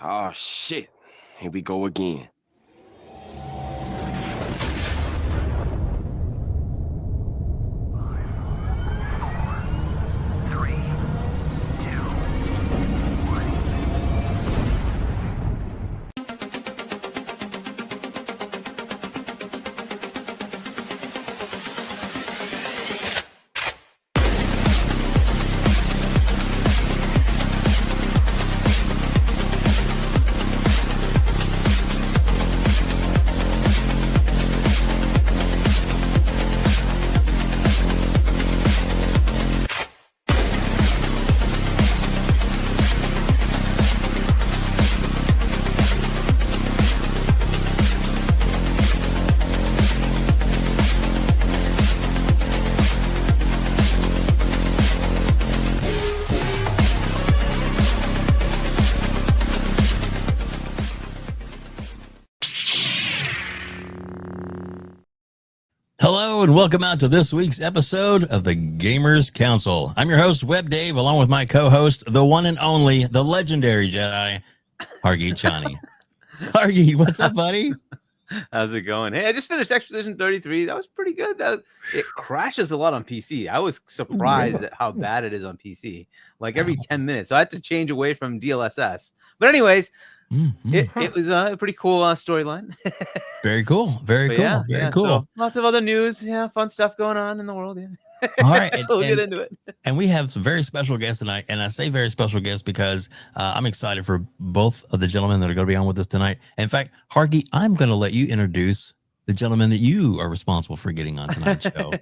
Oh, shit. Here we go again. Hello and welcome out to this week's episode of the Gamers Council. I'm your host, WEBDAVE, along with my co-host, the one and only, the legendary Jedi, Hargeet Chani. Hargeet, what's up, buddy? How's it going? Hey, I just finished Expedition 33. That was pretty good. It crashes a lot on PC. I was surprised at how bad it is on PC. Like every 10 minutes. So I had to change away from DLSS. But anyways, it was a pretty cool storyline. Very cool. Very cool. Very cool. So lots of other news. Yeah, fun stuff going on in the world. Yeah. All right. We'll get into it. And we have some very special guests tonight. And I say very special guests because I'm excited for both of the gentlemen that are going to be on with us tonight. In fact, Hargeet, I'm going to let you introduce the gentleman that you are responsible for getting on tonight's show.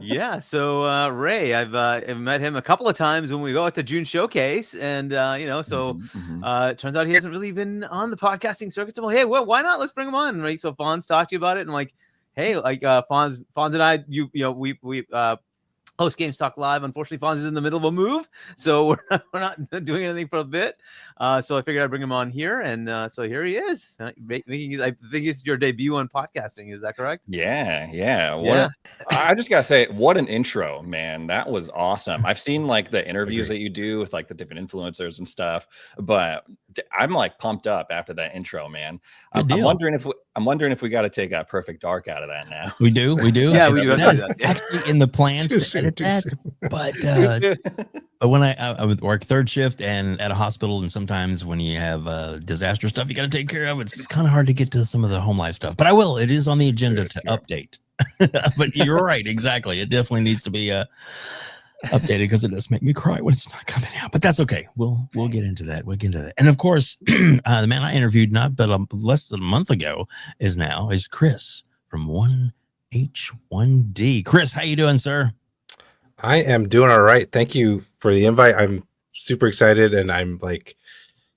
Yeah, so Ray, I've met him a couple of times when we go at the June showcase, and it turns out he hasn't really been on the podcasting circuit. So, hey, well, why not? Let's bring him on, right? So Fonz talked to you about it, and like, hey, like Fonz and I, we host Games Talk Live. Unfortunately, Fonz is in the middle of a move, so we're not doing anything for a bit. So I figured I'd bring him on here, and so here he is. I think it's your debut on podcasting. Is that correct? Yeah. I just gotta say, what an intro, man! That was awesome. I've seen like the interviews that you do with like the different influencers and stuff, but I'm like pumped up after that intro, man. I'm wondering if we got to take a Perfect Dark out of that now. We do. Yeah, we do. That is actually in the plans to edit that, but when I would work third shift and at a hospital, and sometimes when you have disaster stuff you got to take care of, it's kind of hard to get to some of the home life stuff. But I will. It is on the agenda to update. But you're right. Exactly. It definitely needs to be updated because it does make me cry when it's not coming out. But that's okay. We'll get into that. And of course, the man I interviewed less than a month ago is Chris from 1H1D. Chris, how you doing, sir? I am doing all right. Thank you for the invite. I'm super excited, and I'm like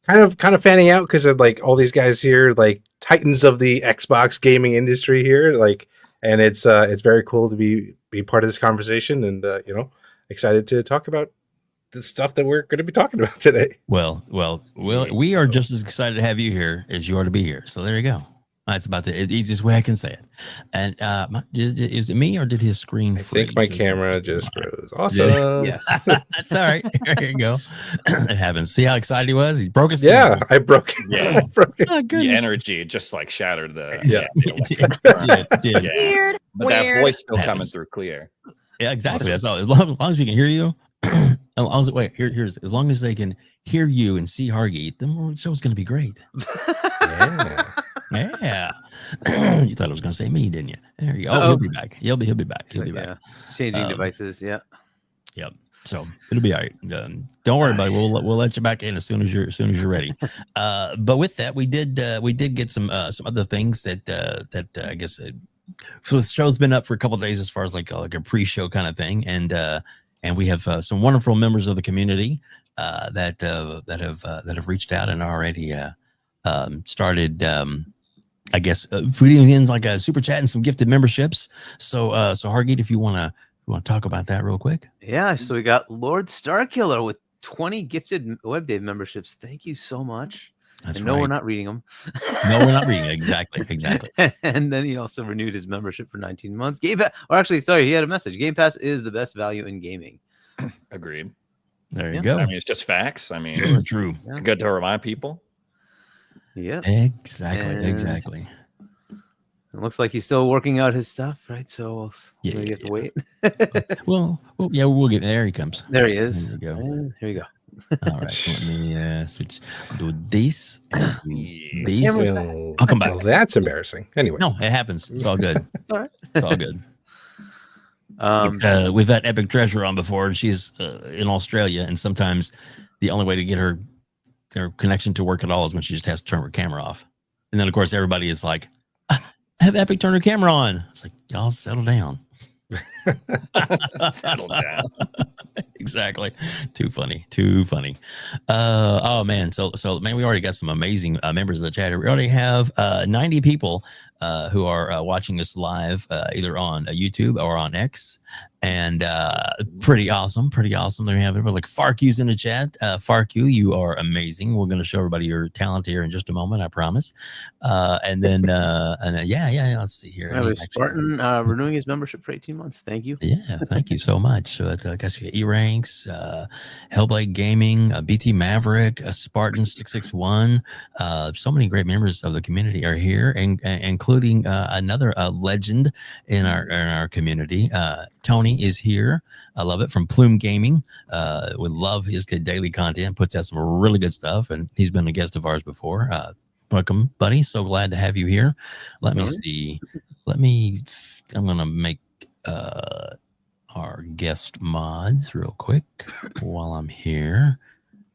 kind of fanning out because of like all these guys here, like titans of the Xbox gaming industry here. Like, and it's very cool to be part of this conversation, and excited to talk about the stuff that we're going to be talking about today. Well, we are just as excited to have you here as you are to be here. So there you go. That's about the easiest way I can say it. And is it me or did his screen freeze? I think my camera just froze. Awesome. Yes. That's all right. There you go. It happens. See how excited he was? He broke his camera. I broke it. Yeah. The energy just like shattered the it did. Yeah. Weird. But that voice still coming through clear. Yeah, exactly. That's all. As long as we can hear you. As long as they can hear you and see Hargeet, the show's going to be great. Yeah. You thought I was going to say me, didn't you? There you go. Oh, he'll be back. He'll be back. Changing devices. Yeah. Yep. So it'll be all right. Don't worry about it. We'll let you back in as soon as you're ready. But with that, we did get some other things that I guess. So the show's been up for a couple of days as far as like a pre-show kind of thing, and we have some wonderful members of the community that have reached out and already started. I guess putting in like a super chat and some gifted memberships. So Hargeet, if you want to talk about that real quick. Yeah. So we got Lord Starkiller with 20 gifted WebDave memberships. Thank you so much. That's right. No, we're not reading them. No, we're not reading it. Exactly. And then he also renewed his membership for 19 months. He had a message. Game Pass is the best value in gaming. Agreed. There you go. I mean, it's just facts. I mean, true. Good to remind people. Yeah. Exactly. It looks like he's still working out his stuff, right? So Yeah, we get to wait. Well, yeah, we'll get there. He comes. There he is. There you go. And here you go. All right, so let me switch. Do this and do Yeah. this. Well, I'll come back. well, that's embarrassing. Anyway, No, it happens. It's all good. It's all right. It's all good. We've had Epic Treasure on before, and she's in Australia, and sometimes the only way to get her connection to work at all is when she just has to turn her camera off. And then, of course, everybody is like, have Epic turn her camera on. It's like, y'all settle down. Settle down. Exactly. Too funny. Oh man. So man, we already got some amazing members of the chat. We already have 90 people who are watching us live either on YouTube or on X, and pretty awesome. Then we have everybody like Farq's in the chat. Farq, you are amazing. We're going to show everybody your talent here in just a moment, I promise. And then yeah. Let's see here. Spartan renewing his membership for 18 months. Thank you. Yeah, thank you so much. So I guess you get E-Ranks, Hellblade Gaming, BT Maverick, Spartan 661. So many great members of the community are here, and including another legend in our community. Tony is here. I love it, from Plume Gaming. We love his daily content. Puts out some really good stuff, and he's been a guest of ours before. Welcome, buddy. So glad to have you here. Let me see. I'm gonna make our guest mods real quick while I'm here.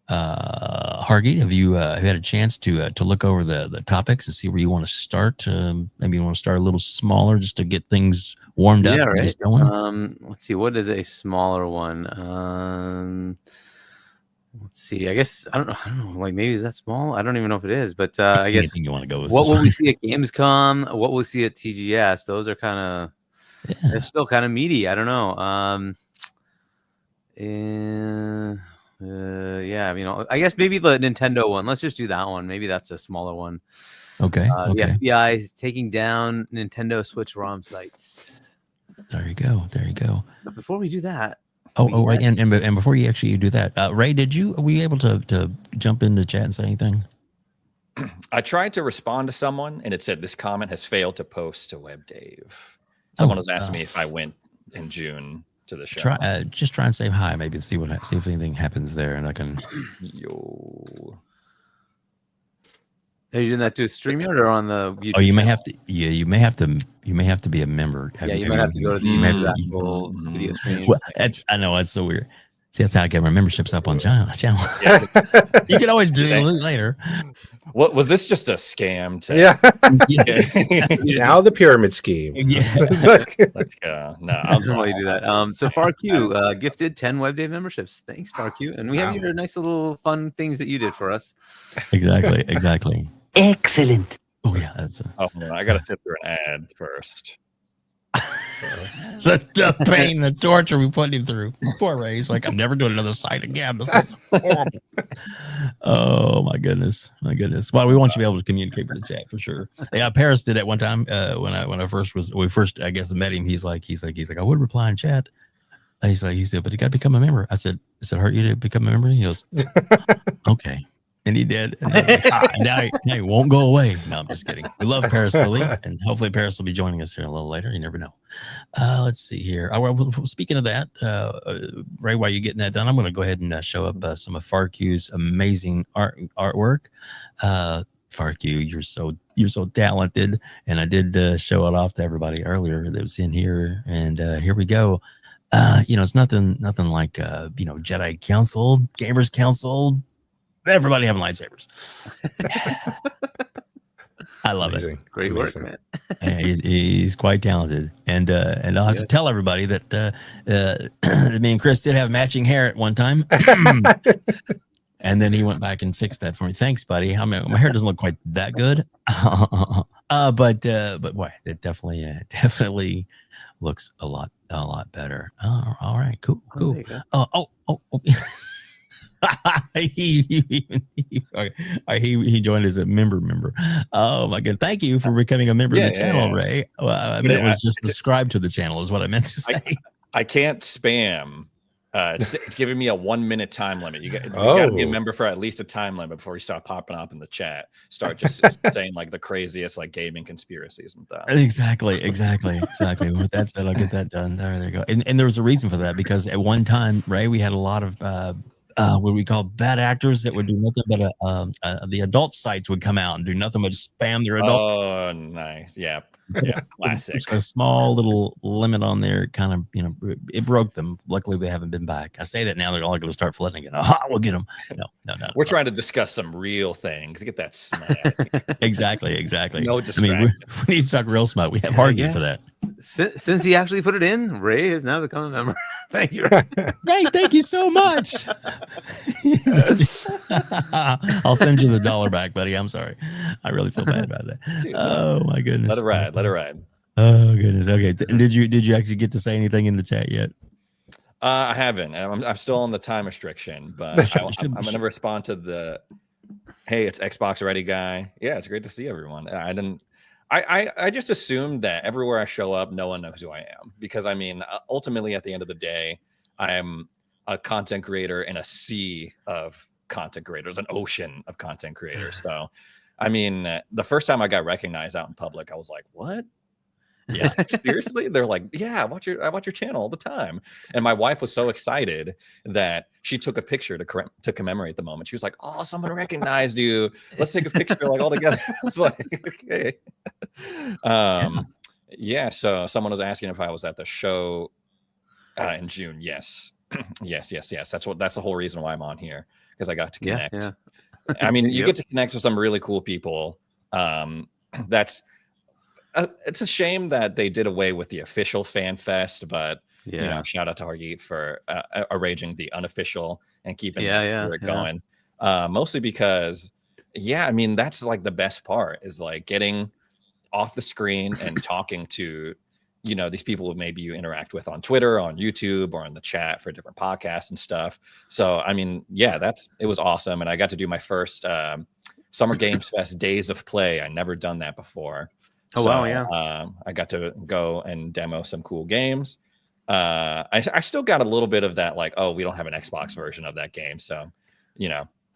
Hargeet, have you had a chance to look over the topics and see where you want to start? Maybe you want to start a little smaller just to get things warmed up. Yeah, and get right. us going? Let's see. What is a smaller one? Let's see. I guess I don't know. Like, maybe is that small? I don't even know if it is. But I guess Anything you want to go with. what will we see at Gamescom? What will we see at TGS? Those are kind of they're still kind of meaty. I don't know. Yeah, I guess maybe the Nintendo one. Let's just do that one. Maybe that's a smaller one. Okay. The FBI is taking down Nintendo Switch ROM sites. There you go. But before we do that, wait, and before you do that, Ray, were you able to jump in the chat and say anything? I tried to respond to someone, and it said this comment has failed to post to WebDave. Someone was asking me if I went in June to the show. Just try and say hi, maybe see if anything happens there, and I can. Yo. Are you doing that to StreamYard or on the YouTube? Oh, you may have to. Yeah, you may have to be a member. You might have to go to the actual video stream. Well, I know that's so weird. See, that's how I get my memberships up on channel. Yeah. You can always do it later. What was this? Just a scam? Now the pyramid scheme. Yeah. It's like, Let's go. No, I'll probably do that. So FarQ gifted 10 WebDave memberships. Thanks, FarQ. And we have your nice little fun things that you did for us. Exactly. Excellent. Oh yeah, that's I gotta sit through an ad first. the pain, the torture we put him through. Poor Ray's like, I'm never doing another site again. This is horrible. Oh my goodness. Well, we want you to be able to communicate with the chat for sure. Yeah, Paris did at one time when I first I guess met him. He's like, I would reply in chat. He said, but you got to become a member. I said, hurt you to become a member? He goes, okay. And he did. And now he won't go away. No, I'm just kidding. We love Paris Lily, and hopefully Paris will be joining us here a little later. You never know. Let's see here. Speaking of that, Ray, while you're getting that done, I'm going to go ahead and show up some of FarQ's amazing artwork. FarQ, you're so talented, and I did show it off to everybody earlier that was in here, and here we go. It's nothing like Jedi Council, Gamers Council. Everybody having lightsabers. I love it. It's great work, man. Yeah, he's quite talented, and I'll have to tell everybody that me and Chris did have matching hair at one time, and then he went back and fixed that for me. Thanks, buddy. I mean, my hair doesn't look quite that good, but boy, it definitely looks a lot better. Oh, all right, cool. Oh. He joined as a member. Oh my god! Thank you for becoming a member of the channel, Ray. Well, I mean, it was just subscribed to the channel is what I meant to say. I can't spam It's giving me a 1 minute time limit. You got to be a member for at least a time limit before you start popping up in the chat. Start just saying like the craziest like gaming conspiracies and stuff. Exactly. With that said, I'll get that done. There you go. And there was a reason for that, because at one time, Ray, we had a lot of what we call bad actors that would do nothing but the adult sites would come out and do nothing but spam their adult. Oh, nice. Yeah, classic. A small little limit on there, kind of, it broke them. Luckily, they haven't been back. I say that now, they're all going to start flooding again. We'll get them. No. We're trying to discuss some real things. Get that smut. Exactly. No distraction. We need to talk real smut. We have Hargeet for that. Since he actually put it in, Ray has now become a member. Thank you. Hey, thank you so much. I'll send you the $1 back, buddy. I'm sorry. I really feel bad about that. Dude, oh my goodness. Let it ride. Oh goodness. Okay. Did you actually get to say anything in the chat yet? I haven't. I'm still on the time restriction, but I'm going to respond to the, hey, it's Xbox ready guy. Yeah, it's great to see everyone. I just assumed that everywhere I show up, no one knows who I am, because I mean, ultimately at the end of the day, I am a content creator in a sea of content creators, an ocean of content creators. So, I mean, the first time I got recognized out in public, I was like, what? Yeah, seriously? They're like, yeah, I watch your channel all the time. And my wife was so excited that she took a picture to commemorate the moment. She was like, oh, someone recognized you. Let's take a picture like all together. I was like, okay. Yeah, so someone was asking if I was at the show in June. Yes. Yes. That's the whole reason why I'm on here, because I got to connect. Yeah. I mean, you get to connect with some really cool people. It's a shame that they did away with the official fan fest, but shout out to Hargeet for arranging the unofficial and keeping it going. Mostly because, I mean, that's like the best part, is like getting off the screen and talking to, these people who maybe you interact with on Twitter, on YouTube, or in the chat for different podcasts and stuff. So, I mean, it was awesome. And I got to do my first Summer Games Fest Days of Play. I never done that before. Oh, wow, yeah. I got to go and demo some cool games. I still got a little bit of that, like, oh, we don't have an Xbox version of that game. So,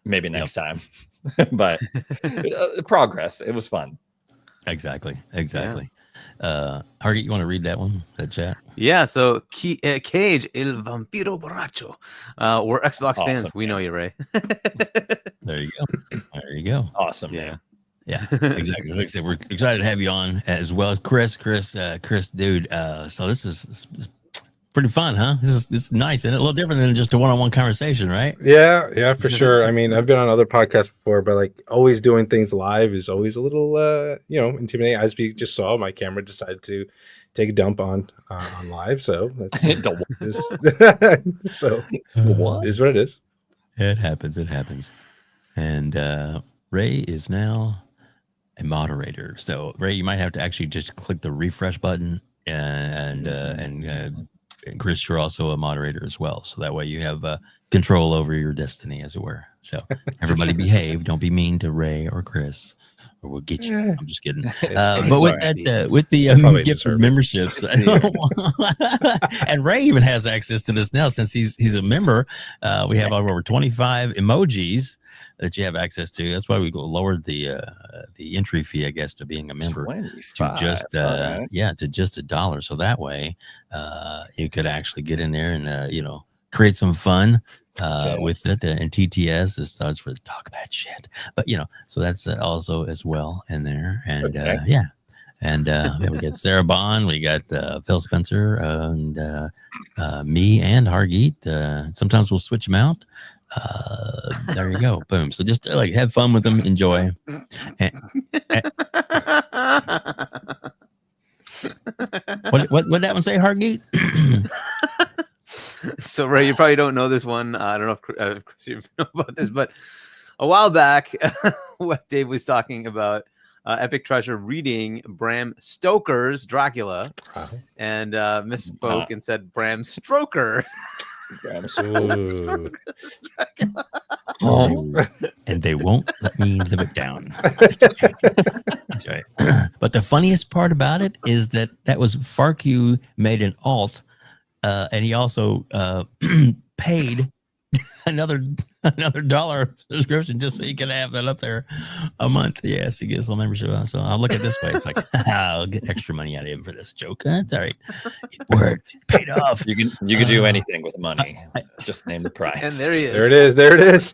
maybe next time. But progress. It was fun. Exactly. Hargeet, you want to read that one, that chat? Yeah, so Cage, El Vampiro Borracho. We're Xbox fans. We know you, Ray. There you go. Awesome, man. Yeah, exactly. Like I said, we're excited to have you on, as well as Chris, dude. So this is pretty fun, huh? This is nice and a little different than just a one-on-one conversation, right? Yeah, for sure. I mean, I've been on other podcasts before, but like always doing things live is always a little, intimidating. As we just saw, my camera decided to take a dump on live, so that's so what is what it is. It happens. And Ray is now a moderator. So Ray, you might have to actually just click the refresh button, and Chris, you're also a moderator as well. So that way you have control over your destiny, as it were. So everybody behave. Don't be mean to Ray or Chris, or we'll get you. I'm just kidding. But with the gift memberships, and Ray even has access to this now since he's a member. We have over 25 emojis that you have access to. That's why we lowered the entry fee, I guess, to being a member to just $1. So that way you could actually get in there and create some fun with it. And TTS is starts for talk that shit, but so that's also as well in there. And we got Sarah Bond, we got Phil Spencer, and me and Hargeet. Sometimes we'll switch them out. There you go. Boom. So just like have fun with them, enjoy. What that one say, Hargeet? So Ray, you probably don't know this one. I don't know if Chris, you know about this, but a while back, what Dave was talking about, Epic Treasure reading Bram Stoker's Dracula, and misspoke and said Bram Stoker. And they won't let me live it down. That's right. But the funniest part about it is that was FarQ made an alt, and he also paid another $1 subscription just so you can have that up there a month. Yes, he gets a membership. So I'll look at this way. It's like, I'll get extra money out of him for this joke. That's all right. It worked. It paid off. You can do anything with money. Just name the price. And there he is. There it is.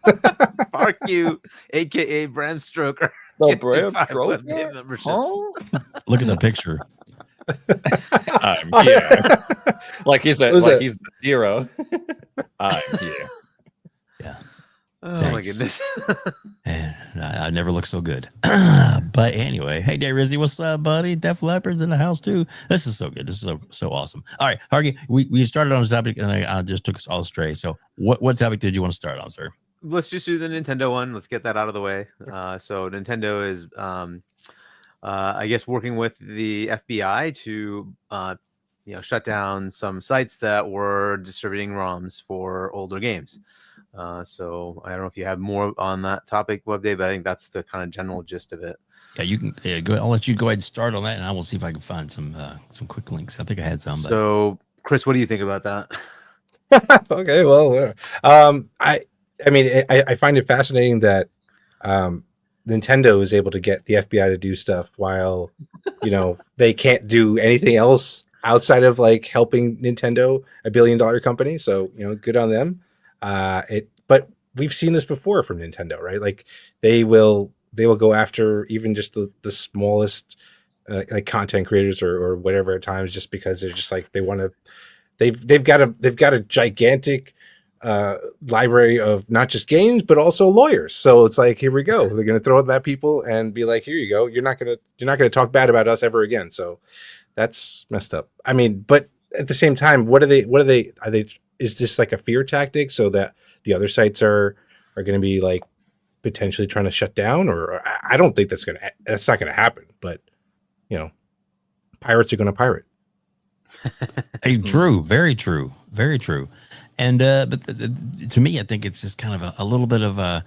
Park you, aka Bram Stoker. Oh, Get Bram 5 Stoker? WebDave memberships. Huh? Look at the picture. I'm here. Like he's he's a hero. I'm here. Yeah. Oh Thanks. my goodness. And I never look so good. But anyway, hey, Day Rizzy, what's up, buddy? Def Leppard's in the house too. This is so good. This is so awesome. All right, Hargey, we started on this topic and I just took us all astray. So what topic did you want to start on, sir? Let's just do the Nintendo one. Let's get that out of the way. So Nintendo is, I guess, working with the FBI to, shut down some sites that were distributing ROMs for older games. So I don't know if you have more on that topic, WebDave, but I think that's the kind of general gist of it. Yeah, you can. Yeah, go. I'll let you go ahead and start on that, and I will see if I can find some quick links. I think I had some. But... So, Chris, what do you think about that? Okay, well, I mean, I find it fascinating that Nintendo is able to get the FBI to do stuff while, they can't do anything else outside of like helping Nintendo, $1 billion company. So, good on them. But we've seen this before from Nintendo, right? Like they will go after even just the smallest like content creators or whatever at times, just because they're just like, they've got a gigantic library of not just games but also lawyers. So it's like, here we go. They're going to throw it at people and be like, here you go. You're not going to talk bad about us ever again. So that's messed up. I mean, but at the same time, is this like a fear tactic so that the other sites are going to be like potentially trying to shut down? Or I don't think that's not going to happen, but pirates are going to pirate. Hey, true, very true, very true. And but to me, I think it's just kind of a little bit of a,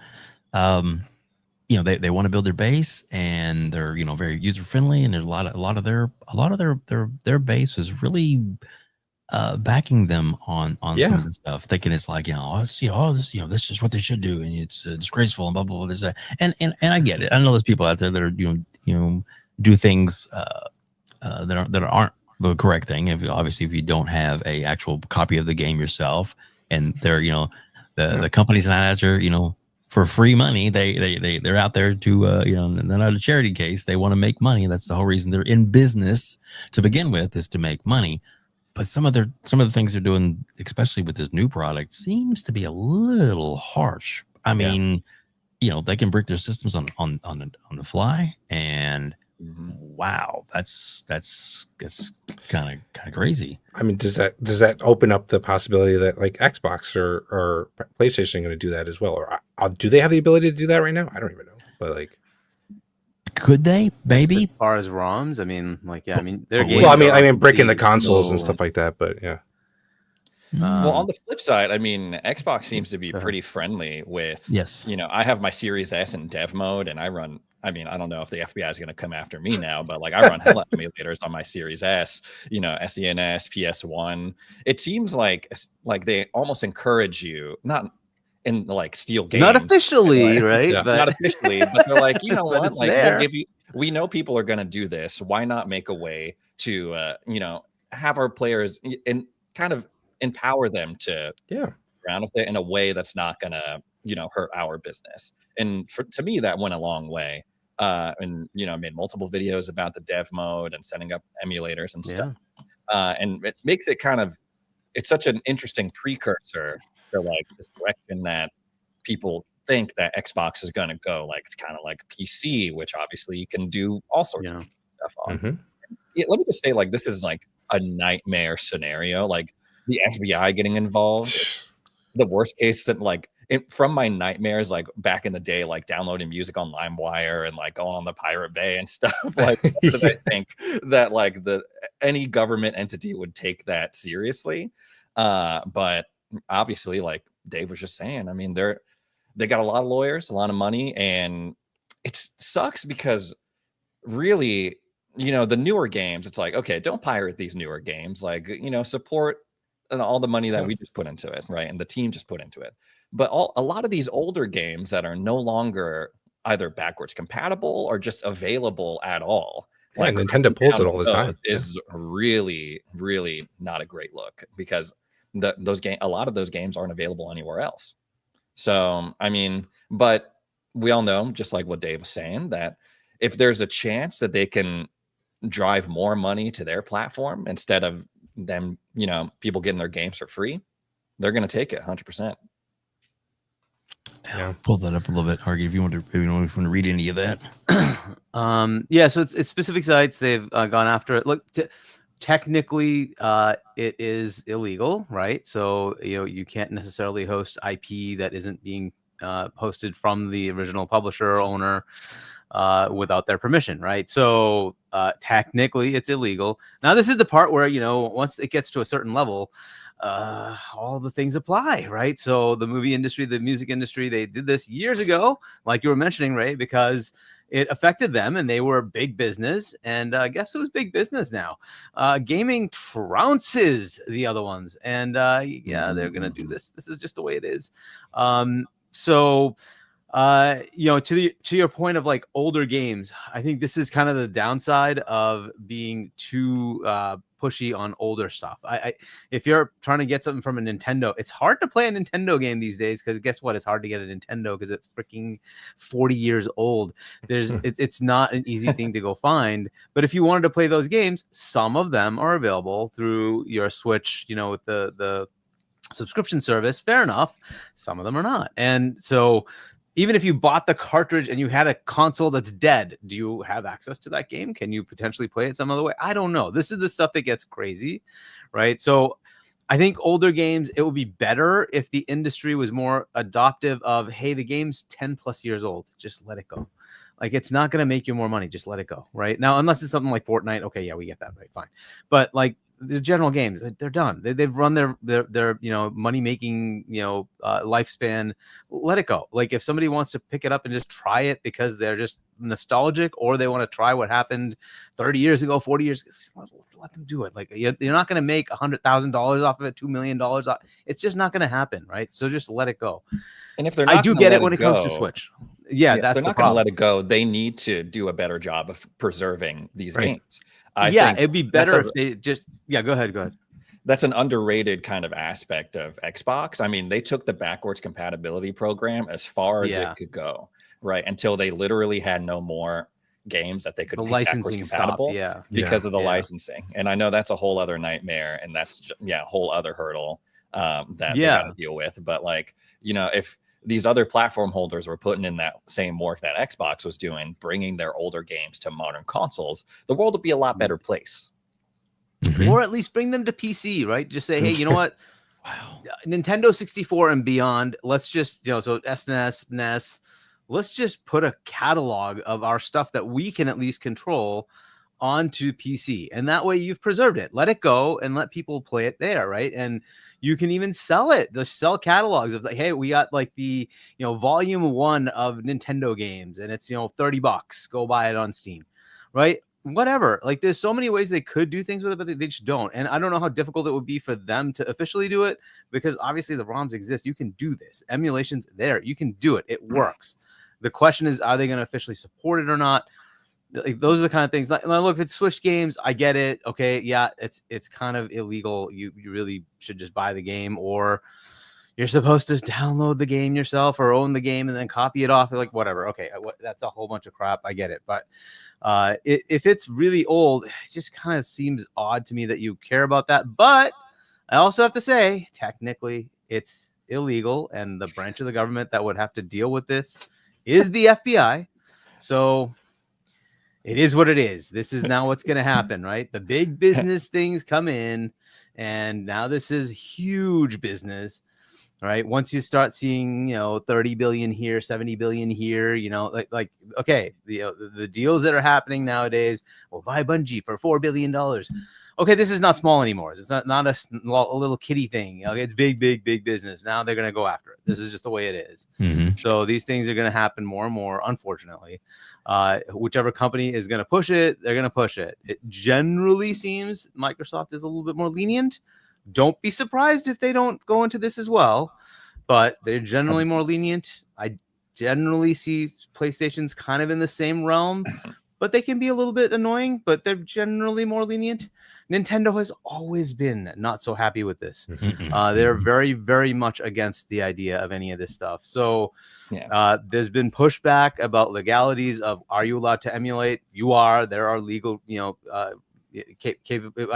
they want to build their base, and they're very user friendly, and there's a lot of their base is really backing them on some of the stuff, thinking it's like this is what they should do, and it's disgraceful and blah blah blah. This and I get it. I know there's people out there that are do things that aren't the correct thing. If you don't have a actual copy of the game yourself, and they're the companies not out there for free money, they're out there to they're not a charity case. They want to make money. That's the whole reason they're in business to begin with, is to make money. But some of the things they're doing, especially with this new product, seems to be a little harsh. I mean, they can break their systems on the fly, and wow, that's kind of crazy. I mean, does that open up the possibility that like Xbox or PlayStation are going to do that as well, or do they have the ability to do that right now? I don't even know, but like, could they? Maybe as far as ROMs, I mean, their games. Well, I mean, breaking the consoles and stuff like that, but yeah. Well, on the flip side, I mean, Xbox seems to be pretty friendly with. Yes. I have my Series S in dev mode, and I run. I mean, I don't know if the FBI is going to come after me now, but like I run hella emulators on my Series S, SENS, PS1. It seems like they almost encourage you, not in like steal games. Not officially, right? Yeah. But... Not officially, but they're like, what? Like, there. We know people are going to do this. Why not make a way to, have our players and kind of empower them to around with it in a way that's not going to, hurt our business. And to me, that went a long way. And made multiple videos about the dev mode and setting up emulators and stuff. And it makes it it's such an interesting precursor to like this direction that people think that Xbox is going to go. Like it's kind of like PC, which obviously you can do all sorts of stuff on. Let me just say, like, this is like a nightmare scenario. Like the FBI getting involved. The worst case that like from my nightmares, like back in the day, like downloading music on LimeWire and like going on the Pirate Bay and stuff. Like, I think that like any government entity would take that seriously. But obviously, like Dave was just saying, I mean, they got a lot of lawyers, a lot of money, and it sucks because really, the newer games, it's like, okay, don't pirate these newer games. Like, support and all the money that we just put into it, right? And the team just put into it. But a lot of these older games that are no longer either backwards compatible or just available at all. Yeah, like Nintendo pulls it all the time. Is really, really not a great look, because a lot of those games aren't available anywhere else. So, I mean, but we all know, just like what Dave was saying, that if there's a chance that they can drive more money to their platform instead of them, people getting their games for free, they're going to take it 100%. Yeah, pull that up a little bit, Hargee, if you want to read any of that. Yeah, so it's specific sites. They've gone after it. Look, technically, it is illegal, right? So you can't necessarily host IP that isn't being hosted from the original publisher or owner without their permission, right? So technically, it's illegal. Now, this is the part where once it gets to a certain level, all the things apply, right? So the movie industry, the music industry, they did this years ago, like you were mentioning, Ray, because it affected them and they were big business. And guess who's big business now? Gaming trounces the other ones. And yeah, they're going to do this. This is just the way it is. So to your point of like older games, I think this is kind of the downside of being too pushy on older stuff. If you're trying to get something from a Nintendo, it's hard to play a Nintendo game these days, because guess what? It's hard to get a Nintendo because it's freaking 40 years old. It's not an easy thing to go find. But if you wanted to play those games, some of them are available through your Switch, with the subscription service. Fair enough. Some of them are not. And so even if you bought the cartridge and you had a console that's dead, do you have access to that game? Can you potentially play it some other way? I don't know. This is the stuff that gets crazy, right? So I think older games, it would be better if the industry was more adoptive of, hey, the game's 10 plus years old. Just let it go. Like, it's not going to make you more money. Just let it go, right? Now, unless it's something like Fortnite. Okay, yeah, we get that, right? Fine. But like the general games, they're done. They've run their money making lifespan. Let it go. Like, if somebody wants to pick it up and just try it because they're just nostalgic, or they want to try what happened 30 years ago, 40 years, let them do it. Like, you're not going to make $100,000 off of it, $2 million. It's just not going to happen, right? So just let it go. And if they're not, I do get it when it comes to Switch. Yeah, that's they're not going to let it go. They need to do a better job of preserving these games. I think it'd be better if they just go ahead. That's an underrated kind of aspect of Xbox. I mean, they took the backwards compatibility program as far as it could go, right? Until they literally had no more games that they could make backwards compatible because of the licensing. And I know that's a whole other nightmare, and that's a whole other hurdle that they got to deal with. But like, if these other platform holders were putting in that same work that Xbox was doing, bringing their older games to modern consoles, the world would be a lot better place. Mm-hmm. Or at least bring them to PC, right? Just say, hey, you know what? Wow. Nintendo 64 and beyond, let's just, so SNES, NES, let's just put a catalog of our stuff that we can at least control onto PC. And that way you've preserved it. Let it go and let people play it there, right? And you can even sell it. Just sell catalogs of like, hey, we got like the, volume 1 of Nintendo games, and it's, $30. Go buy it on Steam, right? Whatever. Like, there's so many ways they could do things with it, but they just don't. And I don't know how difficult it would be for them to officially do it, because obviously the ROMs exist. You can do this. Emulation's there. You can do it. It works. The question is, are they going to officially support it or not? Like, those are the kind of things. Like, look, if it's Switch games, I get it. Okay, yeah, it's kind of illegal. You really should just buy the game, or you're supposed to download the game yourself or own the game and then copy it off. Like, whatever. Okay, that's a whole bunch of crap. I get it. But if it's really old, it just kind of seems odd to me that you care about that. But I also have to say, technically, it's illegal, and the branch of the government that would have to deal with this is the FBI. So it is what it is. This is now what's going to happen, right? The big business things come in, and now this is huge business, right? Once you start seeing, 30 billion here, 70 billion here, like okay, the deals that are happening nowadays, we'll buy Bungie for $4 billion. Okay, this is not small anymore. It's not a little kitty thing. Okay, it's big business. Now they're going to go after it. This is just the way it is. Mm-hmm. So these things are going to happen more and more, unfortunately. Whichever company is going to push it, they're going to push it. It generally seems Microsoft is a little bit more lenient, Don't be surprised if they don't go into this as well, but they're generally more lenient. I generally see PlayStation's kind of in the same realm, but they can be a little bit annoying, but they're generally more lenient. Nintendo has always been not so happy with this. They're very, very much against the idea of any of this stuff. So there's been pushback about legalities of, are you allowed to emulate? You are. There are legal, I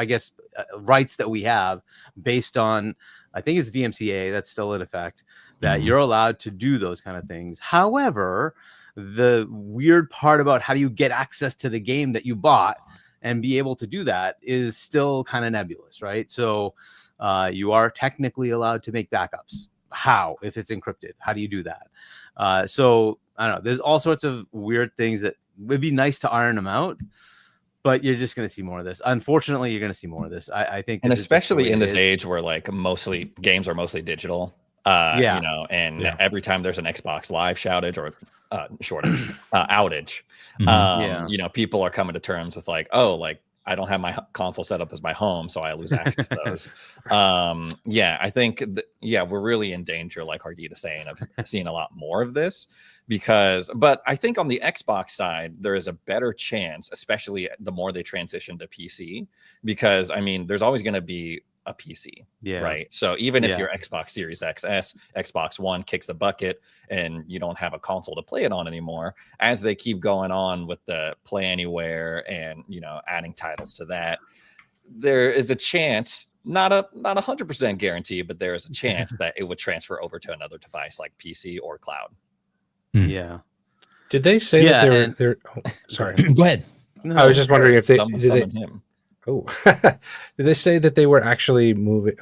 guess, rights that we have based on, I think it's DMCA that's still in effect, that you're allowed to do those kind of things. However, the weird part about how do you get access to the game that you bought and be able to do that is still kind of nebulous, right? So you are technically allowed to make backups. How? If it's encrypted, how do you do that? So I don't know. There's all sorts of weird things that would be nice to iron them out, but you're just going to see more of this. Unfortunately, you're going to see more of this. I think, and especially in this age where like mostly games are mostly digital. Every time there's an Xbox Live outage, people are coming to terms with like, oh, like I don't have my console set up as my home, so I lose access to those. I think we're really in danger, like Hargeet is saying, of seeing a lot more of this, but I think on the Xbox side there is a better chance, especially the more they transition to PC, because I mean there's always going to be a PC, right? So even if your Xbox Series XS, Xbox One kicks the bucket and you don't have a console to play it on anymore, as they keep going on with the Play Anywhere and adding titles to that, there is a chance, not a 100% guarantee, but there is a chance that it would transfer over to another device like PC or cloud. Yeah. Did they say that they're sorry. Go ahead. No, I was just wondering if they summoned him. Oh, did they say that they were actually moving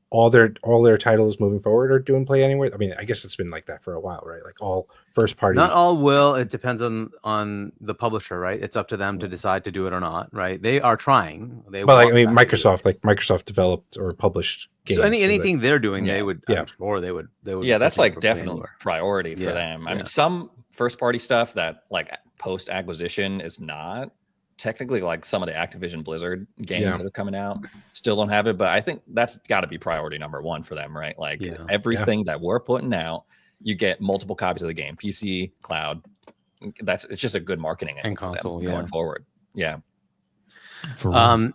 all their titles moving forward or doing Play Anywhere? I mean, I guess it's been like that for a while, right? Like all first party. Not all will. It depends on the publisher, right? It's up to them to decide to do it or not, right? They are trying. Microsoft developed or published games. So anything they're doing, they would. Yeah. I'm sure they would. Yeah, that's like definitely priority for them. I mean, some first party stuff that like post acquisition is not. Technically, like some of the Activision Blizzard games that are coming out still don't have it, but I think that's got to be priority number one for them, right? Like everything that we're putting out, you get multiple copies of the game, PC, cloud. It's just a good marketing and console going forward. Yeah. For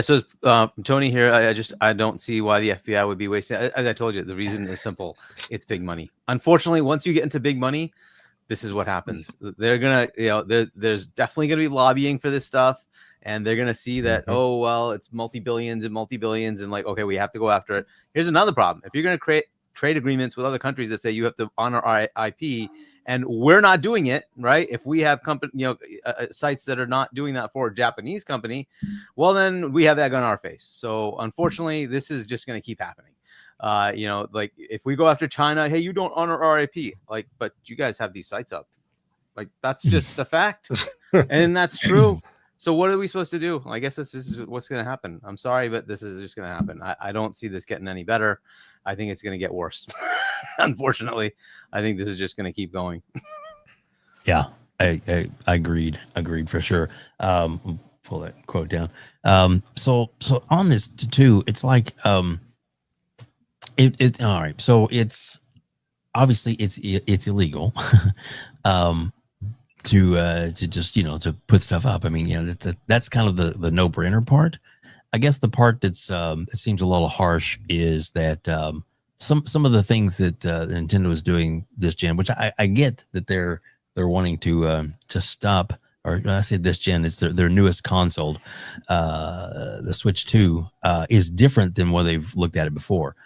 So Tony here, I don't see why the FBI would be wasting. As I told you, the reason is simple. It's big money. Unfortunately, once you get into big money, this is what happens. They're gonna, there's definitely gonna be lobbying for this stuff, and they're gonna see that it's multi-billions, and like, okay, we have to go after it. Here's another problem: if you're gonna create trade agreements with other countries that say you have to honor our IP, and we're not doing it, right? If we have sites that are not doing that for a Japanese company, well, then we have that gun in our face. So unfortunately, this is just gonna keep happening. Like if we go after China, hey, you don't honor our IP, like, but you guys have these sites up, like that's just a fact, and that's true. So what are we supposed to do? I guess this is what's going to happen. I'm sorry, but this is just going to happen. I don't see this getting any better. I think it's going to get worse. Unfortunately, I think this is just going to keep going. Yeah, I agreed for sure. Pull that quote down. So on this too, it's like It all right. So it's obviously it's illegal to just to put stuff up. I mean, that's kind of the no-brainer part. I guess the part that's it seems a little harsh is that some of the things that Nintendo is doing this gen, which I get that they're wanting to stop. Or I say this gen, it's their newest console, the Switch 2, is different than what they've looked at it before.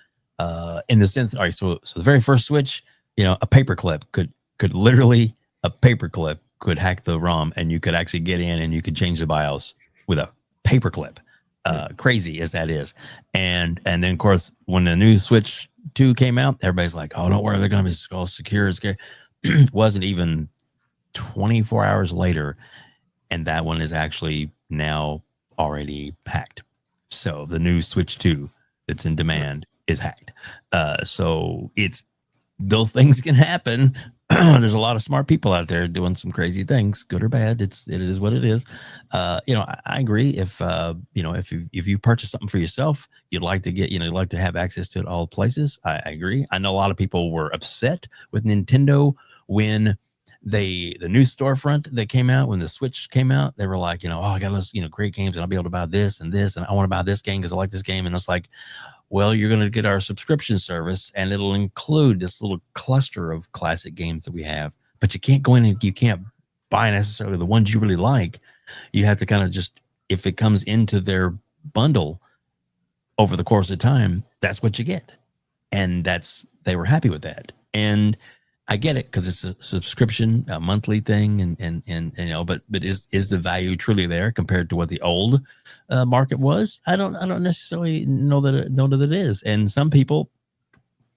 In the sense, all right, so the very first Switch, a paperclip could literally hack the ROM, and you could actually get in and you could change the BIOS with a paperclip. Crazy as that is, and then of course when the new Switch 2 came out, everybody's like, oh, don't worry, they're gonna be all secure. Wasn't even 24 hours later, and that one is actually now already hacked. So the new Switch 2 that's in demand is hacked. So it's those things can happen there's a lot of smart people out there doing some crazy things, good or bad. It is what it is. I agree. If if you purchase something for yourself, you'd like to get, you'd like to have access to it all places. I agree. I know a lot of people were upset with Nintendo when the new storefront that came out, when the Switch came out. They were like, oh, I got this, great games, and I'll be able to buy this and this, and I want to buy this game because I like this game. And it's like, well, you're going to get our subscription service, and it'll include this little cluster of classic games that we have. But you can't go in and you can't buy necessarily the ones you really like. You have to kind of just, if it comes into their bundle over the course of time, that's what you get. And they were happy with that. And I get it, because it's a subscription, a monthly thing, and but is the value truly there compared to what the old market was? I don't necessarily know that it is. And some people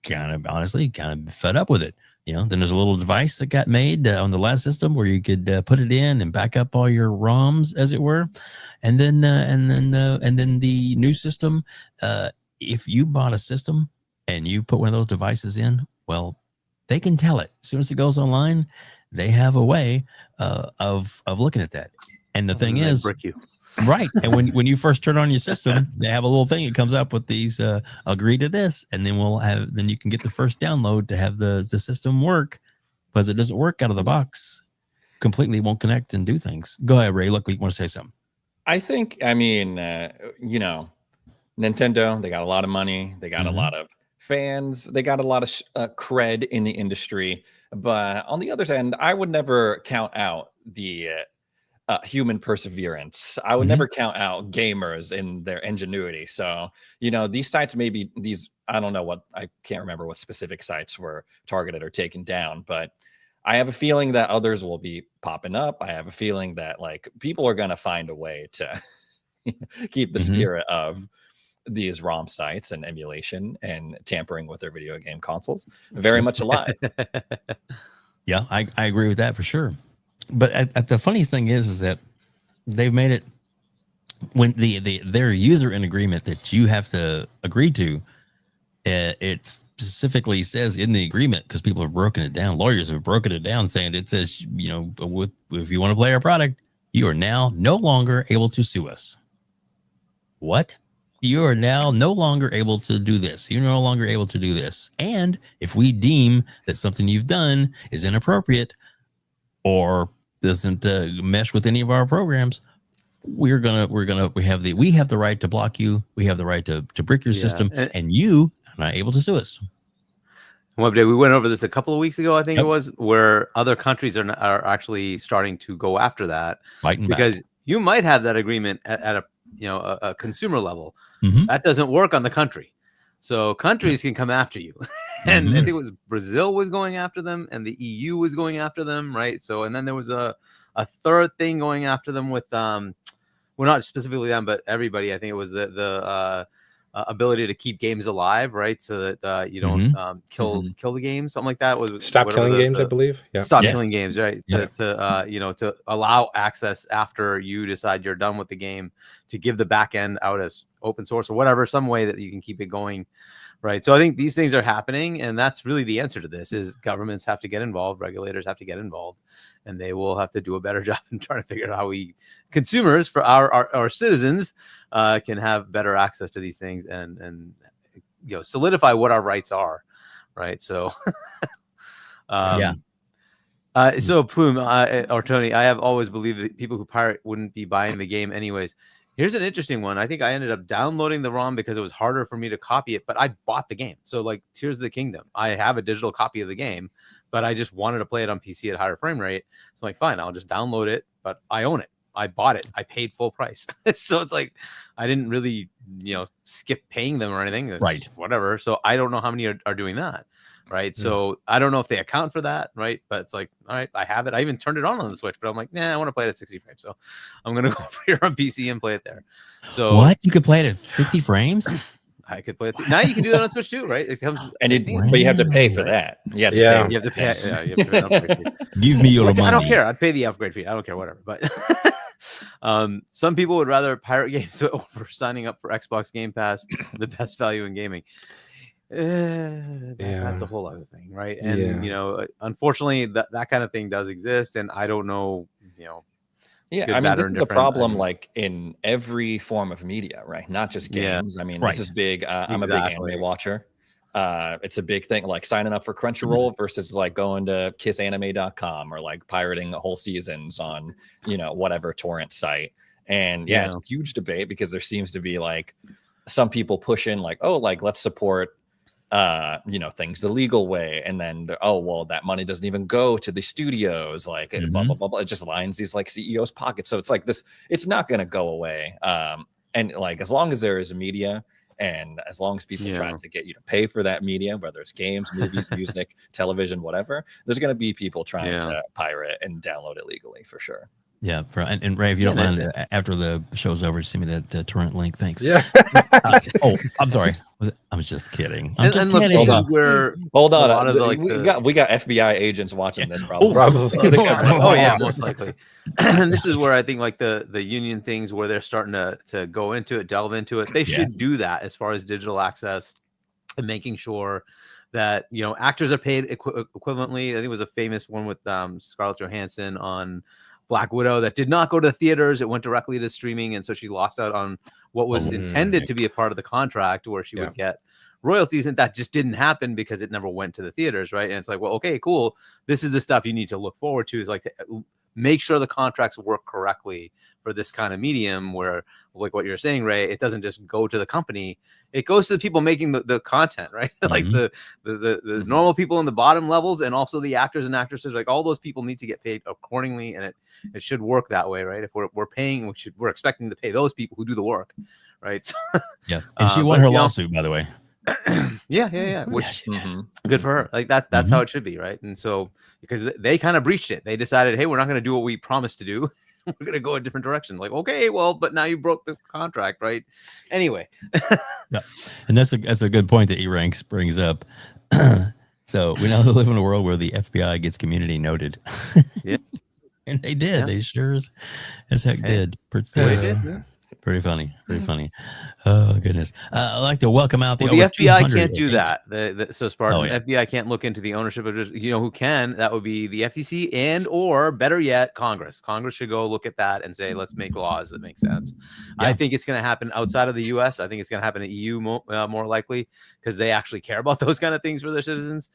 kind of fed up with it. Then there's a little device that got made on the last system where you could put it in and back up all your ROMs, as it were, and then the new system. If you bought a system and you put one of those devices in, well, they can tell it as soon as it goes online. They have a way of looking at that. And the thing is, brick you. Right. And when you first turn on your system, they have a little thing that comes up with these agree to this, and then you can get the first download to have the system work, because it doesn't work out of the box completely, won't connect and do things. Go ahead, Ray. Look, you want to say something? I think, Nintendo, they got a lot of money, they got a lot of fans, they got a lot of cred in the industry. But on the other hand, I would never count out the human perseverance. I would never count out gamers in their ingenuity. So, these sites, maybe these, I can't remember what specific sites were targeted or taken down, but I have a feeling that others will be popping up. I have a feeling that people are going to find a way to keep the spirit of these ROM sites and emulation and tampering with their video game consoles very much alive. Yeah, I agree with that for sure. But the funniest thing is that they've made it, when their user in agreement that you have to agree to, it specifically says in the agreement, because people have broken it down, lawyers have broken it down, saying it says, if you want to play our product, you are now no longer able to sue us. What? You are now no longer able to do this. You're no longer able to do this. And if we deem that something you've done is inappropriate or doesn't mesh with any of our programs, we have the right to block you. We have the right to brick your system, and you are not able to sue us. WEBDAVE, we went over this a couple of weeks ago, I think it was, where other countries are actually starting to go after that, fighting because back. You might have that agreement at a consumer level. That doesn't work on the country. So countries can come after you. And I think it was Brazil was going after them, and the EU was going after them, right? So, and then there was a third thing going after them with well, not specifically them, but everybody. I think it was the ability to keep games alive, right? So that you don't kill the game, something like that. Was stop killing games, I believe. Yeah, stop killing games, right? Yeah. To allow access after you decide you're done with the game, to give the back end out as open source or whatever, some way that you can keep it going, right? So I think these things are happening, and that's really the answer to this: is governments have to get involved, regulators have to get involved, and they will have to do a better job in trying to figure out how we consumers, for our citizens, can have better access to these things and solidify what our rights are, right? So so Plume or Tony, I have always believed that people who pirate wouldn't be buying the game anyways. Here's an interesting one. I think I ended up downloading the ROM because it was harder for me to copy it, but I bought the game. So Tears of the Kingdom, I have a digital copy of the game, but I just wanted to play it on PC at higher frame rate. So fine, I'll just download it, but I own it. I bought it. I paid full price. So it's I didn't really, skip paying them or anything. Right. Whatever. So I don't know how many are doing that. Right. So I don't know if they account for that. Right. But it's all right, I have it. I even turned it on the Switch, but I'm I want to play it at 60 frames. So I'm going to go over here on PC and play it there. So what? You could play it at 60 frames? I could play it. Now you can do that on Switch too, right? It comes, but you have to pay for that. You have to pay. You have to pay. Yeah, you have to pay an upgrade fee. Give me your money. I don't care. I'd pay the upgrade fee. I don't care, whatever. But some people would rather pirate games over signing up for Xbox Game Pass, the best value in gaming. That's a whole other thing, right? And unfortunately, that kind of thing does exist, and I don't know, Yeah, good, I mean, bad, this or is a indifferent. problem like in every form of media, right? Not just games. I mean, this is big. I'm a big anime watcher. It's a big thing, like signing up for Crunchyroll versus like going to kissanime.com or like pirating whole seasons on, whatever torrent site. And it's a huge debate because there seems to be like some people push in like, oh, like let's support things the legal way, and then that money doesn't even go to the studios, like blah blah blah blah. It just lines these like CEOs' pockets. So it's like this, it's not going to go away. And like as long as there is a media, and as long as people try to get you to pay for that media, whether it's games, movies, music, television, whatever, there's going to be people trying to pirate and download it legally for sure. Yeah, and Ray, if you don't mind, after the show's over, send me that torrent link. Thanks. Yeah. I'm sorry. I was just kidding. Hold on. A lot of we got FBI agents watching this. Probably. Most likely. And this is where I think like the union things where they're starting to go into it, delve into it. They should do that as far as digital access and making sure that actors are paid equivalently. I think it was a famous one with Scarlett Johansson on Black Widow that did not go to the theaters. It went directly to streaming, and so she lost out on what was intended to be a part of the contract where she would get royalties, and that just didn't happen because it never went to the theaters, right? And it's like, well, okay, cool. This is the stuff you need to look forward to, is like to make sure the contracts work correctly for this kind of medium where, like what you're saying, Ray, it doesn't just go to the company, it goes to the people making the content, right? Like the normal people in the bottom levels, and also the actors and actresses, like all those people need to get paid accordingly, and it should work that way, right? If we're paying, we're expecting to pay those people who do the work, right? So, and she won her lawsuit, by the way. Which good for her. Like that's how it should be, right? And so because they kind of breached it, they decided, hey, we're not going to do what we promised to do. We're going to go a different direction. Like, okay, well, but now you broke the contract, right? Anyway. And that's a good point that E-Ranks brings up. So we now live in a world where the FBI gets community noted. And they did. They sure as heck did. Pretty funny. Oh goodness! I'd like to welcome out the FBI can't do that. So Spartan, FBI can't look into the ownership of who can. That would be the FTC and or better yet, Congress. Congress should go look at that and say, let's make laws that make sense. I think it's going to happen outside of the U.S. I think it's going to happen in the EU more likely because they actually care about those kind of things for their citizens.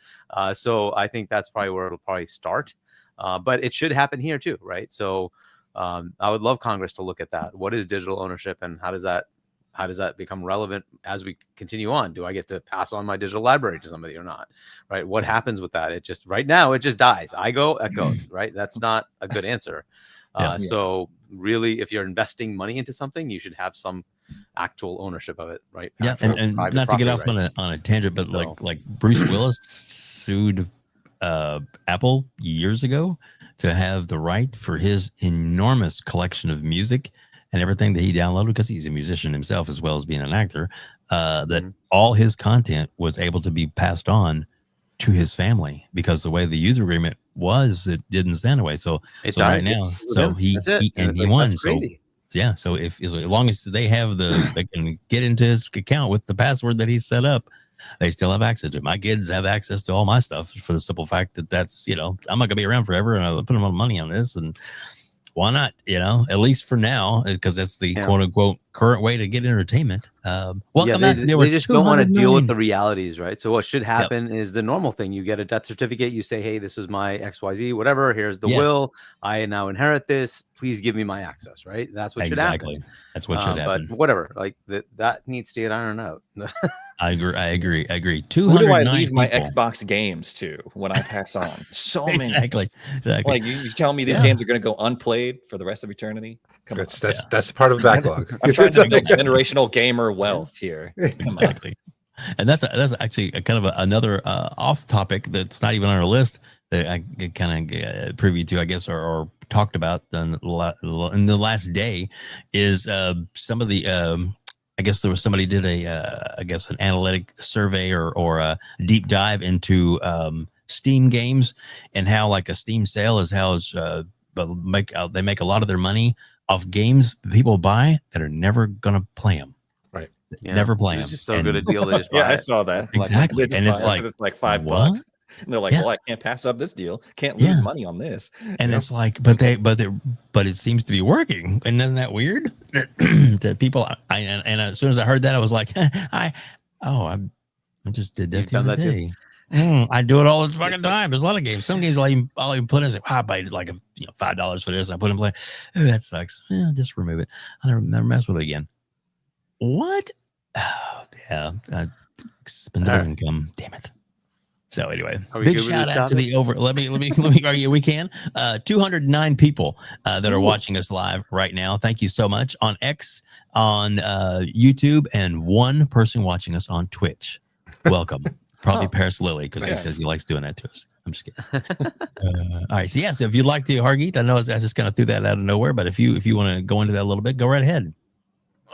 So I think that's probably where it'll probably start. But it should happen here too, right? So. I would love Congress to look at that. What is digital ownership, and how does that become relevant as we continue on? Do I get to pass on my digital library to somebody or not? Right? What happens with that? It just right now it just dies. I go, it goes. Right? That's not a good answer. So really, if you're investing money into something, you should have some actual ownership of it, right? Yeah, and not to get off on a tangent, but like Bruce Willis sued Apple years ago to have the right for his enormous collection of music and everything that he downloaded, because he's a musician himself as well as being an actor, that all his content was able to be passed on to his family, because the way the user agreement was, it didn't stand away. So right now, so he won. So yeah, so if as long as they have they can get into his account with the password that he set up, they still have access to it. My kids have access to all my stuff for the simple fact that that's, I'm not gonna be around forever, and I'll put a lot of money on this, and why not? At least for now, because that's the quote unquote current way to get entertainment. Welcome back. They just don't want to deal with the realities, right? So what should happen is the normal thing. You get a death certificate. You say, hey, this was my XYZ, whatever. Here's the will. I now inherit this. Please give me my access, right? That's what should happen. That's what should happen. But whatever, like that needs to get ironed out. I agree. Who do I leave my Xbox games to when I pass on? So many. Exactly. Like you tell me these games are going to go unplayed for the rest of eternity? That's part of the backlog. I'm trying to build generational gamer wealth here. Exactly. And that's actually a kind of another off topic that's not even on our list that I kind of privy to, I guess, or talked about in the last day is some of the I guess there was somebody did an analytic survey or a deep dive into Steam games, and how like a Steam sale is how they make a lot of their money off games people buy that are never gonna play them. Right. never play them. It's just so good a deal. They just buy Yeah, I it. saw that. Exactly. They just And buy it's it 'cause like, it's like $5. what? And they're like, Yeah. well, I can't pass up this deal. Can't lose Yeah. money on this. And Yeah. it's like, but it seems to be working. And isn't that weird? That people, and as soon as I heard that, I was like, I just did that You've the done other that too? day. I do it all the fucking time. There's a lot of games. Some games I'll even put in, say, I paid like $5 for this. I put in play. Oh, that sucks. Yeah, just remove it. I'll never mess with it again. What? Oh, yeah. Expendable income. Damn it. So anyway, big shout out to the over. Let me argue. We can. 209 people that are watching us live right now. Thank you so much on X, on YouTube, and one person watching us on Twitch. Welcome. Probably Paris Lily, because he says he likes doing that to us. I'm just kidding. All right. So yes, if you'd like to, Hargeet, I know I just kind of threw that out of nowhere, but if you want to go into that a little bit, go right ahead.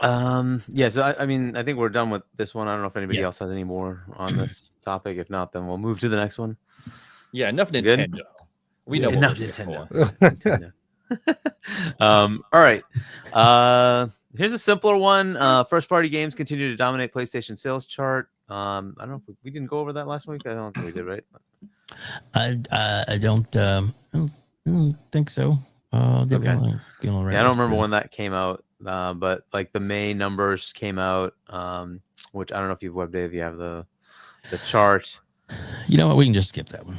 Yeah, so I mean, I think we're done with this one. I don't know if anybody else has any more on this topic. If not, then we'll move to the next one. Yeah, enough Good? Nintendo. We know Enough what we're Nintendo. Nintendo. All right. Here's a simpler one. First party games continue to dominate PlayStation sales chart. I don't know if we didn't go over that last week. I don't think we did, right? I don't think so. Okay. I don't remember when that came out, but like the May numbers came out, which I don't know if you've WebDave, you have the chart. You know what? We can just skip that one.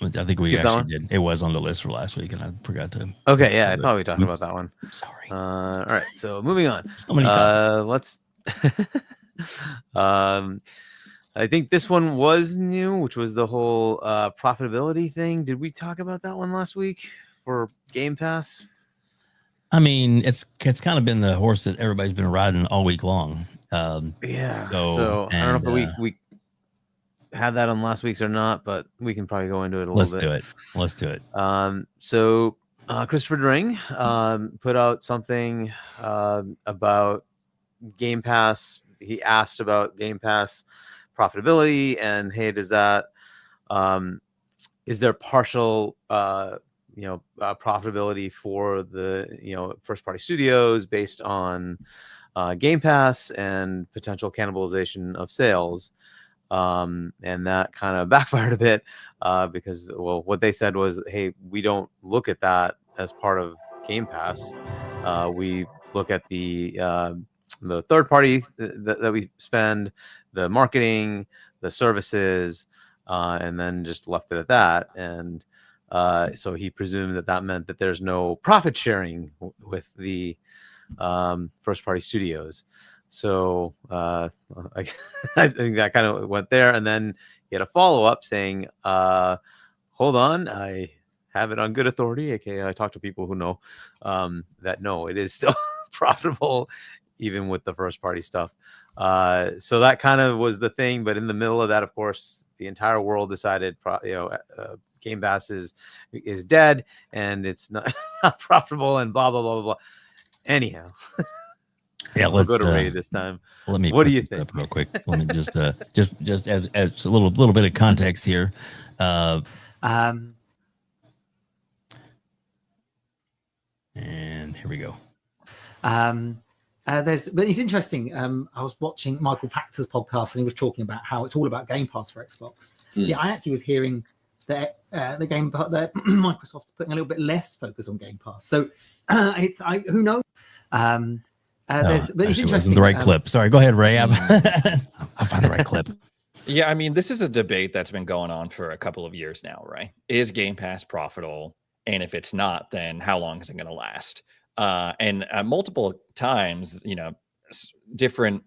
I think we Skip that actually one? did. It was on the list for last week, and I forgot to. Okay, yeah, I thought we talked about that one. Sorry. All right, so moving on. So many Let's. I think this one was new, which was the whole profitability thing. Did we talk about that one last week for Game Pass? I mean, it's kind of been the horse that everybody's been riding all week long. Yeah. So I don't know if we had that on last week's or not, but we can probably go into it a little bit. Let's do it. So Christopher Dring put out something about Game Pass. He asked about Game Pass profitability and, hey, does that is there partial profitability for the first party studios based on Game Pass and potential cannibalization of sales? And that kind of backfired a bit because, well, what they said was, hey, we don't look at that as part of Game Pass. We look at the third party that we spend, the marketing, the services, and then just left it at that. And so he presumed that meant that there's no profit sharing with the first party studios. So I think that kind of went there. And then he had a follow-up saying, hold on, I have it on good authority. Okay, I talked to people who know that no, it is still profitable even with the first party stuff. So that kind of was the thing. But in the middle of that, of course, the entire world decided, Game Pass is dead and it's not profitable and blah, blah, blah, blah, blah. Anyhow. Yeah, let's go to Ray this time. Let me. What do you think? Real quick. Let me just as a little bit of context here. And here we go. But it's interesting. I was watching Michael Pactor's podcast and he was talking about how it's all about Game Pass for Xbox. Yeah, I actually was hearing that that Microsoft's putting a little bit less focus on Game Pass. So who knows? But it's interesting. Wasn't the right clip. Sorry, go ahead, Ray. I'll find the right clip. Yeah, I mean, this is a debate that's been going on for a couple of years now, right? Is Game Pass profitable? And if it's not, then how long is it going to last? And multiple times, different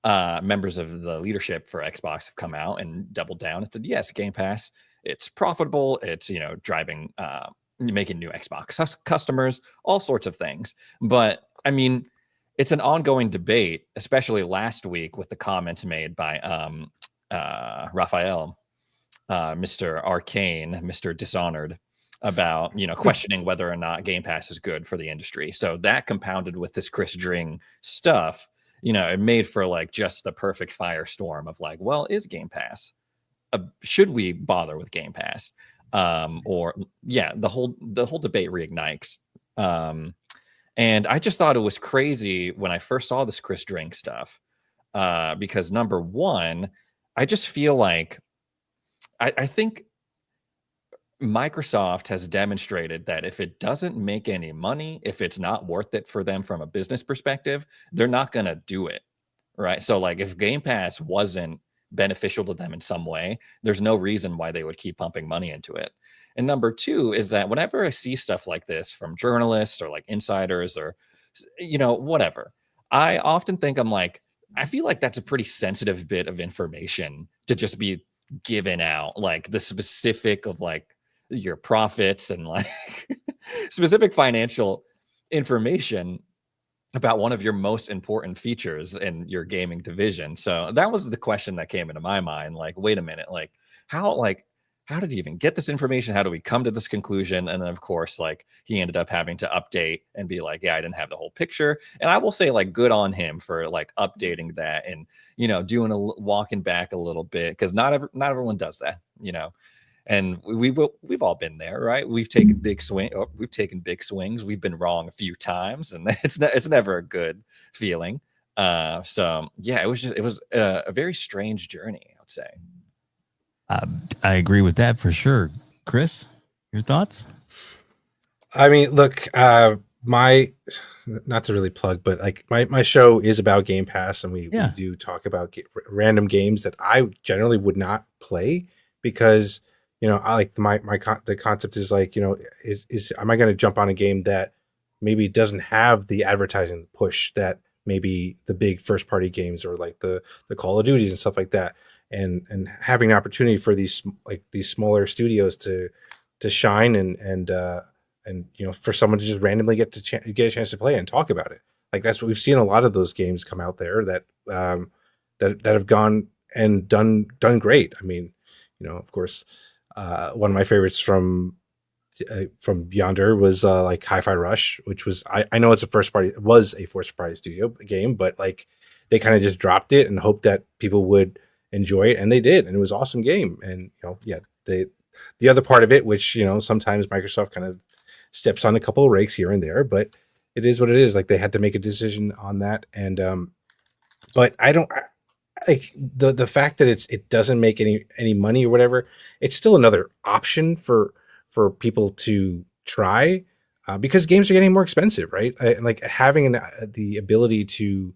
members of the leadership for Xbox have come out and doubled down and said, yes, Game Pass, it's profitable. It's, driving, making new Xbox customers, all sorts of things. But I mean, it's an ongoing debate, especially last week with the comments made by Raphael, Mr. Arcane, Mr. Dishonored, about questioning whether or not Game Pass is good for the industry. So that compounded with this Chris Dring stuff, it made for like just the perfect firestorm of like, well, is Game Pass? Should we bother with Game Pass? The whole debate reignites. And I just thought it was crazy when I first saw this Chris Dring stuff. because number one, I just feel like I think Microsoft has demonstrated that if it doesn't make any money, if it's not worth it for them from a business perspective, they're not going to do it. Right. So like if Game Pass wasn't beneficial to them in some way, there's no reason why they would keep pumping money into it. And number two is that whenever I see stuff like this from journalists or like insiders or, whatever, I often think I feel like that's a pretty sensitive bit of information to just be given out, like the specific of like your profits and like specific financial information about one of your most important features in your gaming division. So that was the question that came into my mind. Like, wait a minute, how did he even get this information? How do we come to this conclusion? And then of course, like he ended up having to update and be like, yeah, I didn't have the whole picture. And I will say like good on him for like updating that and, doing walking back a little bit. Cause not everyone does that, and we've all been there, right? We've taken big swings. We've been wrong a few times, and it's never a good feeling. So yeah, it was a very strange journey, I would say. I agree with that for sure. Chris, your thoughts? I mean, look, my not to really plug, but like my show is about Game Pass, and we do talk about random games that I generally would not play because. I like the concept is like, is am I going to jump on a game that maybe doesn't have the advertising push that maybe the big first party games or like the Call of Duties and stuff like that, and having an opportunity for these smaller studios to shine and for someone to just randomly get a chance to play and talk about it. Like that's what we've seen a lot of those games come out there that have gone and done great. I mean, of course. One of my favorites from Yonder was like Hi-Fi Rush, which was I know it was a first party studio game, but like they kind of just dropped it and hoped that people would enjoy it, and they did, and it was an awesome game. And the other part of it, which sometimes Microsoft kind of steps on a couple of rakes here and there, but it is what it is. Like they had to make a decision on that, and but I don't. Like the fact that it doesn't make any money or whatever, it's still another option for people to try because games are getting more expensive, right? Like having the ability to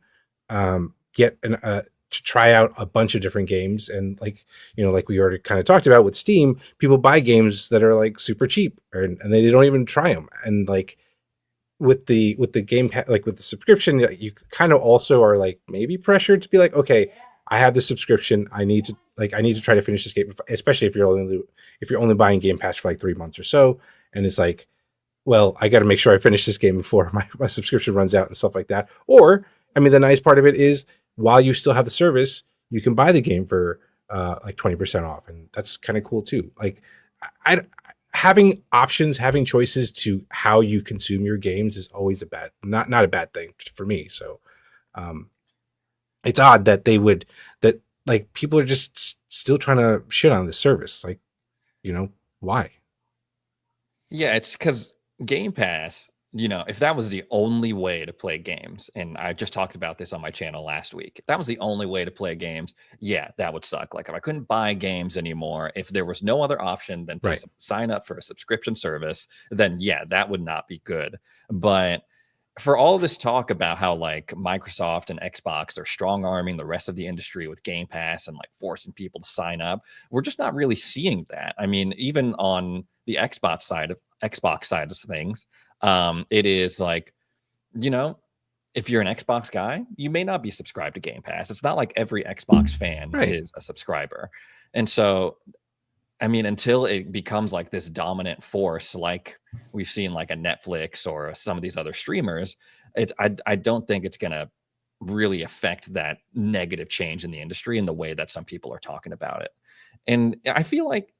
get to try out a bunch of different games, and like we already kind of talked about with Steam, people buy games that are like super cheap and they don't even try them, and like with the game like with the subscription, you kind of also are like maybe pressured to be like, okay, I have the subscription. I need to try to finish this game, especially if you're only buying Game Pass for like 3 months or so. And it's like, well, I got to make sure I finish this game before my subscription runs out and stuff like that. Or, I mean, the nice part of it is while you still have the service, you can buy the game for like 20% off. And that's kind of cool too. Like having options, having choices to how you consume your games is always not a bad thing for me. So, it's odd that like people are just still trying to shit on this service. Like, why? Yeah, it's because Game Pass, if that was the only way to play games, and I just talked about this on my channel last week, if that was the only way to play games, yeah, that would suck. Like if I couldn't buy games anymore, if there was no other option than to sign up for a subscription service, then yeah, that would not be good. But for all this talk about how like Microsoft and Xbox are strong arming the rest of the industry with Game Pass and like forcing people to sign up, we're just not really seeing that. I mean, even on the Xbox side of things, it is like, if you're an Xbox guy, you may not be subscribed to Game Pass. It's not like every Xbox fan is a subscriber. And so, I mean, until it becomes like this dominant force, like we've seen like a Netflix or some of these other streamers, I don't think it's going to really affect that negative change in the industry in the way that some people are talking about it. And I feel like,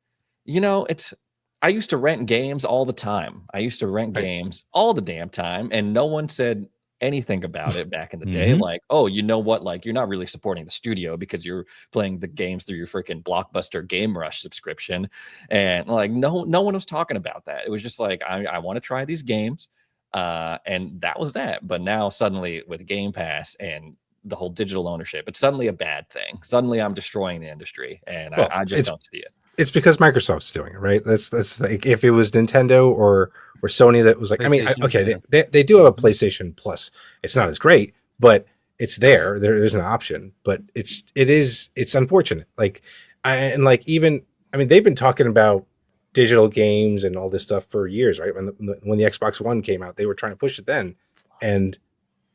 I used to rent games all the time. I used to rent games all the damn time, and no one said anything about it back in the day. Like, oh, you know what? Like, you're not really supporting the studio because you're playing the games through your freaking Blockbuster Game Rush subscription. And like, no one was talking about that. It was just like, I want to try these games. And that was that. But now suddenly with Game Pass and the whole digital ownership. It's suddenly a bad thing. Suddenly I'm destroying the industry, and Well, I just don't see it. It's because Microsoft's doing it, right? That's like if it was Nintendo or Sony that was like, I mean, okay, they do have a PlayStation Plus. It's not as great, but it's there. There's an option, but it's unfortunate. Like, and like even, I mean, they've been talking about digital games and all this stuff for years, right? When the Xbox One came out, they were trying to push it then, and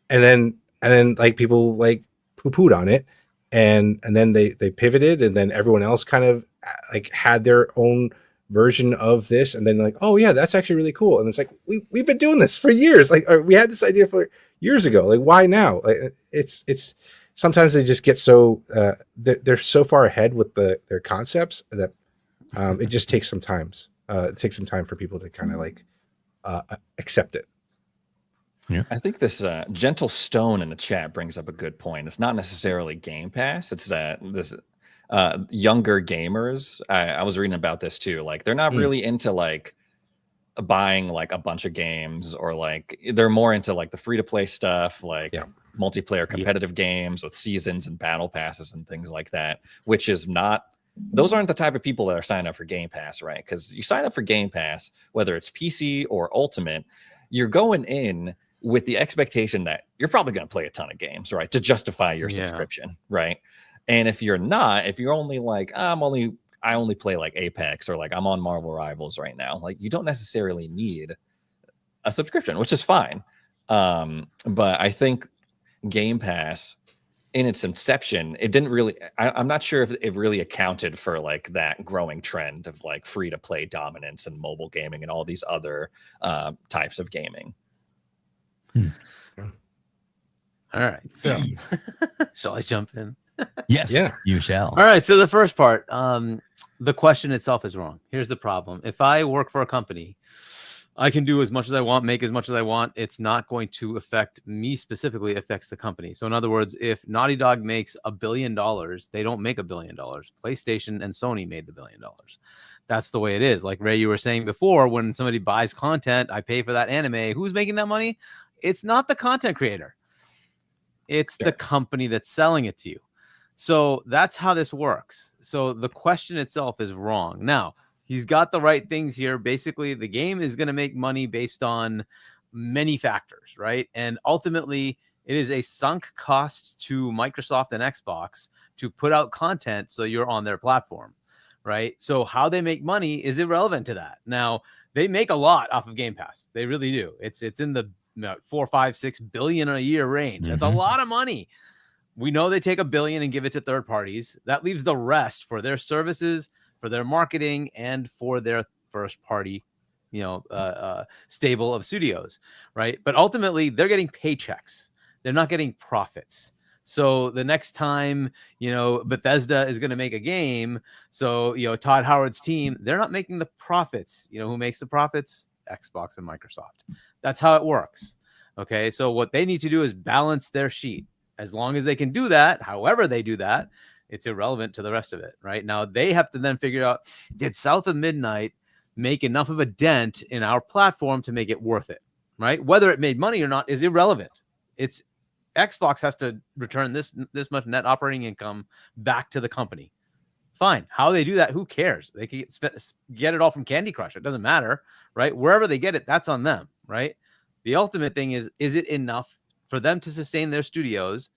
then like people like poo-pooed on it, and then they pivoted, and then everyone else kind of like had their own version of this, and then like, oh yeah, that's actually really cool. And it's like we've been doing this for years. Like, or we had this idea for years ago. Like, why now? Like, it's sometimes they just get so they're so far ahead with their concepts that it just takes some time. It takes some time for people to kind of like accept it. Yeah, I think this Gentle Stone in the chat brings up a good point. It's not necessarily Game Pass. It's this younger gamers. I was reading about this too. Like, they're not really into like buying like a bunch of games, or like they're more into like the free to play stuff, like multiplayer competitive games with seasons and battle passes and things like that, which is not, those aren't the type of people that are signing up for Game Pass, right? Because you sign up for Game Pass, whether it's PC or Ultimate, you're going in with the expectation that you're probably going to play a ton of games, right? To justify your subscription, right? And if you're not, if you're only like, I only play like Apex, or like I'm on Marvel Rivals right now, like you don't necessarily need a subscription, which is fine. But I think Game Pass in its inception, it didn't really, I'm not sure if it really accounted for like that growing trend of like free to play dominance and mobile gaming and all these other types of gaming. All right. So shall I jump in? Yes, you shall. All right. So the first part, the question itself is wrong. Here's the problem. If I work for a company, I can do as much as I want, make as much as I want. It's not going to affect me specifically, it affects the company. So in other words, if Naughty Dog makes $1 billion, they don't make $1 billion. PlayStation and Sony made the $1 billion. That's the way it is. Like Ray, you were saying before, when somebody buys content, I pay for that anime. Who's making that money? It's not the content creator. It's the company that's selling it to you. So that's how this works. So the question itself is wrong. Now, he's got the right things here. Basically, the game is going to make money based on many factors, right? And ultimately, it is a sunk cost to Microsoft and Xbox to put out content so you're on their platform, right? So how they make money is irrelevant to that. Now, they make a lot off of Game Pass. They really do. It's in the 4, 5, 6 billion a year range. That's a lot of money. We know they take $1 billion and give it to third parties. That leaves the rest for their services, for their marketing, and for their first party, stable of studios, right? But ultimately, they're getting paychecks. They're not getting profits. So the next time, Bethesda is going to make a game, so, Todd Howard's team, they're not making the profits. Who makes the profits? Xbox and Microsoft. That's how it works. Okay, so what they need to do is balance their sheet. As long as they can do that, however they do that, it's irrelevant to the rest of it, right? Now, they have to then figure out, did South of Midnight make enough of a dent in our platform to make it worth it, right? Whether it made money or not is irrelevant. It's Xbox has to return this much net operating income back to the company. Fine. How they do that, who cares? They can get it all from Candy Crush. It doesn't matter, right? Wherever they get it, that's on them, right? The ultimate thing is it enough for them to sustain their studios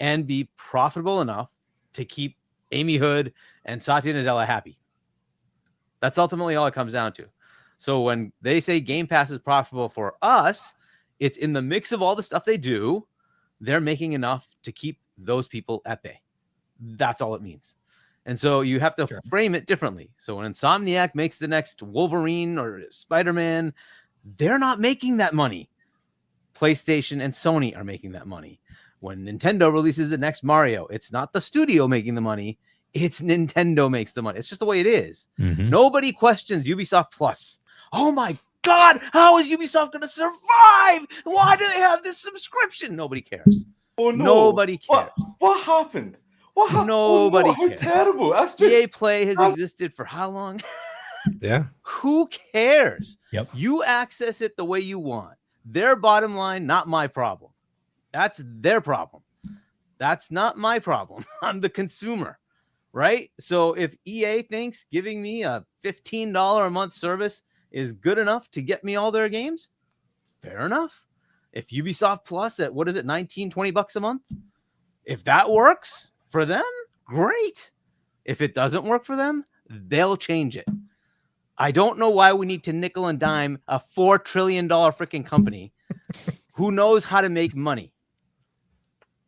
and be profitable enough to keep Amy Hood and Satya Nadella happy? That's ultimately all it comes down to. So when they say Game Pass is profitable for us, it's in the mix of all the stuff they do. They're making enough to keep those people at bay. That's all it means. And so you have to frame it differently. So when Insomniac makes the next Wolverine or Spider-Man, they're not making that money. PlayStation and Sony are making that money. When Nintendo releases the next Mario, it's not the studio making the money. It's Nintendo makes the money. It's just the way it is. Nobody questions Ubisoft Plus. Oh my God, how is Ubisoft going to survive? Why do they have this subscription? Nobody cares. Oh no! Nobody cares. What happened? What happened? Nobody How cares. terrible! That's just... EA Play has existed for how long? Yeah. Who cares? Yep. You access it the way you want. Their bottom line, not my problem. That's their problem. That's not my problem. I'm the consumer, right? So if EA thinks giving me a $15 a month service is good enough to get me all their games, fair enough. If Ubisoft Plus at, what is it, 19, 20 bucks a month? If that works for them, great. If it doesn't work for them, they'll change it. I don't know why we need to nickel and dime a $4 trillion freaking company who knows how to make money.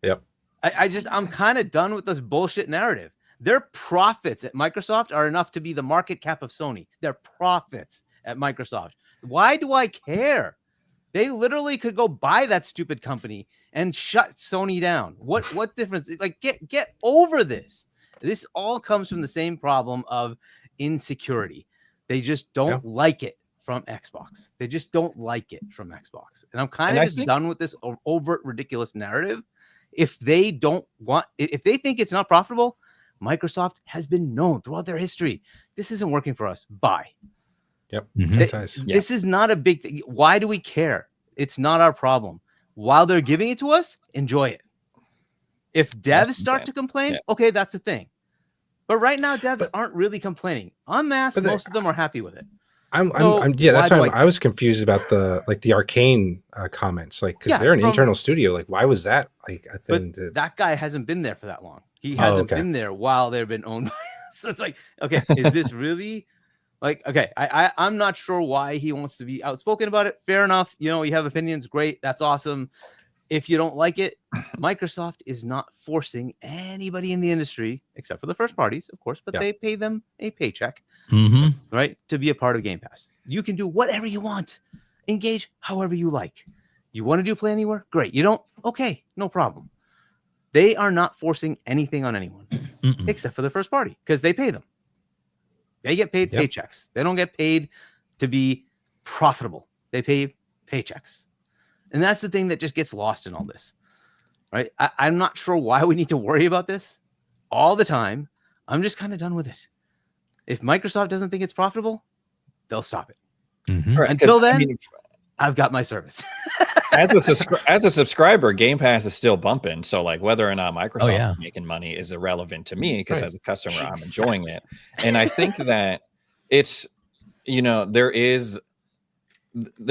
Yep. I'm kind of done with this bullshit narrative. Their profits at Microsoft are enough to be the market cap of Sony. Their profits at Microsoft. Why do I care? They literally could go buy that stupid company and shut Sony down. What difference? Like, get over this. This all comes from the same problem of insecurity. They just don't like it from Xbox. They just don't like it from Xbox. And I'm kind of just done with this overt, ridiculous narrative. If they don't want, if they think it's not profitable, Microsoft has been known throughout their history. This isn't working for us. Bye. Yep. This is not a big thing. Why do we care? It's not our problem. While they're giving it to us, enjoy it. If devs start to complain, okay, that's a thing. But right now, devs aren't really complaining. En masse, most of them are happy with it. That's why I was confused about the Arcane comments, like, because they're an internal studio. Like, why was that like a thing? That guy hasn't been there for that long. He hasn't been there while they've been owned by us. So it's like, okay, is this really like, okay, I'm not sure why he wants to be outspoken about it. Fair enough. You know, you have opinions. Great. That's awesome. If you don't like it, Microsoft is not forcing anybody in the industry, except for the first parties, of course, but they pay them a paycheck, right, to be a part of Game Pass. You can do whatever you want. Engage however you like. You want to do Play Anywhere? Great. You don't? Okay, no problem. They are not forcing anything on anyone, except for the first party, because they pay them. They get paid paychecks. They don't get paid to be profitable. They pay paychecks. And that's the thing that just gets lost in all this, right? I'm not sure why we need to worry about this all the time. I'm just kind of done with it. If Microsoft doesn't think it's profitable, they'll stop it. Right, until then, I've got my service. as a subscriber, Game Pass is still bumping. So, like, whether or not Microsoft is making money is irrelevant to me, because as a customer, I'm enjoying it. And I think that it's, you know, there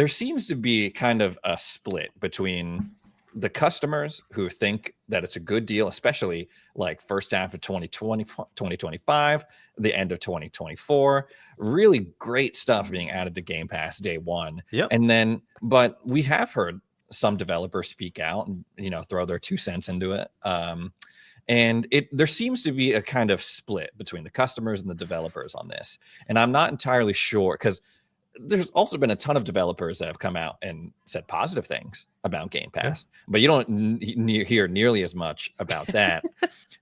seems to be kind of a split between the customers who think that it's a good deal, especially like first half of 2025, the end of 2024, really great stuff being added to Game Pass day one. And then, but we have heard some developers speak out and, you know, throw their 2 cents into it. And there seems to be a kind of split between the customers and the developers on this. And I'm not entirely sure, because there's also been a ton of developers that have come out and said positive things about Game Pass, but you don't hear nearly as much about that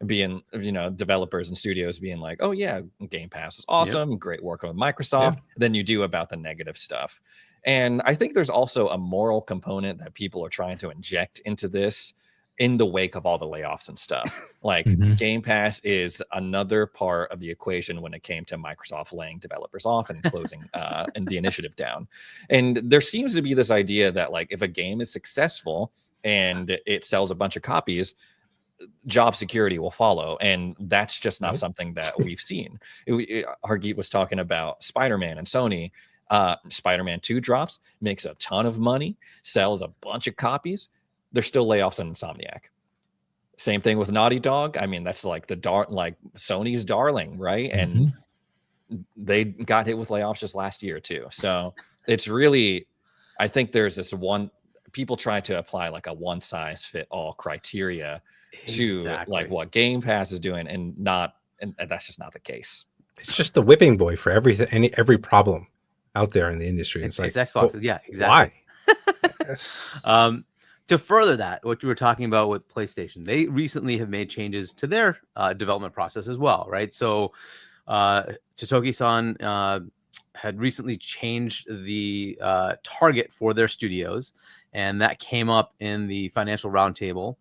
being, you know, developers and studios being like, oh yeah, Game Pass is awesome, great working with Microsoft, than you do about the negative stuff. And I think there's also a moral component that people are trying to inject into this in the wake of all the layoffs and stuff. Like, Game Pass is another part of the equation when it came to Microsoft laying developers off and closing and the initiative down. And there seems to be this idea that, like, if a game is successful and it sells a bunch of copies, job security will follow. And that's just not something that we've seen. Hargeet was talking about Spider-Man and Sony. Spider-Man 2 drops, makes a ton of money, sells a bunch of copies. There's still layoffs on Insomniac. Same thing with Naughty Dog. I mean, that's like Sony's darling, right? And they got hit with layoffs just last year too. So it's really, I think there's this people try to apply like a one size fit all criteria to like what Game Pass is doing, and that's just not the case. It's just the whipping boy for every problem out there in the industry. It's like Xbox. Well, yeah, exactly. Why? To further that, what you were talking about with PlayStation, they recently have made changes to their development process as well, right? So Totoki-san had recently changed the target for their studios, and that came up in the financial roundtable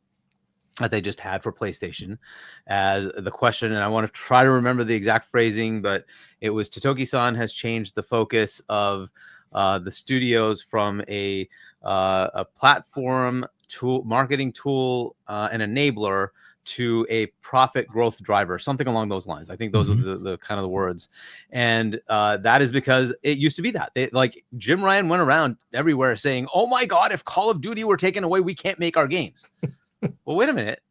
that they just had for PlayStation as the question. And I want to try to remember the exact phrasing, but it was Totoki-san has changed the focus of the studios from a platform marketing tool, an enabler to a profit growth driver, something along those lines. I think those are the kind of the words. And that is because it used to be that. Like Jim Ryan went around everywhere saying, oh my God, if Call of Duty were taken away, we can't make our games. Well, wait a minute.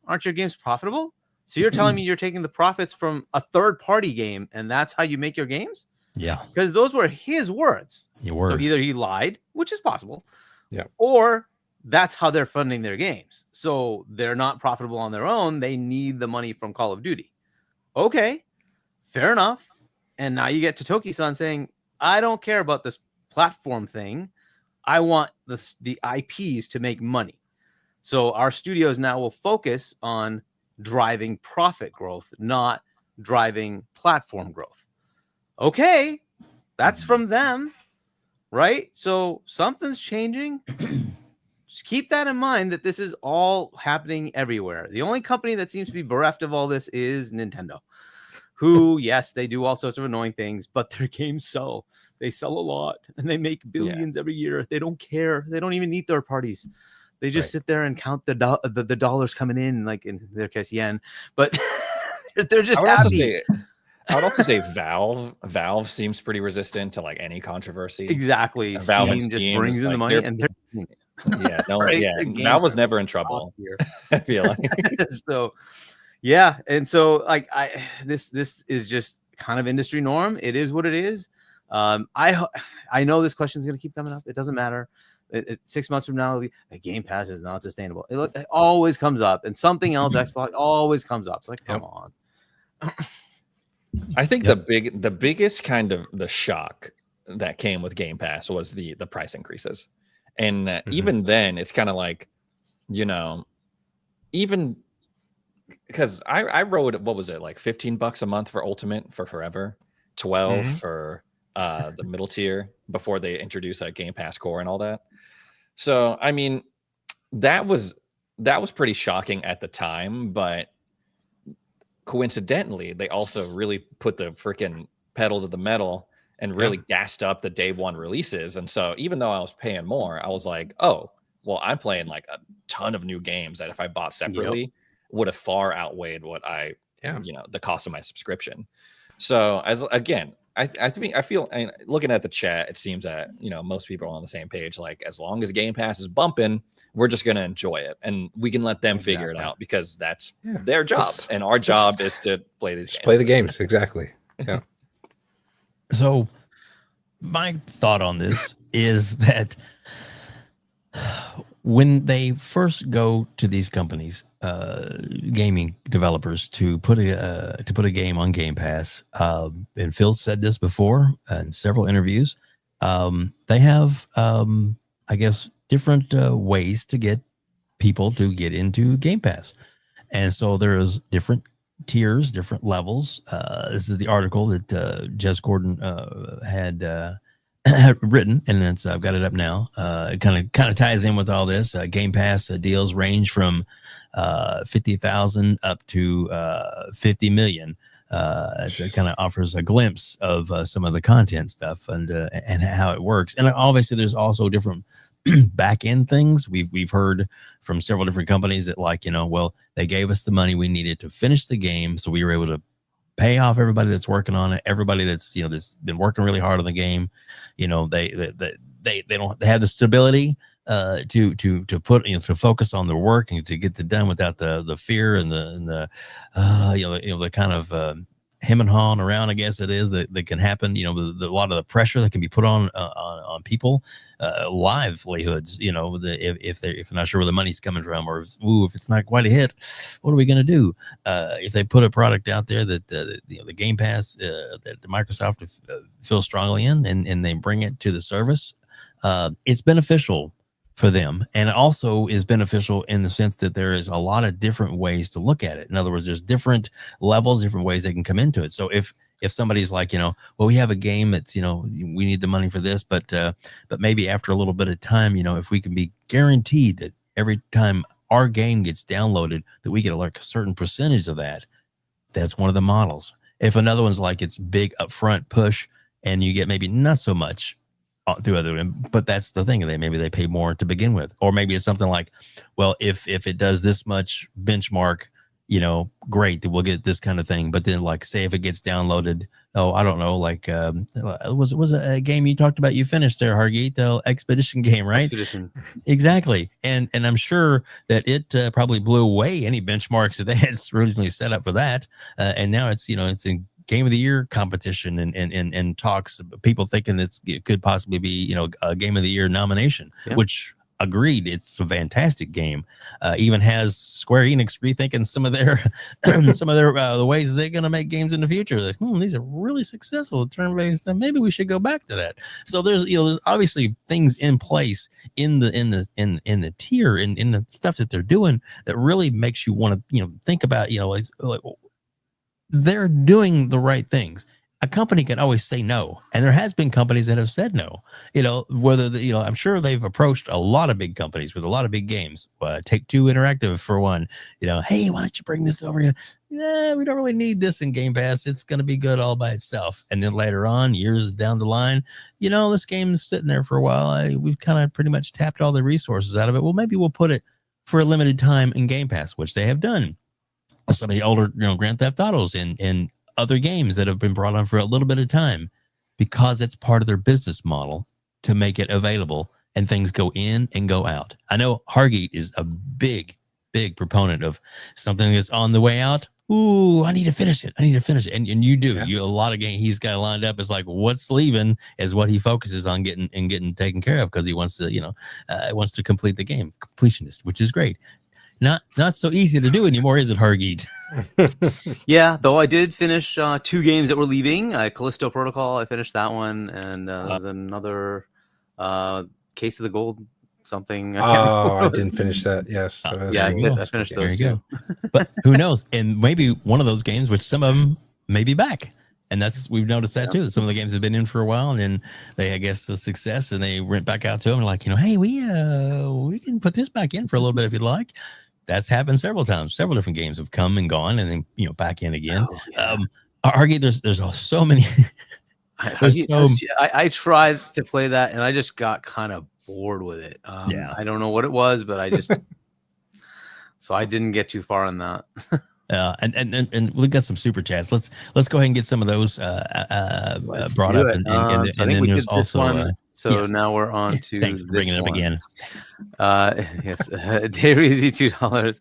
Aren't your games profitable? So you're telling me you're taking the profits from a third party game and that's how you make your games? Yeah. Because those were his words. Your So either he lied, which is possible, yeah, or that's how they're funding their games. So they're not profitable on their own. They need the money from Call of Duty. Okay, fair enough. And now you get Totoki-san saying, I don't care about this platform thing. I want the IPs to make money. So our studios now will focus on driving profit growth, not driving platform growth. Okay, that's from them, right? So something's changing. Just keep that in mind that this is all happening everywhere. The only company that seems to be bereft of all this is Nintendo, who, yes, they do all sorts of annoying things, but their games sell. They sell a lot and they make billions every year. They don't care. They don't even need third parties. They just sit there and count the dollars coming in, like in their case, yen. But they're just happy. I would also say Valve seems pretty resistant to like any controversy. Exactly. Valve Steam just brings in the money and yeah, no, right? yeah. Valve was never in trouble. I feel like. So, yeah, and so like this is just kind of industry norm. It is what it is. I know this question is going to keep coming up. It doesn't matter. 6 months from now, the Game Pass is not sustainable. It always comes up, and something else Xbox always comes up. It's like, come on. I think the biggest kind of the shock that came with Game Pass was the price increases, and even then, it's kind of like, you know, even because I wrote, what was it, like $15 a month for Ultimate for forever, 12 for the middle tier before they introduced Game Pass Core and all that. So I mean, that was pretty shocking at the time, but coincidentally, they also really put the freaking pedal to the metal and really gassed up the day one releases. And so even though I was paying more, I was like, oh, well, I'm playing like a ton of new games that if I bought separately would have far outweighed what the cost of my subscription. So I feel, and looking at the chat, it seems that, you know, most people are on the same page. Like, as long as Game Pass is bumping, we're just going to enjoy it, and we can let them figure it out because that's their job, and our job is to play these games. Play the games, exactly. Yeah. So, my thought on this is that when they first go to these companies, gaming developers, to put a game on Game Pass, and Phil said this before in several interviews, they have, I guess, different ways to get people to get into Game Pass, and so there's different tiers, different levels. This is the article that Jez Gordon had written, and I've got it up now. It kind of ties in with all this. Game Pass deals range from 50,000 up to 50 million. So it kind of offers a glimpse of some of the content stuff and how it works. And obviously, there's also different back end things. We've heard from several different companies that, like, you know, well, they gave us the money we needed to finish the game, so we were able to pay off everybody that's working on it, everybody that's, you know, that's been working really hard on the game. You know, they have the stability to put, you know, to focus on their work and to get it done without the fear and the the kind of hem and hawing around, I guess it is, that can happen. You know, a lot of the pressure that can be put on people, livelihoods. You know, if they're not sure where the money's coming from, or if it's not quite a hit, what are we going to do? If they put a product out there that the Game Pass that Microsoft feels strongly in, and they bring it to the service, it's beneficial for them, and it also is beneficial in the sense that there is a lot of different ways to look at it. In other words, there's different levels, different ways they can come into it. So if somebody's like, you know, well, we have a game that's, you know, we need the money for this, but maybe after a little bit of time, you know, if we can be guaranteed that every time our game gets downloaded, that we get like a certain percentage of that, that's one of the models. If another one's like, it's big upfront push and you get maybe not so much through other, but that's the thing. Maybe they pay more to begin with, or maybe it's something like, well, if it does this much benchmark, great, we'll get this kind of thing. But then, like, say if it gets downloaded, I don't know, like, was it a game you talked about? You finished there, Hargeet, the Expedition game, right? Expedition. Exactly, and I'm sure that it probably blew away any benchmarks that they had originally set up for that, and now it's it's in Game of the Year competition and talks. People thinking it could possibly be a Game of the Year nomination, which. Agreed, it's a fantastic game. Even has Square Enix rethinking some of their the ways they're going to make games in the future. Like, these are really successful turn-based. Maybe we should go back to that. So there's there's obviously things in place in the tier in the stuff that they're doing that really makes you want to think about like, they're doing the right things. A company can always say no, and there has been companies that have said no. Whether I'm sure they've approached a lot of big companies with a lot of big games. Take-Two Interactive for one. Hey, why don't you bring this over here? Yeah, we don't really need this in Game Pass. It's going to be good all by itself. And then later on, years down the line, this game's sitting there for a while. We've kind of pretty much tapped all the resources out of it. Well, maybe we'll put it for a limited time in Game Pass, which they have done. Some of the older, Grand Theft Autos and other games that have been brought on for a little bit of time, because it's part of their business model to make it available and things go in and go out. I know Hargeet is a big proponent of something that's on the way out. Ooh, I need to finish it. And you do. Yeah. A lot of games he's got lined up is like what's leaving is what he focuses on getting taken care of, because he wants to, wants to complete the game. Completionist, which is great. Not so easy to do anymore, is it, Hargeet? Yeah, though I did finish 2 games that were leaving. Callisto Protocol, I finished that one, and there was another Case of the Gold something. I didn't finish that. Yes. I finished those two. But who knows? And maybe one of those games, which some of them may be back. And we've noticed that too. Some of the games have been in for a while, and then they, I guess, the success, and they went back out to them and like, hey, we can put this back in for a little bit if you'd like. That's happened several times. Several different games have come and gone, and then back in again. Hargeet, there's so many. I tried to play that, and I just got kind of bored with it. I don't know what it was, but I just so I didn't get too far on that. And we've got some super chats. Let's go ahead and get some of those brought up. And I think we did this one. So yes. Now we're on to thanks for bringing it up again. Yes, Dairy $2.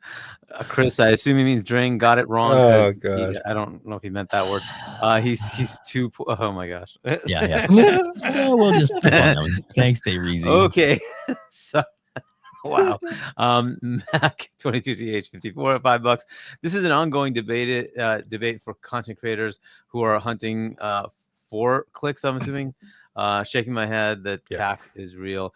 Chris, I assume he means Drain. Got it wrong. Oh god, I don't know if he meant that word. He's too. Oh my gosh. Yeah. So we'll just keep on going. Thanks, Dairy. Okay. So. Wow. Mac 22th 54 at $5. This is an ongoing debate for content creators who are hunting for clicks, I'm assuming. Shaking my head that tax is real.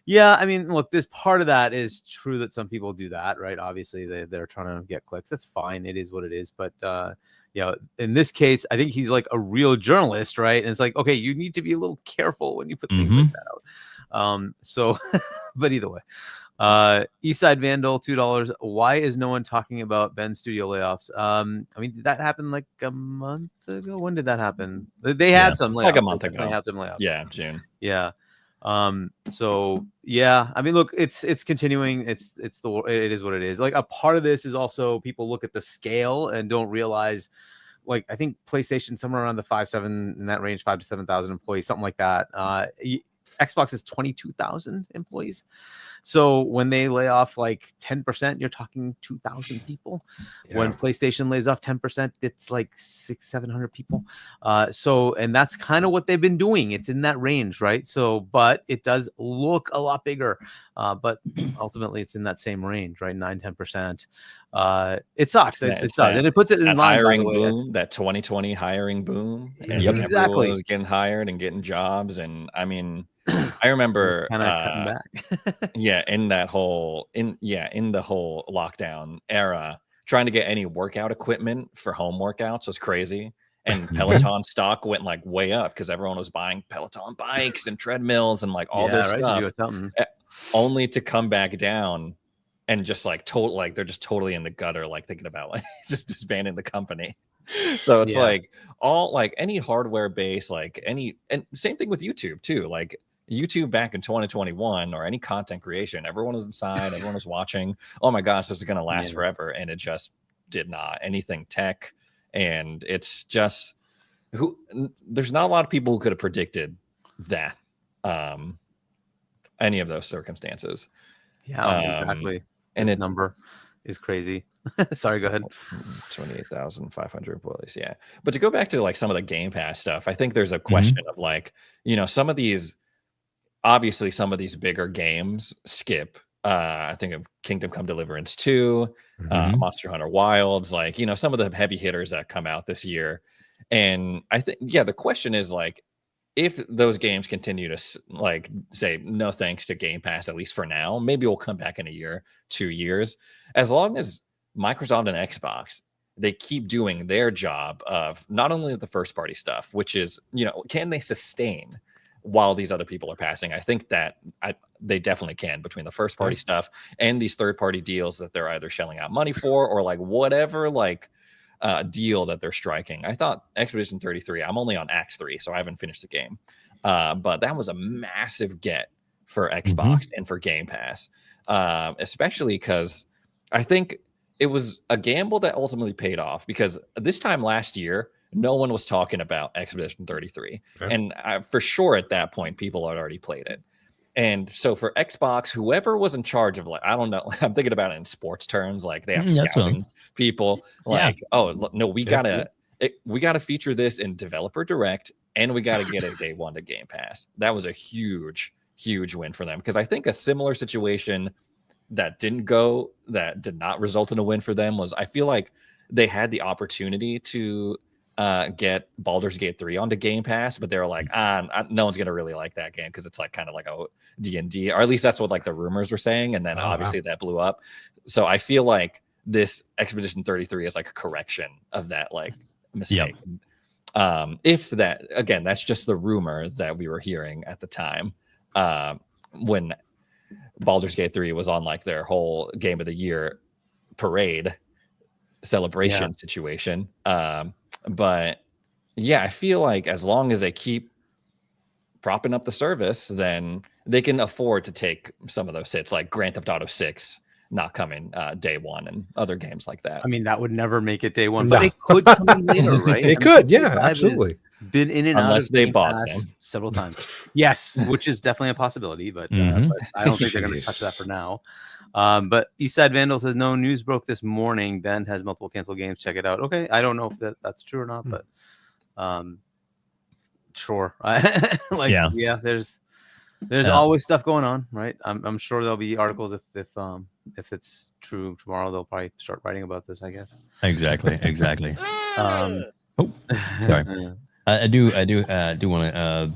Yeah, I mean, look, this part of that is true that some people do that, right? Obviously, they're trying to get clicks. That's fine. It is what it is. But in this case, I think he's like a real journalist, right? And it's like, okay, you need to be a little careful when you put things like that out. So, but either way. Eastside Vandal, $2. Why is no one talking about Ben's studio layoffs? I mean, did that happen like a month ago? When did that happen? They had some layoffs. Like a month ago. They had some layoffs. Yeah, June. Yeah. So yeah, I mean, look, it's continuing. It is what it is. Like a part of this is also people look at the scale and don't realize, like, I think PlayStation somewhere around the 5-7 in that range, 5,000 to 7,000 employees, something like that. Xbox is 22,000 employees. So when they lay off like 10%, you're talking 2,000 people. Yeah. When PlayStation lays off 10%, it's like 600-700 people. And that's kind of what they've been doing. It's in that range, right? So, but it does look a lot bigger. But ultimately, it's in that same range, right? 9-10%. It sucks. It sucks, and it puts it in line. Hiring boom, that 2020 hiring boom. And exactly. Was getting hired and getting jobs, and I mean, I remember kind of cutting back. in the whole lockdown era, trying to get any workout equipment for home workouts was crazy. And Peloton stock went like way up because everyone was buying Peloton bikes and treadmills and like all this stuff, only to come back down and just like they're just totally in the gutter, like thinking about like just disbanding the company. So it's like all like any hardware base, like and same thing with YouTube too. Like YouTube back in 2021 or any content creation, everyone was inside, everyone was watching. Oh my gosh, this is going to last forever. And it just did not. Anything tech. And it's just there's not a lot of people who could have predicted that, any of those circumstances. Yeah, exactly. And this number is crazy. Sorry, go ahead. 28,500 employees. Yeah. But to go back to like some of the Game Pass stuff, I think there's a question of like, some of these, obviously some of these bigger games skip. I think of Kingdom Come Deliverance 2, Monster Hunter Wilds, like, some of the heavy hitters that come out this year. And I think, the question is like, if those games continue to like say no thanks to Game Pass, at least for now, maybe we'll come back in a year, 2 years, as long as Microsoft and Xbox, they keep doing their job of not only the first party stuff, which is, can they sustain while these other people are passing? I think that they definitely can, between the first party stuff and these third party deals that they're either shelling out money for or like whatever, like deal that they're striking. I thought Expedition 33, I'm only on Act 3, so I haven't finished the game. But that was a massive get for Xbox and for Game Pass, especially because I think it was a gamble that ultimately paid off, because this time last year, no one was talking about Expedition 33. And for sure at that point, people had already played it. And so for Xbox, whoever was in charge of, like, I don't know, I'm thinking about it in sports terms, like they have scouting people, like, oh no, we gotta feature this in Developer Direct, and we gotta get it day one to Game Pass. That was a huge win for them, because I think a similar situation that did not result in a win for them was, I feel like they had the opportunity to get Baldur's Gate 3 onto Game Pass, but they were like, no one's gonna really like that game because it's like kind of like a D&D, or at least that's what like the rumors were saying, and then obviously that blew up. So I feel like this Expedition 33 is like a correction of that like mistake. If that, again, that's just the rumors that we were hearing at the time when Baldur's Gate 3 was on like their whole Game of the Year parade celebration situation. But I feel like as long as they keep propping up the service, then they can afford to take some of those hits, like Grand Theft Auto 6 not coming day one and other games like that. I mean, that would never make it day one, but it could come in later, right? It could, absolutely. Been in and unless out of they Game bought Pass them several times. Yes, which is definitely a possibility, but I don't think they're going to touch that for now. But Eastside Vandal says no news broke this morning. Ben has multiple canceled games. Check it out. Okay, I don't know if that's true or not, but sure. There's always stuff going on, right? I'm sure there'll be articles if it's true tomorrow. They'll probably start writing about this, I guess. Exactly. Sorry. I do want to.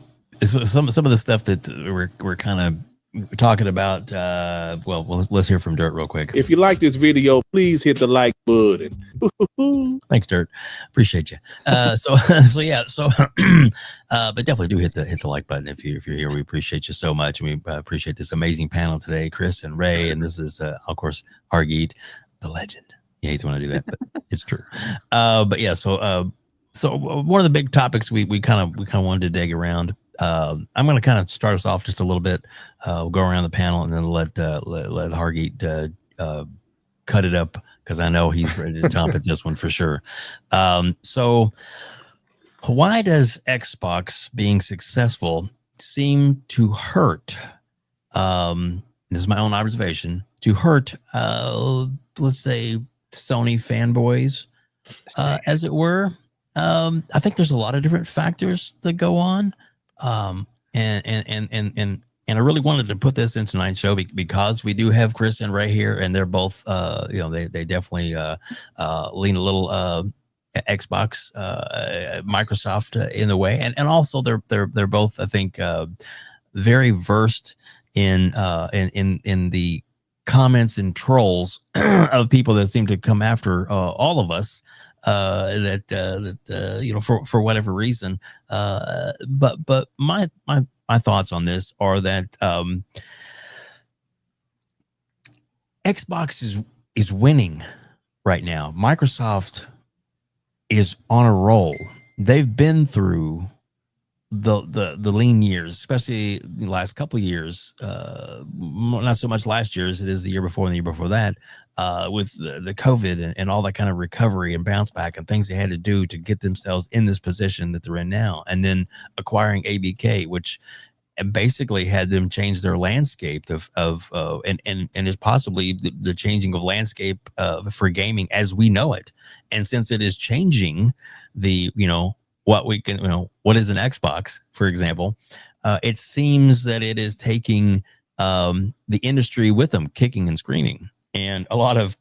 Some of the stuff that we're kind of talking about. Well, let's hear from Dirt real quick. If you like this video, please hit the like button. Thanks, Dirt. Appreciate you. But definitely do hit the like button if you're here. We appreciate you so much. We appreciate this amazing panel today, Chris and Ray, and this is of course Hargeet, the legend. He hates when I do that, but it's true. So one of the big topics we kind of wanted to dig around. I'm going to kind of start us off just a little bit. We'll go around the panel and then let Hargeet cut it up, because I know he's ready to jump at this one for sure. So why does Xbox being successful seem to hurt? This is my own observation, to hurt, let's say, Sony fanboys, as it were. I think there's a lot of different factors that go on. And I really wanted to put this in tonight's show because we do have Chris and Ray here, and they're both, they definitely lean a little Xbox, Microsoft in the way, and also they're both, I think, very versed in the comments and trolls of people that seem to come after all of us. For whatever reason, but my thoughts on this are that Xbox is winning right now. Microsoft is on a roll. They've been through the lean years, especially the last couple of years, not so much last year as it is the year before and the year before that, with the COVID and all that kind of recovery and bounce back and things they had to do to get themselves in this position that they're in now, and then acquiring ABK, which basically had them change their landscape and is possibly the changing of landscape for gaming as we know it. And since it is changing what we can, what is an Xbox, for example, it seems that it is taking the industry with them, kicking and screaming. And a lot of,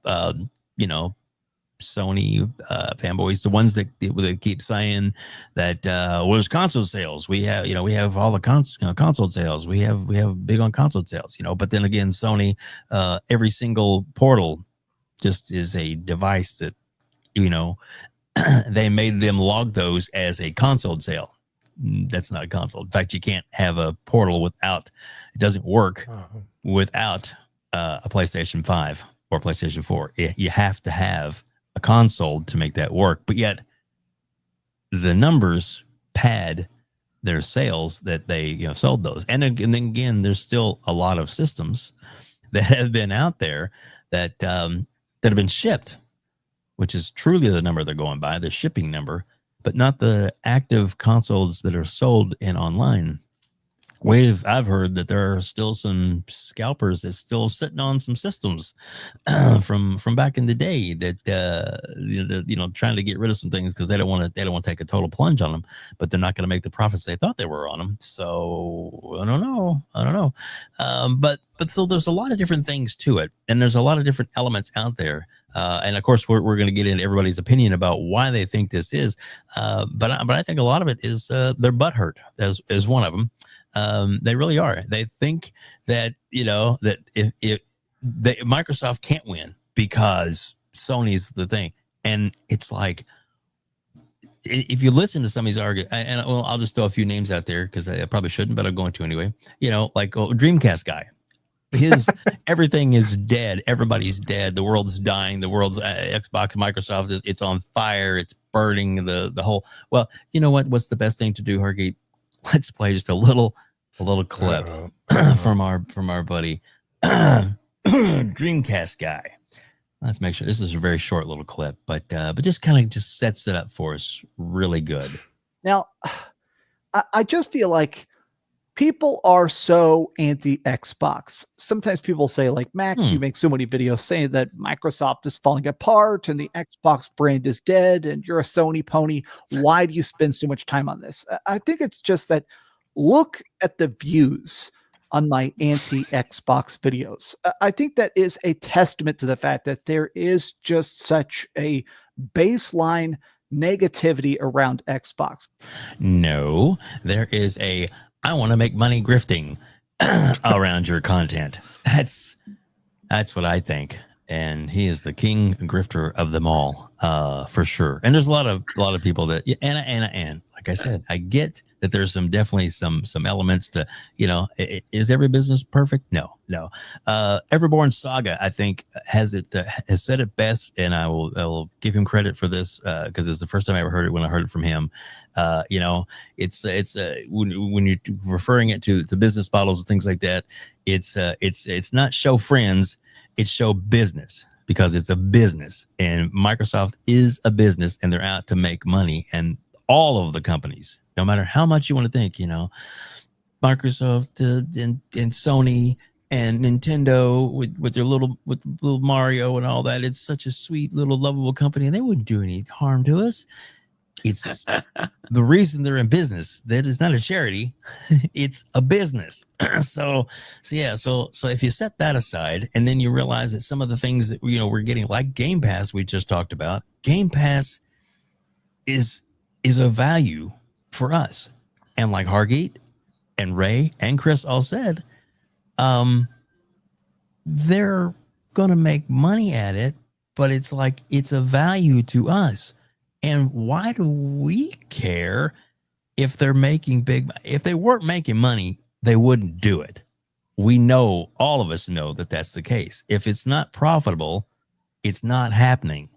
Sony fanboys, the ones that keep saying that, there's console sales. We have all the console sales. We have big on console sales, but then again, Sony, every single portal just is a device that, they made them log those as a console sale. That's not a console. In fact, you can't have a portal it doesn't work without a PlayStation 5 or PlayStation 4. You have to have a console to make that work. But yet the numbers pad their sales that they sold those. And then again, there's still a lot of systems that have been out there that have been shipped, which is truly the number they're going by, the shipping number, but not the active consoles that are sold in online. I've heard that there are still some scalpers that's still sitting on some systems from back in the day that trying to get rid of some things because they don't want to take a total plunge on them, but they're not going to make the profits they thought they were on them. So I don't know. But so there's a lot of different things to it, and there's a lot of different elements out there. And of course, we're going to get into everybody's opinion about why they think this is. But I think a lot of it is their butthurt as one of them. They really are. They think that that if Microsoft can't win because Sony's the thing, and it's like if you listen to some of these arguments, and I'll just throw a few names out there because I probably shouldn't, but I'm going to anyway. Like Dreamcast guy. His everything is dead. Everybody's dead. The world's dying. The world's Xbox, Microsoft it's on fire. It's burning the whole. Well, you know what? What's the best thing to do, Hargeet? Let's play just a little clip from our buddy Dreamcast guy. Let's make sure this is a very short little clip, but just kind of just sets it up for us really good. Now, I just feel like people are so anti-Xbox. Sometimes people say, like, Max, you make so many videos saying that Microsoft is falling apart and the Xbox brand is dead and you're a Sony pony. Why do you spend so much time on this? I think it's just that look at the views on my anti-Xbox videos. I think that is a testament to the fact that there is just such a baseline negativity around Xbox. No, there is I want to make money grifting around your content. That's what I think. And he is the king grifter of them all, for sure. And there's a lot of people that, and like I said, I get that there's definitely some elements to, is every business perfect? No. Everborn Saga, I think, has said it best, and I will give him credit for this because it's the first time I ever heard it when I heard it from him. It's when you're referring it to business models and things like that, it's not show friends, it's show business, because it's a business, and Microsoft is a business, and they're out to make money. And all of the companies, no matter how much you want to think, Microsoft and Sony and Nintendo with their little Mario and all that, it's such a sweet little lovable company, and they wouldn't do any harm to us. It's the reason they're in business. That is not a charity; it's a business. So if you set that aside, and then you realize that some of the things that we're getting, like Game Pass, we just talked about, Game Pass is a value for us, and like Hargeet and Ray and Chris all said, they're gonna make money at it, but it's a value to us. And why do we care if they're making if they weren't making money, they wouldn't do it. We know, all of us know that that's the case. If it's not profitable, it's not happening.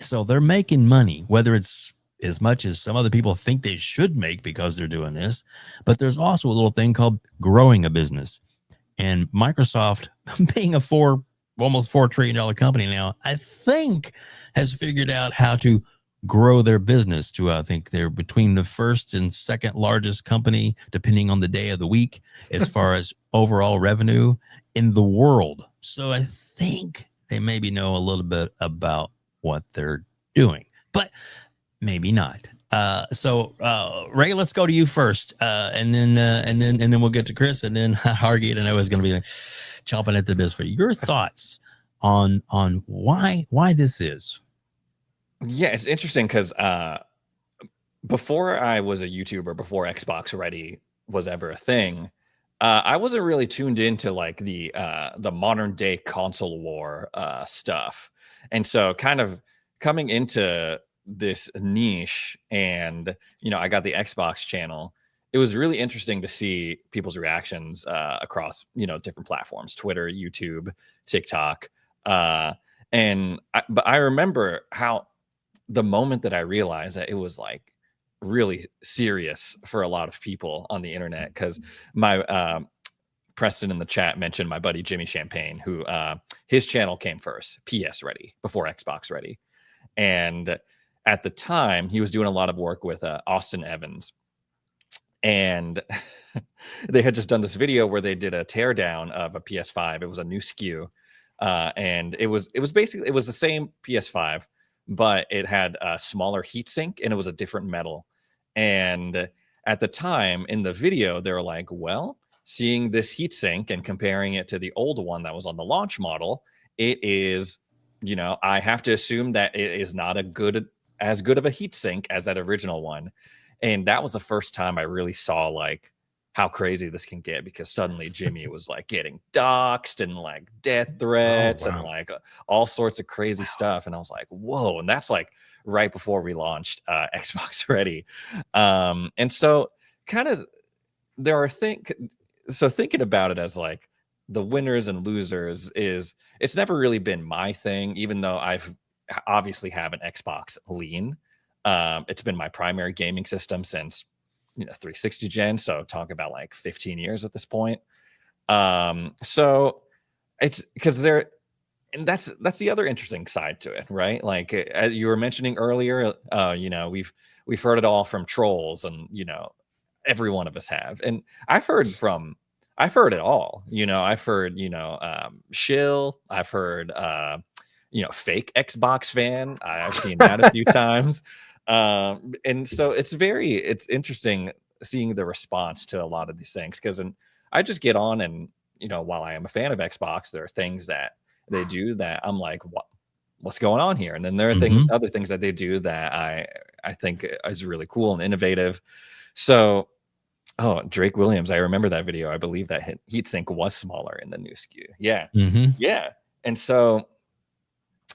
So they're making money, whether it's as much as some other people think they should make because they're doing this. But there's also a little thing called growing a business. And Microsoft, being a almost $4 trillion company now, I think has figured out how to grow their business to, I think they're between the first and second largest company, depending on the day of the week, as far as overall revenue in the world. So I think they maybe know a little bit about what they're doing, but maybe not. So Ray, let's go to you first, and then we'll get to Chris, and then Hargeet. I know is going to be chomping at the bit for your thoughts on why this is. Yeah, it's interesting because before I was a YouTuber, before Xbox Ready was ever a thing, I wasn't really tuned into like the modern day console war stuff, and so kind of coming into this niche, and I got the Xbox channel. It was really interesting to see people's reactions across different platforms: Twitter, YouTube, TikTok, but I remember how the moment that I realized that it was like really serious for a lot of people on the internet, because my Preston in the chat mentioned my buddy Jimmy Champagne, who his channel came first, PS Ready, before Xbox Ready, and at the time he was doing a lot of work with Austin Evans, and they had just done this video where they did a teardown of a PS5. It was a new SKU, and it was basically the same PS5, but it had a smaller heatsink and it was a different metal. And at the time in the video, they were like, well, seeing this heatsink and comparing it to the old one that was on the launch model, it is, I have to assume that it is not as good of a heatsink as that original one. And that was the first time I really saw like how crazy this can get, because suddenly Jimmy was like getting doxxed and like death threats and like all sorts of crazy stuff. And I was like, whoa. And that's like right before we launched Xbox Ready. And so kind of there are thinking about it as like the winners and losers it's never really been my thing, even though I've obviously have an Xbox lean. It's been my primary gaming system since 360 gen, so talk about like 15 years at this point. So it's because and that's the other interesting side to it, right? Like as you were mentioning earlier, we've heard it all from trolls, and every one of us have, and I've heard it all. I've heard shill, I've heard fake Xbox fan. I've seen that a few times. And so it's interesting seeing the response to a lot of these things, because I just get on and while I am a fan of Xbox, there are things that they do that I'm like, what's going on here? And then there are other things that they do that I think is really cool and innovative. So Drake Williams, I remember that video. I believe that heatsink was smaller in the new SKU. Yeah. And so,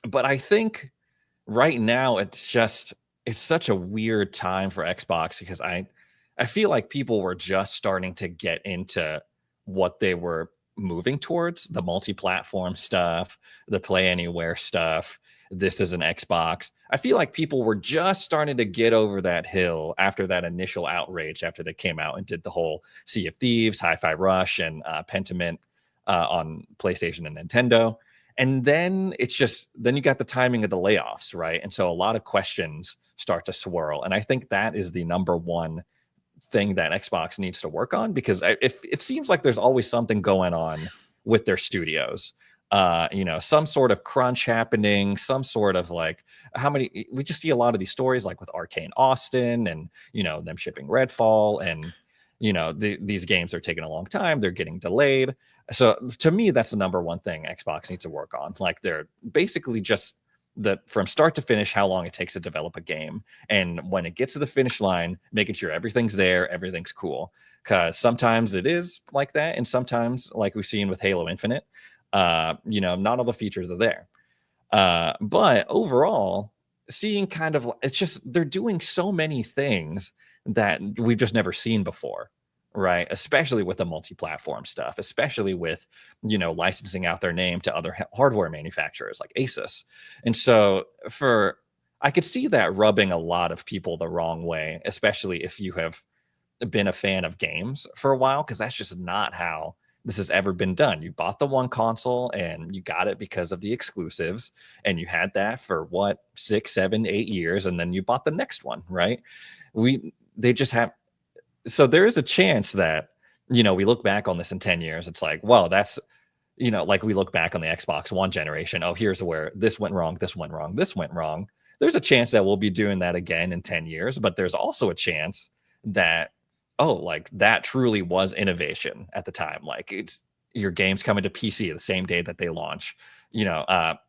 but I think right now it's such a weird time for Xbox, because I feel like people were just starting to get into what they were moving towards, the multi-platform stuff, the play anywhere stuff. This is an Xbox. I feel like people were just starting to get over that hill after that initial outrage, after they came out and did the whole Sea of Thieves, Hi-Fi Rush, and Pentiment on PlayStation and Nintendo. And then then you got the timing of the layoffs, right? And so a lot of questions start to swirl. And I think that is the number one thing that Xbox needs to work on, because it seems like there's always something going on with their studios. Some sort of crunch happening, some sort of like we just see a lot of these stories like with Arcane Austin and, them shipping Redfall, and, these games are taking a long time. They're getting delayed. So to me, that's the number one thing Xbox needs to work on. Like they're basically just from start to finish, how long it takes to develop a game. And when it gets to the finish line, making sure everything's there, everything's cool. Because sometimes it is like that. And sometimes, like we've seen with Halo Infinite, not all the features are there. But overall, seeing kind of, it's just, they're doing so many things that we've just never seen before, right? Especially with the multi-platform stuff, especially with, licensing out their name to other hardware manufacturers like Asus. And so I could see that rubbing a lot of people the wrong way, especially if you have been a fan of games for a while, because that's just not how this has ever been done. You bought the one console and you got it because of the exclusives, and you had that for what, 6, 7, 8 years, and then you bought the next one, right? They just have, so there is a chance that, we look back on this in 10 years. It's like, well, that's, like we look back on the Xbox One generation. Oh, here's where this went wrong, this went wrong, this went wrong. There's a chance that we'll be doing that again in 10 years, but there's also a chance that, oh, like that truly was innovation at the time. Like it's your games coming to PC the same day that they launch,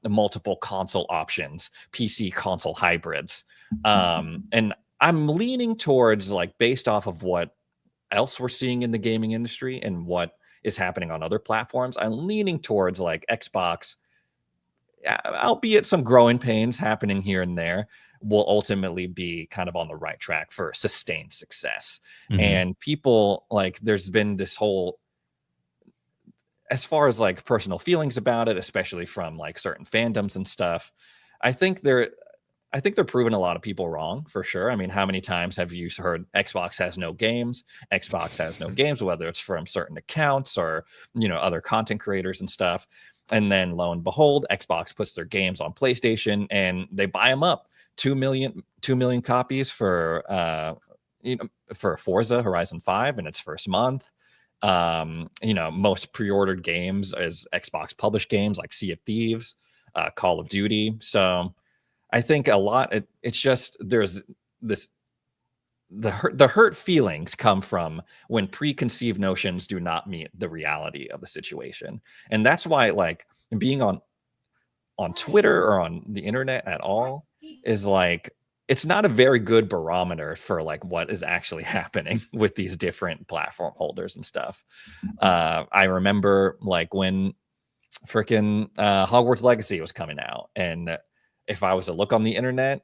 multiple console options, PC console hybrids. And I'm leaning towards, like, based off of what else we're seeing in the gaming industry and what is happening on other platforms, I'm leaning towards like Xbox, albeit some growing pains happening here and there, will ultimately be kind of on the right track for sustained success. And people, like, there's been this whole, as far as like personal feelings about it, especially from like certain fandoms and stuff, I think they're proving a lot of people wrong, for sure. I mean, how many times have you heard Xbox has no games? Xbox has no games, whether it's from certain accounts or, other content creators and stuff. And then lo and behold, Xbox puts their games on PlayStation and they buy them up. 2 million copies for Forza Horizon 5 in its first month. Most pre-ordered games as Xbox published games like Sea of Thieves, Call of Duty. So I think a lot, it's just, there's this, the hurt feelings come from when preconceived notions do not meet the reality of the situation. And that's why, like, being on Twitter or on the internet at all is like, it's not a very good barometer for like what is actually happening with these different platform holders and stuff. I remember like when freaking Hogwarts Legacy was coming out, and if I was to look on the internet,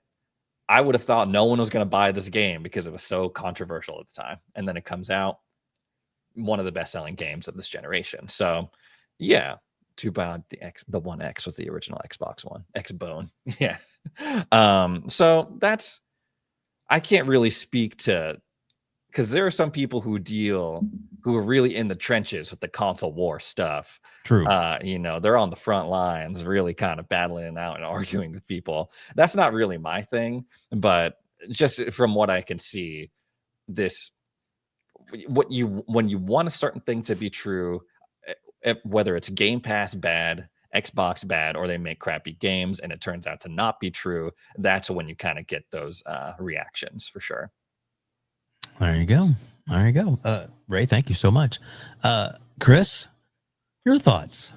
I would have thought no one was going to buy this game because it was so controversial at the time. And then it comes out, one of the best-selling games of this generation. So, yeah, too bad the One X was the original Xbox One, X-Bone. Yeah. So that's, I can't really speak to, because there are some people who are really in the trenches with the console war stuff. True. They're on the front lines, really kind of battling it out and arguing with people. That's not really my thing, but just from what I can see, when you want a certain thing to be true, whether it's Game Pass bad, Xbox bad, or they make crappy games and it turns out to not be true, that's when you kind of get those reactions, for sure. There you go. Ray, thank you so much. Chris, your thoughts?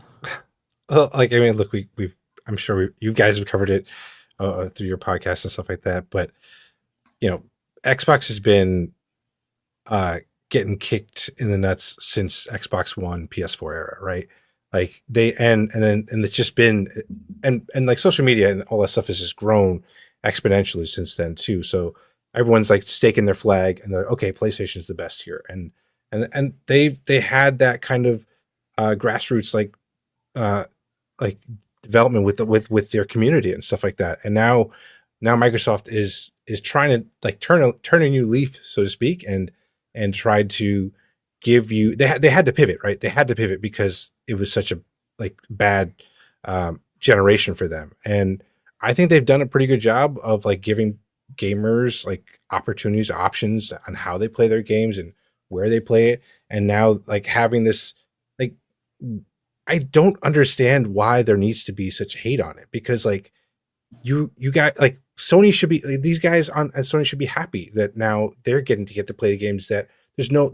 Well, like, I mean, look, I'm sure you guys have covered it through your podcast and stuff like that, but Xbox has been getting kicked in the nuts since Xbox One, PS4 era, right? Like and it's just been, and like social media and all that stuff has just grown exponentially since then too. So everyone's like staking their flag and they're okay, PlayStation is the best here, and they had that kind of grassroots like development with their community and stuff like that. And now Microsoft is trying to like turn a new leaf, so to speak, and tried to give you, they had to pivot, right? They had to pivot because it was such a like bad generation for them. And I think they've done a pretty good job of like giving gamers like opportunities, options on how they play their games and where they play it. And now like having this, like, I don't understand why there needs to be such hate on it, because like you got like Sony should be, like, these guys on Sony should be happy that now they're getting to play the games that there's no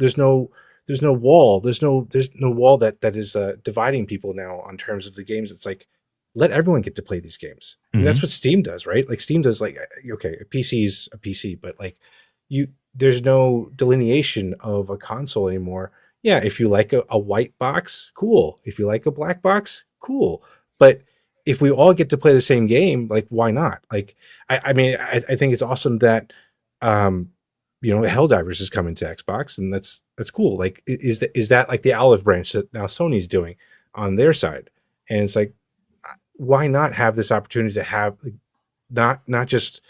wall that is dividing people now on terms of the games. It's like, let everyone get to play these games. And that's what Steam does, right? Like Steam does, like, okay, a PC is a PC, but like there's no delineation of a console anymore. Yeah, if you like a white box, cool. If you like a black box, cool. But if we all get to play the same game, like, why not? Like, I mean, I think it's awesome that Helldivers is coming to Xbox, and that's cool. Like, is that like the olive branch that now Sony's doing on their side? And it's like, why not have this opportunity to have not just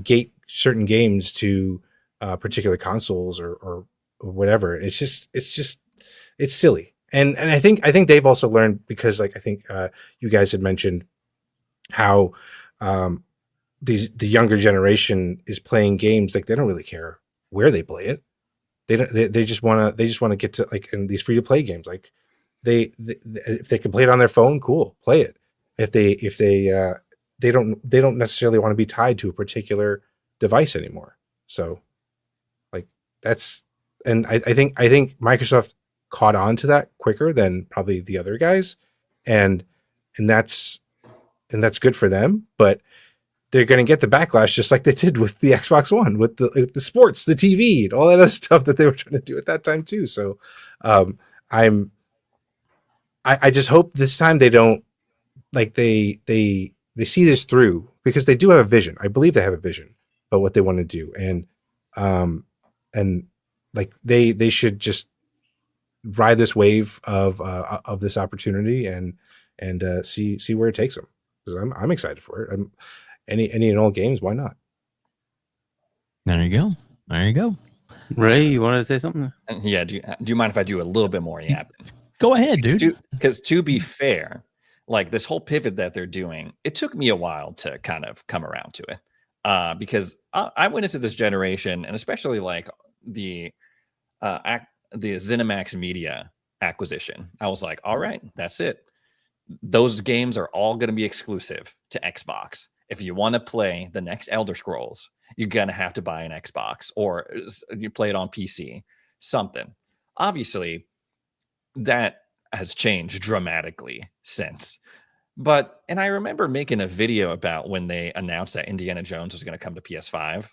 gate certain games to particular consoles or whatever. It's silly. And I think they've also learned, because like I think you guys had mentioned how the younger generation is playing games, like they don't really care where they play it. They just want to get to, like, in these free to play games, like they if they can play it on their phone, cool, play it. If they don't necessarily want to be tied to a particular device anymore. So like that's, and I think Microsoft caught on to that quicker than probably the other guys, and that's good for them, but they're going to get the backlash just like they did with the Xbox One, with the sports, the TV, and all that other stuff that they were trying to do at that time too. So I just hope this time they don't, like, they see this through, because they do have a vision. I believe they have a vision about what they want to do, and like they should just ride this wave of this opportunity and see where it takes them, because I'm excited for it. Any and all games, why not? There you go. Ray, you wanted to say something? Yeah. Do you mind if I do a little bit more yapping? Go ahead, dude. Because to be fair, like this whole pivot that they're doing, it took me a while to kind of come around to it. Because I went into this generation, and especially like the ZeniMax Media acquisition, I was like, all right, that's it. Those games are all going to be exclusive to Xbox. If you want to play the next Elder Scrolls, you're going to have to buy an Xbox, or you play it on PC, something. Obviously, that has changed dramatically since. And I remember making a video about when they announced that Indiana Jones was going to come to PS5.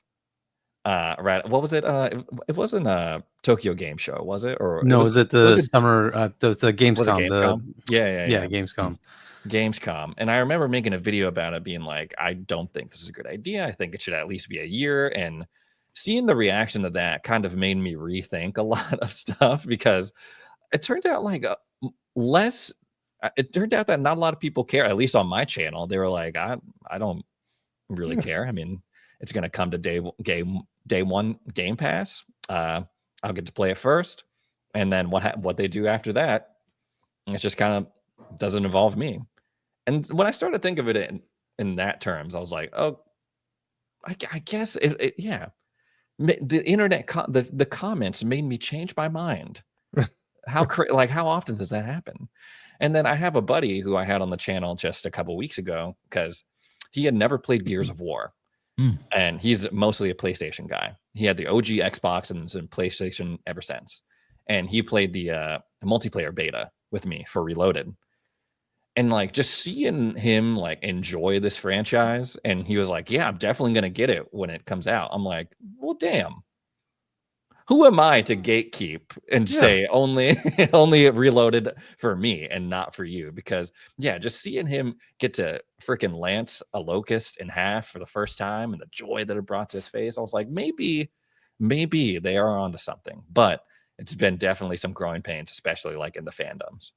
Right? What was it? It wasn't a Tokyo Game Show, was it? Or no, was it the summer? The Gamescom. Was it Gamescom? Yeah, Gamescom. Gamescom. And I remember making a video about it, being like, I don't think this is a good idea. I think it should at least be a year. And seeing the reaction to that kind of made me rethink a lot of stuff, because it turned out like it turned out that not a lot of people care, at least on my channel. They were like, I don't really care. I mean, it's going to come to day one Game Pass. I'll get to play it first. And then what they do after that, it's just kind of doesn't involve me. And when I started to think of it in that terms, I was like, oh, I guess yeah. The internet, the comments made me change my mind. How often does that happen? And then I have a buddy who I had on the channel just a couple weeks ago, because he had never played Gears of War. And he's mostly a PlayStation guy. He had the OG Xbox and has been PlayStation ever since. And he played the multiplayer beta with me for Reloaded. And like just seeing him like enjoy this franchise, and he was like, yeah, I'm definitely going to get it when it comes out. I'm like, well, damn. Who am I to gatekeep and say only Reloaded for me and not for you? Because just seeing him get to freaking lance a locust in half for the first time, and the joy that it brought to his face, I was like, maybe they are onto something. But it's been definitely some growing pains, especially like in the fandoms.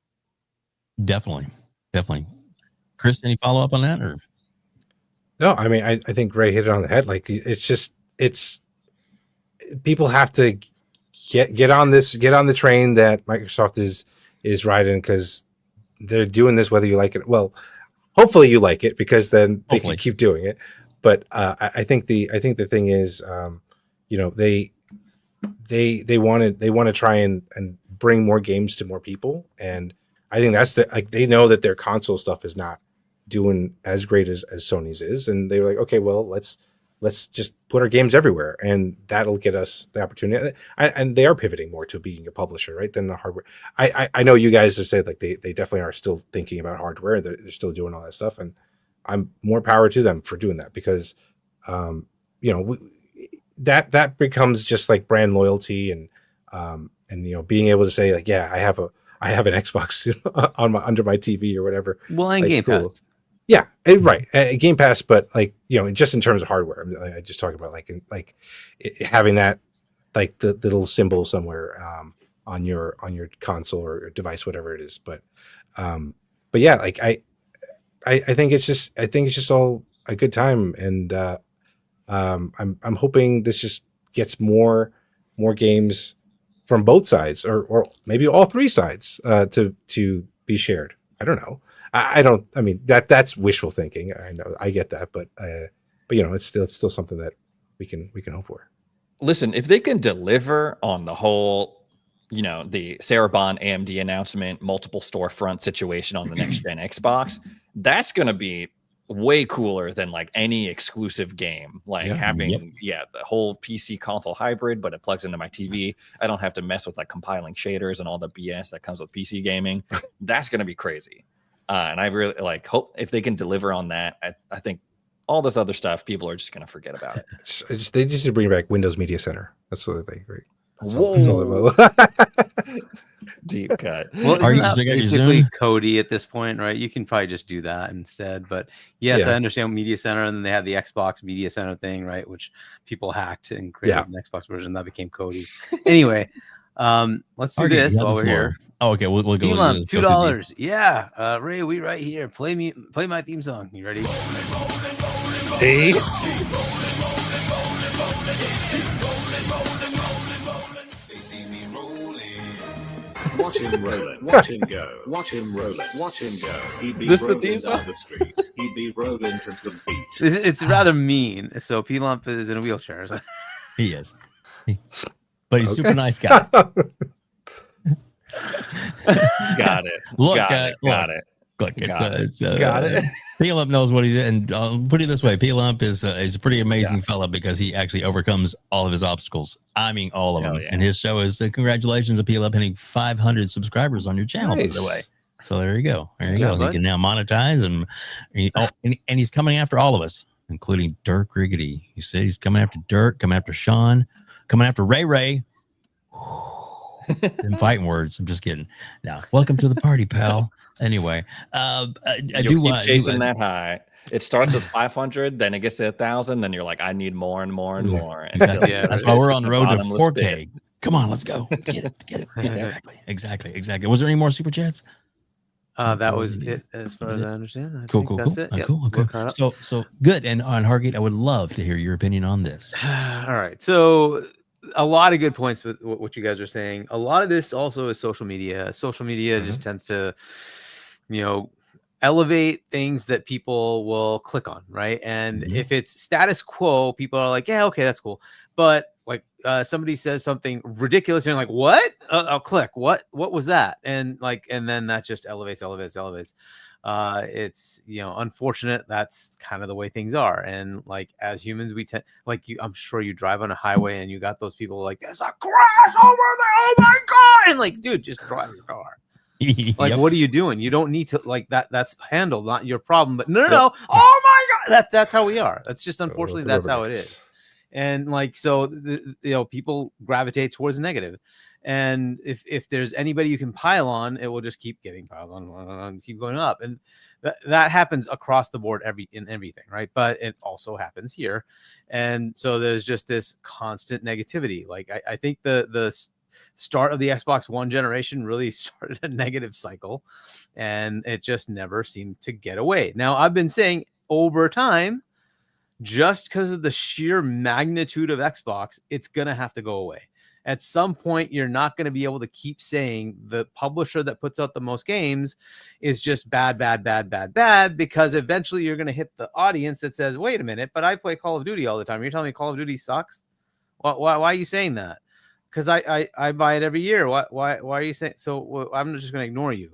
Definitely. Chris, any follow up on that? Or no, I mean, I think Ray hit it on the head. Like it's people have to get on the train that Microsoft is riding, because they're doing this whether you like it. Well, hopefully you like it, because then they can keep doing it. But I think the thing is, they want to try and bring more games to more people, and I think that's they know that their console stuff is not doing as great as Sony's is, and they were like, okay, well, let's just put our games everywhere, and that'll get us the opportunity. And they are pivoting more to being a publisher, right, than the hardware. I know you guys have said like they definitely are still thinking about hardware. They're still doing all that stuff, and I'm more power to them for doing that, because that becomes just like brand loyalty, and being able to say like, yeah, I have an Xbox under my TV or whatever. Well, and like, Game Pass. Yeah, right. Game Pass, but like, just in terms of hardware, I just talking about having that, like the little symbol somewhere on your console or device, whatever it is. But yeah, like I think it's just all a good time, and I'm hoping this just gets more games from both sides, or maybe all three sides, to be shared. I don't know. I mean, that's wishful thinking. I know, I get that, but it's still something that we can hope for. Listen, if they can deliver on the whole, the Sarah Bond AMD announcement, multiple storefront situation on the next gen Xbox, that's going to be way cooler than like any exclusive game, like having the whole PC console hybrid, but it plugs into my TV. I don't have to mess with like compiling shaders and all the BS that comes with PC gaming. That's going to be crazy. And I really hope if they can deliver on that. I think all this other stuff, people are just going to forget about it. They just need to bring back Windows Media Center. That's what they think, right? That's all about. Deep cut. Well, isn't that basically Kodi at this point, right? You can probably just do that instead. But yes, I understand Media Center, and then they had the Xbox Media Center thing, right? Which people hacked and created an Xbox version that became Kodi. Anyway, let's do this while we're here. Oh, okay, we'll go. $2. Yeah, Ray, we right here. Play my theme song. You ready? Hey. Watch him rolling, watch him go, watch him rolling, watch him go. He'd be rolling down the street. He'd be rolling to the beat. It's rather mean. So P-Lump is in a wheelchair. So. He is. But he's a super nice guy. Got it. Look, got it. Look, got it. P-Lump knows what he did, and I'll put it this way: P-Lump is a pretty amazing fella because he actually overcomes all of his obstacles. I mean, all of them. And his show is congratulations to P-Lump hitting 500 subscribers on your channel, by the way. So there you go. There you go. He can now monetize, and he's coming after all of us, including Dirk Riggedy. He said he's coming after Dirk, coming after Shaun, coming after Ray. Them fighting words. I'm just kidding. Now, welcome to the party, pal. Anyway, I do keep chasing that high. It starts with 500, then it gets to 1,000, then you're like, I need more and more and more. Exactly. That's why we're on the road to 4K. Come on, let's go. Let's get it. Yeah, exactly. Was there any more super chats? That was it, as far as I understand. Cool. That's it. Cool. So good. And on Hargeet, I would love to hear your opinion on this. All right. So a lot of good points with what you guys are saying. A lot of this also is social media. Social media just tends to, elevate things that people will click on, right? And if it's status quo, people are like, yeah, okay, that's cool. But like somebody says something ridiculous, and you're like, what? I'll click. What was that? And then that just elevates. It's unfortunate. That's kind of the way things are. And like as humans, we tend I'm sure you drive on a highway and you got those people like, there's a crash over there. Oh my god! And like, dude, just drive your car. Like, what are you doing? You don't need to that's handled, not your problem. But no. Oh my god, that's how we are. That's just unfortunately that's how it is. And like so, people gravitate towards the negative. And if there's anybody you can pile on, it will just keep getting piled on, keep going up. And that happens across the board in everything, right? But it also happens here. And so there's just this constant negativity. Like I think the start of the Xbox One generation really started a negative cycle, and it just never seemed to get away. Now, I've been saying over time, just because of the sheer magnitude of Xbox, it's going to have to go away. At some point, you're not going to be able to keep saying the publisher that puts out the most games is just bad, because eventually you're going to hit the audience that says, wait a minute, but I play Call of Duty all the time. You're telling me Call of Duty sucks? Why are you saying that? Because I buy it every year. Why are you saying so? I'm just going to ignore you,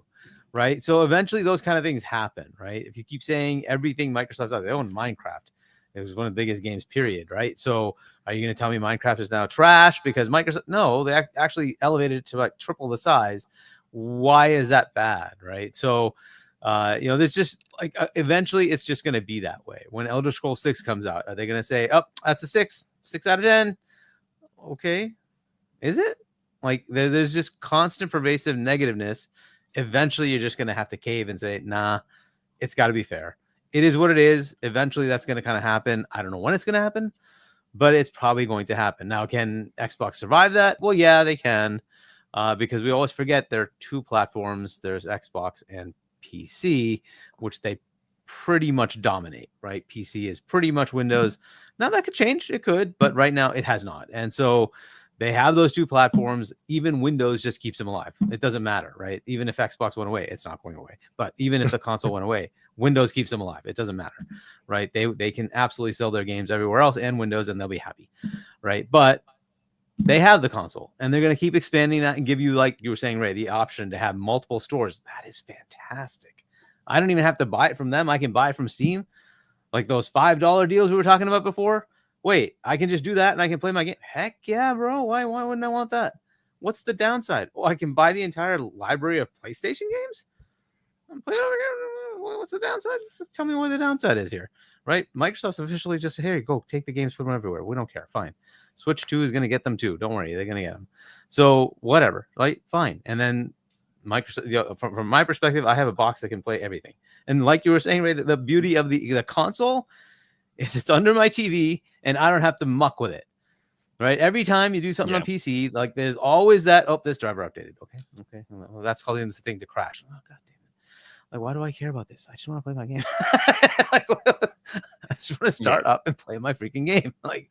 right? So eventually those kind of things happen, right? If you keep saying everything Microsoft's out, they own Minecraft. It was one of the biggest games, period, right? So are you going to tell me Minecraft is now trash because Microsoft? No, they actually elevated it to like triple the size. Why is that bad, right? So, there's just like eventually it's just going to be that way. When Elder Scrolls 6 comes out, are they going to say, oh, that's a 6 out of 10? Okay. Is it? Like there's just constant pervasive negativeness. Eventually you're just going to have to cave and say, nah, it's got to be fair. It is what it is. Eventually that's going to kind of happen. I don't know when it's going to happen, but it's probably going to happen. Now, can Xbox survive that? Well, yeah, they can, because we always forget there are two platforms. There's Xbox and PC, which they pretty much dominate, right? PC is pretty much Windows. Now that could change, it could, but right now it has not. And so they have those two platforms. Even Windows just keeps them alive. It doesn't matter, right? Even if Xbox went away, it's not going away. But even if the console went away, Windows keeps them alive. It doesn't matter, right? They can absolutely sell their games everywhere else and Windows, and they'll be happy, right? But they have the console, and they're going to keep expanding that and give you, like you were saying, Ray, the option to have multiple stores. That is fantastic. I don't even have to buy it from them. I can buy it from Steam, like those $5 deals we were talking about before. Wait, I can just do that and I can play my game. Heck yeah, bro. Why wouldn't I want that? What's the downside? Oh, I can buy the entire library of PlayStation games? I'm playing over here. What's the downside? Tell me what the downside is here, right? Microsoft's officially just said, here, go take the games, put them everywhere. We don't care. Fine. Switch 2 is going to get them too. Don't worry. They're going to get them. So whatever, right? Fine. And then Microsoft, from my perspective, I have a box that can play everything. And like you were saying, Ray, the beauty of the console is it's under my TV and I don't have to muck with it, right? Every time you do something on PC, like there's always that, oh, this driver updated. Okay. Well, that's causing this thing to crash. Oh, God damn it. Like, why do I care about this? I just want to play my game. Like, I just want to start up and play my freaking game. Like,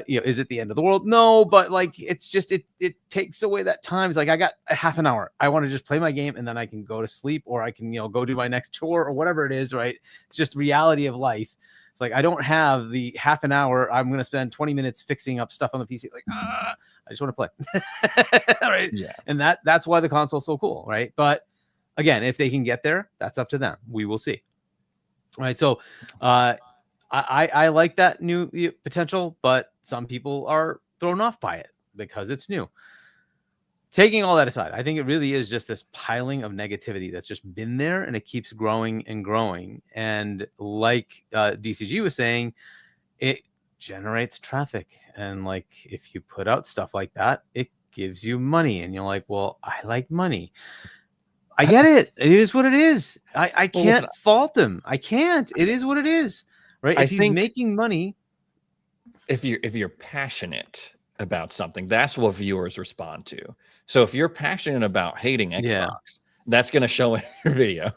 is it the end of the world? No, but like, it's just, it takes away that time. It's like, I got a half an hour. I want to just play my game and then I can go to sleep, or I can, go do my next chore or whatever it is, right? It's just reality of life. It's like, I don't have the half an hour. I'm going to spend 20 minutes fixing up stuff on the PC. Like, I just want to play. Right. Yeah. And that's why the console's so cool. Right. But again, if they can get there, that's up to them. We will see. Right. So, I like that new potential, but some people are thrown off by it because it's new. Taking all that aside, I think it really is just this piling of negativity that's just been there, and it keeps growing and growing. And like DCG was saying, it generates traffic. And like, if you put out stuff like that, it gives you money. And you're like, well, I like money. I get it. It is what it is. I can't fault him. I can't. It is what it is. Right? If he's making money. If you're passionate about something, that's what viewers respond to. So if you're passionate about hating Xbox, that's going to show in your video.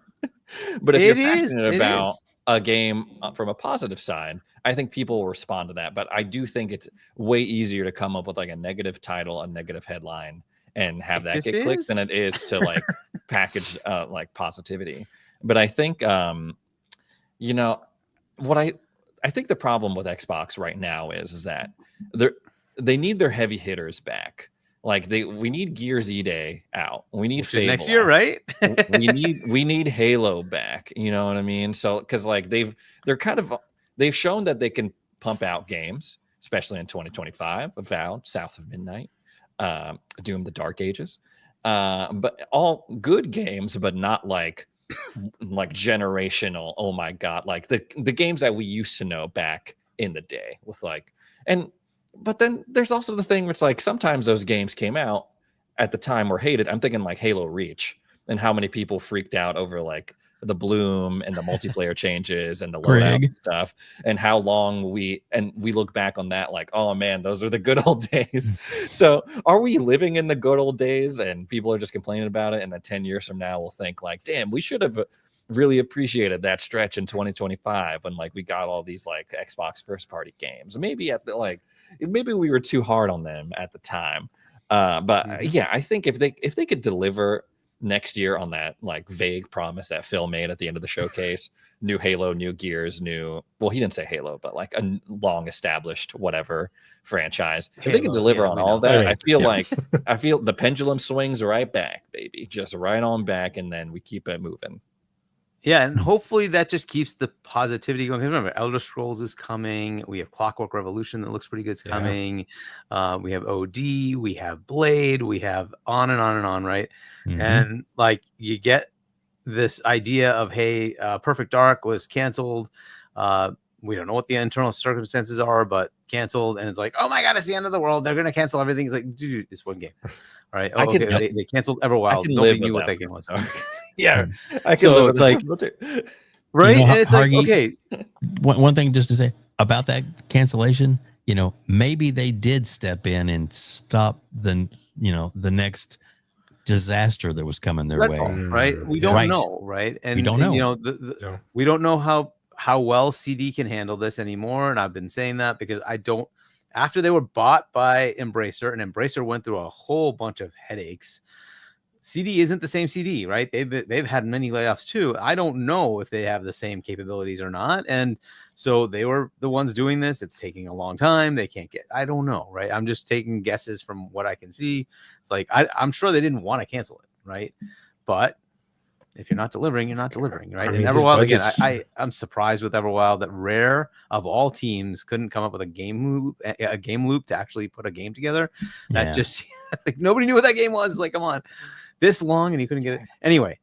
But if you're passionate about a game from a positive side, I think people will respond to that. But I do think it's way easier to come up with like a negative title, a negative headline, and have that get clicks than it is to like package like positivity. But I think what I think the problem with Xbox right now is that they need their heavy hitters back. Like we need Gears E-Day out. We need Fable next year, right? we need Halo back. You know what I mean? So because like they've shown that they can pump out games, especially in 2025. Avowed, South of Midnight, Doom: The Dark Ages, but all good games, but not like generational. Oh my God, like the games that we used to know back in the day with like But then there's also the thing where it's like sometimes those games came out at the time were hated. I'm thinking like Halo Reach and how many people freaked out over like the bloom and the multiplayer changes and the loadout and stuff, and how long we look back on that like, oh man, those are the good old days. So are we living in the good old days and people are just complaining about it, and then 10 years from now we'll think like, damn, we should have really appreciated that stretch in 2025 when like we got all these like Xbox first party games. Maybe maybe we were too hard on them at the time. But yeah, I think if they could deliver next year on that like vague promise that Phil made at the end of the showcase, new Halo, new Gears, well, he didn't say Halo, but like a long established whatever franchise. Halo, if they can deliver on all that, I feel the pendulum swings right back, baby, just right on back, and then we keep it moving. Yeah, and hopefully that just keeps the positivity going. Remember, Elder Scrolls is coming. We have Clockwork Revolution that looks pretty good is coming. We have OD. We have Blade. We have on and on and on, right? Mm-hmm. And like you get this idea of, hey, Perfect Dark was canceled. We don't know what the internal circumstances are, but canceled. And it's like, oh my God, it's the end of the world. They're going to cancel everything. It's like, dude, it's one game. All right. Oh, okay. They canceled Everwild. Nobody knew what that game was. Yeah. I can live with like, right. And it's like, okay. One thing just to say about that cancellation, maybe they did step in and stop the next disaster that was coming their way. Right? We don't know, right? And we don't know. You know, we don't know how well CD can handle this anymore. And I've been saying that because after they were bought by Embracer, and Embracer went through a whole bunch of headaches. CD isn't the same CD, right? They've had many layoffs too. I don't know if they have the same capabilities or not. And so they were the ones doing this. It's taking a long time. They can't I don't know, right? I'm just taking guesses from what I can see. It's like, I'm sure they didn't want to cancel it, right? But if you're not delivering, you're not delivering, right? I mean, and Everwild, again, I'm surprised with Everwild that Rare of all teams couldn't come up with a game loop to actually put a game together. That just like nobody knew what that game was. Like, come on, this long and you couldn't get it. Anyway,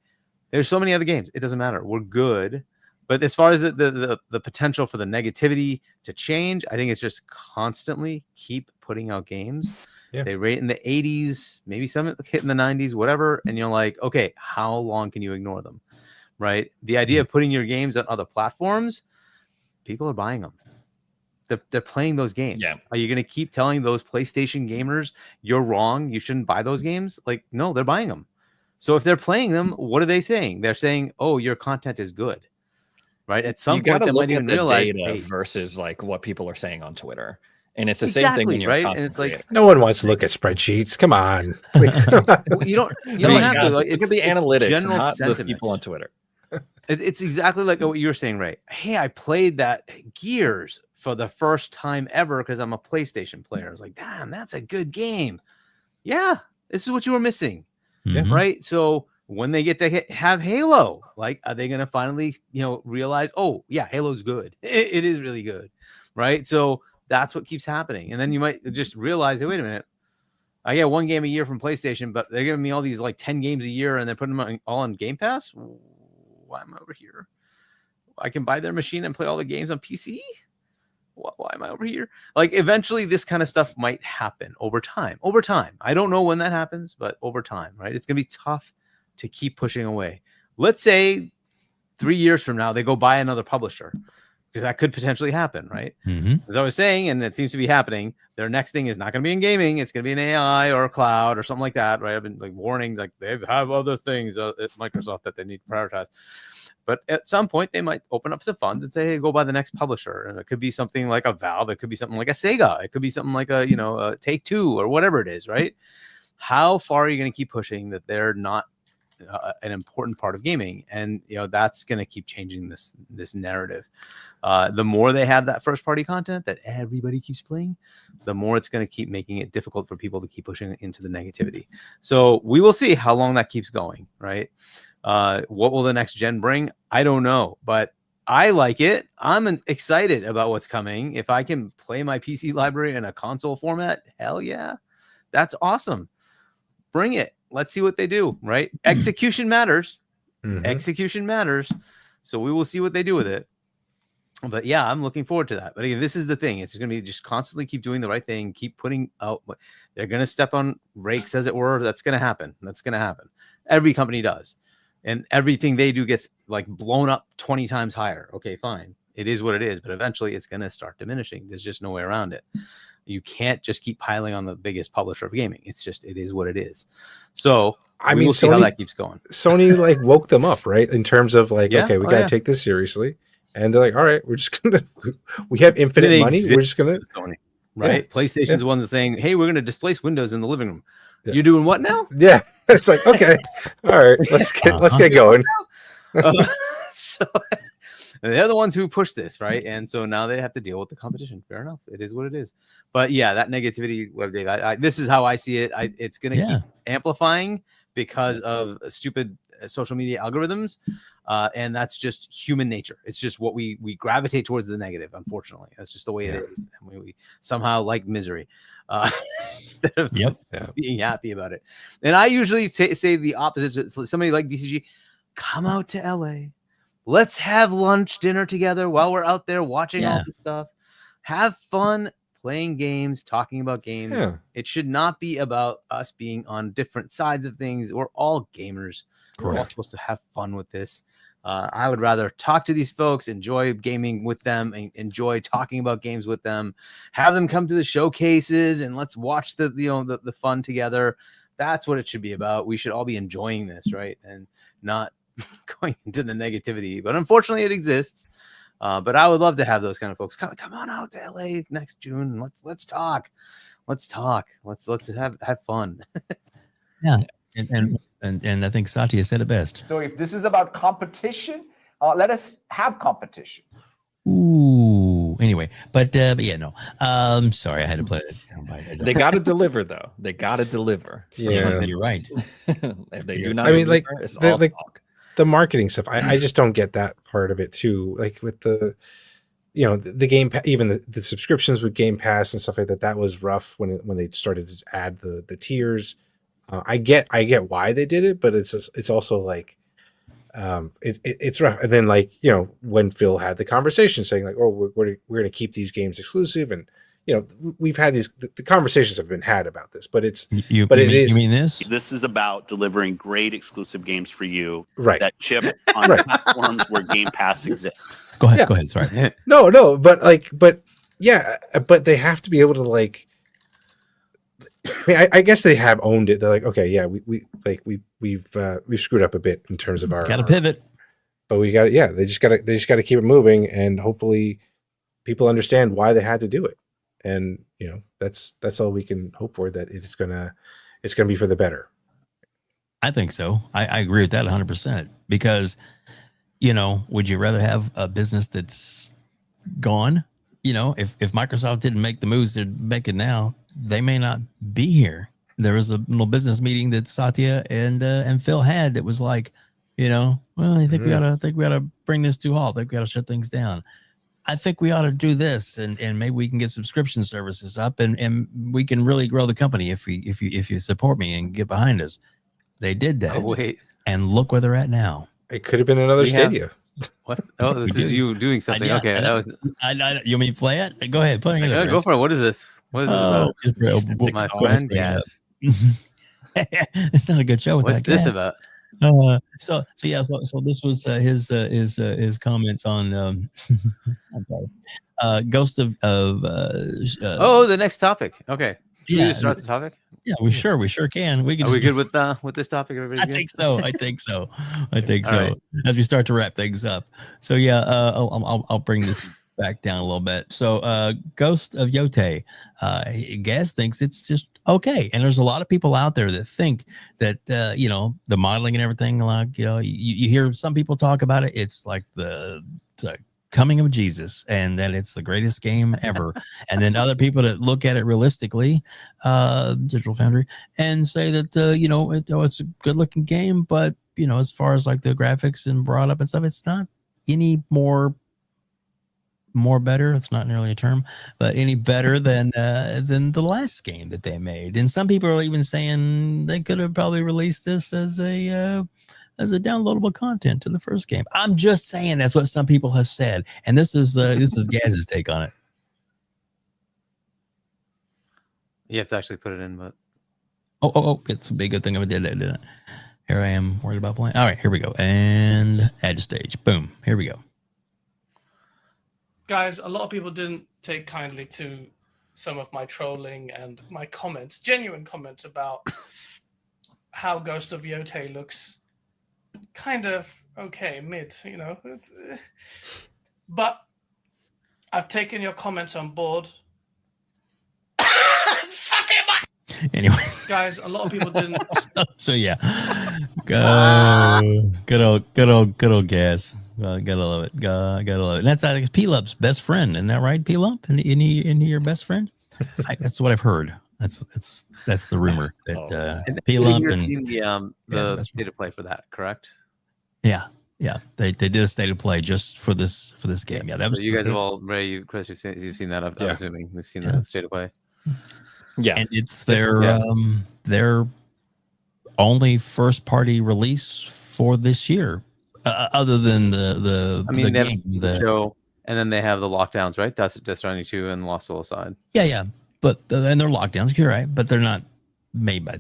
there's so many other games. It doesn't matter. We're good. But as far as the potential for the negativity to change, I think it's just constantly keep putting out games. Yeah. They rate in the 80s, maybe some hit in the 90s, whatever. And you're like, okay, how long can you ignore them? Right? The idea of putting your games on other platforms, people are buying them. They're playing those games. Yeah. Are you going to keep telling those PlayStation gamers you're wrong? You shouldn't buy those games? Like, no, they're buying them. So if they're playing them, what are they saying? They're saying, oh, your content is good. Right? At some point, they might even realize data versus like what people are saying on Twitter. And it's the same thing when you're right. And it's like no one wants to look at spreadsheets. Come on, you don't have to. Like, look at the analytics, not the people on Twitter. It's exactly like what you were saying, right? Hey, I played that Gears for the first time ever because I'm a PlayStation player. I was like, damn, that's a good game. Yeah, this is what you were missing, right? So when they get to have Halo, like, are they going to finally, realize, oh yeah, Halo's good. It is really good, right? So that's what keeps happening. And then you might just realize, hey, wait a minute, I get one game a year from PlayStation, but they're giving me all these like 10 games a year and they're putting them all on Game Pass. Why am I over here? I can buy their machine and play all the games on PC. Why am I over here? Like, eventually this kind of stuff might happen over time. I don't know when that happens, but over time, right? It's going to be tough to keep pushing away. Let's say 3 years from now, they go buy another publisher. Because that could potentially happen, right? As I was saying, and it seems to be happening, their next thing is not going to be in gaming. It's going to be an AI or a cloud or something like that, right? I've been like warning, like they have other things at Microsoft that they need to prioritize. But at some point, they might open up some funds and say, hey, go buy the next publisher. And it could be something like a Valve. It could be something like a Sega. It could be something like a Take-Two or whatever it is, right? How far are you going to keep pushing that they're not an important part of gaming? And that's going to keep changing this narrative. The more they have that first party content that everybody keeps playing, the more it's going to keep making it difficult for people to keep pushing into the negativity. So we will see how long that keeps going, right? What will the next gen bring? I don't know, but I like it. I'm excited about what's coming. If I can play my PC library in a console format, hell yeah, that's awesome. Bring it. Let's see what they do, right? Execution matters. Execution matters. So we will see what they do with it. But yeah, I'm looking forward to that. But again, this is the thing. It's going to be just constantly keep doing the right thing, keep putting out. They're going to step on rakes, as it were. That's going to happen. Every company does. And everything they do gets like blown up 20 times higher. Okay, fine. It is what it is. But eventually it's going to start diminishing. There's just no way around it. You can't just keep piling on the biggest publisher of gaming. It is what it is. So we'll see how that keeps going. Sony like woke them up, right? In terms of like, okay, we got to take this seriously. And they're like, all right, we're just going to, we have infinite money. We're just going to, Sony, right? Yeah. PlayStation's the one that's saying, hey, we're going to displace Windows in the living room. Yeah. You're doing what now? Yeah. It's like, okay, all right, let's get going. So they're the ones who push this, right? And so now they have to deal with the competition. Fair enough. It is what it is. But yeah, that negativity, WebDave, this is how I see it. It's going to keep amplifying because of stupid social media algorithms. And that's just human nature. It's just what we gravitate towards the negative, unfortunately. That's just the way it is. And we somehow like misery instead of being happy about it. And I usually say the opposite. Somebody like DCG, come out to LA. Let's have lunch, dinner together while we're out there watching all this stuff. Have fun playing games, talking about games. Yeah. It should not be about us being on different sides of things. We're all gamers. Correct. We're all supposed to have fun with this. I would rather talk to these folks, enjoy gaming with them, and enjoy talking about games with them. Have them come to the showcases and let's watch the fun together. That's what it should be about. We should all be enjoying this, right? And not going into the negativity. But unfortunately, it exists. But I would love to have those kind of folks come on out to LA next June. Let's talk. Let's have fun. Yeah, and I think Satya said it best. So if this is about competition, let us have competition. Ooh. Anyway, but yeah, no. Sorry, I had to play it. They got to deliver, though. They got to deliver. Yeah, you're right. If they do not, I mean, deliver, like it's all talk. the marketing stuff. I just don't get that part of it too. Like with the, the Game Pass, even the subscriptions with Game Pass and stuff like that. That was rough when they started to add the tiers. I get why they did it, but it's also like. It's rough. And then when Phil had the conversation saying like, oh, we're going to keep these games exclusive, and we've had the conversations have been had about this, but you mean this? This is about delivering great exclusive games for you, right? That ship on platforms where Game Pass exists. Go ahead. Sorry. No, but they have to be able to I mean, I guess they have owned it. They're like, okay, yeah, we've screwed up a bit in terms of our got to pivot, but we got it. Yeah, they just got to keep it moving, and hopefully people understand why they had to do it. And that's all we can hope for, that it's gonna be for the better. I think so. I agree with that 100%, because would you rather have a business that's gone? If Microsoft didn't make the moves they're making now, they may not be here. There was a little business meeting that Satya and Phil had that was like, well, I think we ought to bring this to a halt. I think we ought to shut things down. I think we ought to do this, and maybe we can get subscription services up, and we can really grow the company if you support me and get behind us. They did that. Oh, wait. And look where they're at now. It could have been another Stadia. What? Oh, this is you doing something. Okay, that was. You want me to play it? Go ahead, play it. Go for it. What is this? What is this about? My friend Gas. It's not a good show with What's that. What's this about? So this was his comments on Ghost of the next topic. Okay. Should we just start the topic? Yeah, we sure can. We can. Are we good with this topic? Everybody? I think so. I think so. Right. As we start to wrap things up. So yeah, I'll bring this back down a little bit. So Ghost of Yote, Gaz thinks it's just okay, and there's a lot of people out there that think that the modeling and everything, like you hear some people talk about it. It's like the coming of Jesus, and that it's the greatest game ever. And then other people that look at it realistically, Digital Foundry, and say that it's a good looking game, but as far as like the graphics and brought up and stuff, it's not any more better. It's not nearly a term, but any better than the last game that they made. And some people are even saying they could have probably released this as a downloadable content to the first game. I'm just saying that's what some people have said, and this is Gaz's take on it. You have to actually put it in, but it's a big good thing I did that, didn't it? Here I am worried about playing. All right, here we go, and add to stage. Boom, here we go. Guys, a lot of people didn't take kindly to some of my trolling and my comments, genuine comments about how Ghost of Yote looks kind of okay, mid, but I've taken your comments on board. Anyway, guys, a lot of people didn't. So yeah, good old Gas. Gotta love it. Gotta love it. And that's P-Lump's best friend, isn't that right? P-Lump, and he your best friend? That's what I've heard. That's the rumor that P-Lump and the state of play for that, correct? Yeah. They did a state of play just for this game. Yeah, that was. So you guys have all, Ray, Chris, you've seen that. I'm assuming we've seen the state of play. Yeah, and it's their only first party release for this year, other than the show, and then they have the lockdowns, right? That's Death Stranding 2 and Lost Soul aside. Yeah, but and they're lockdowns. You're right, but they're not made by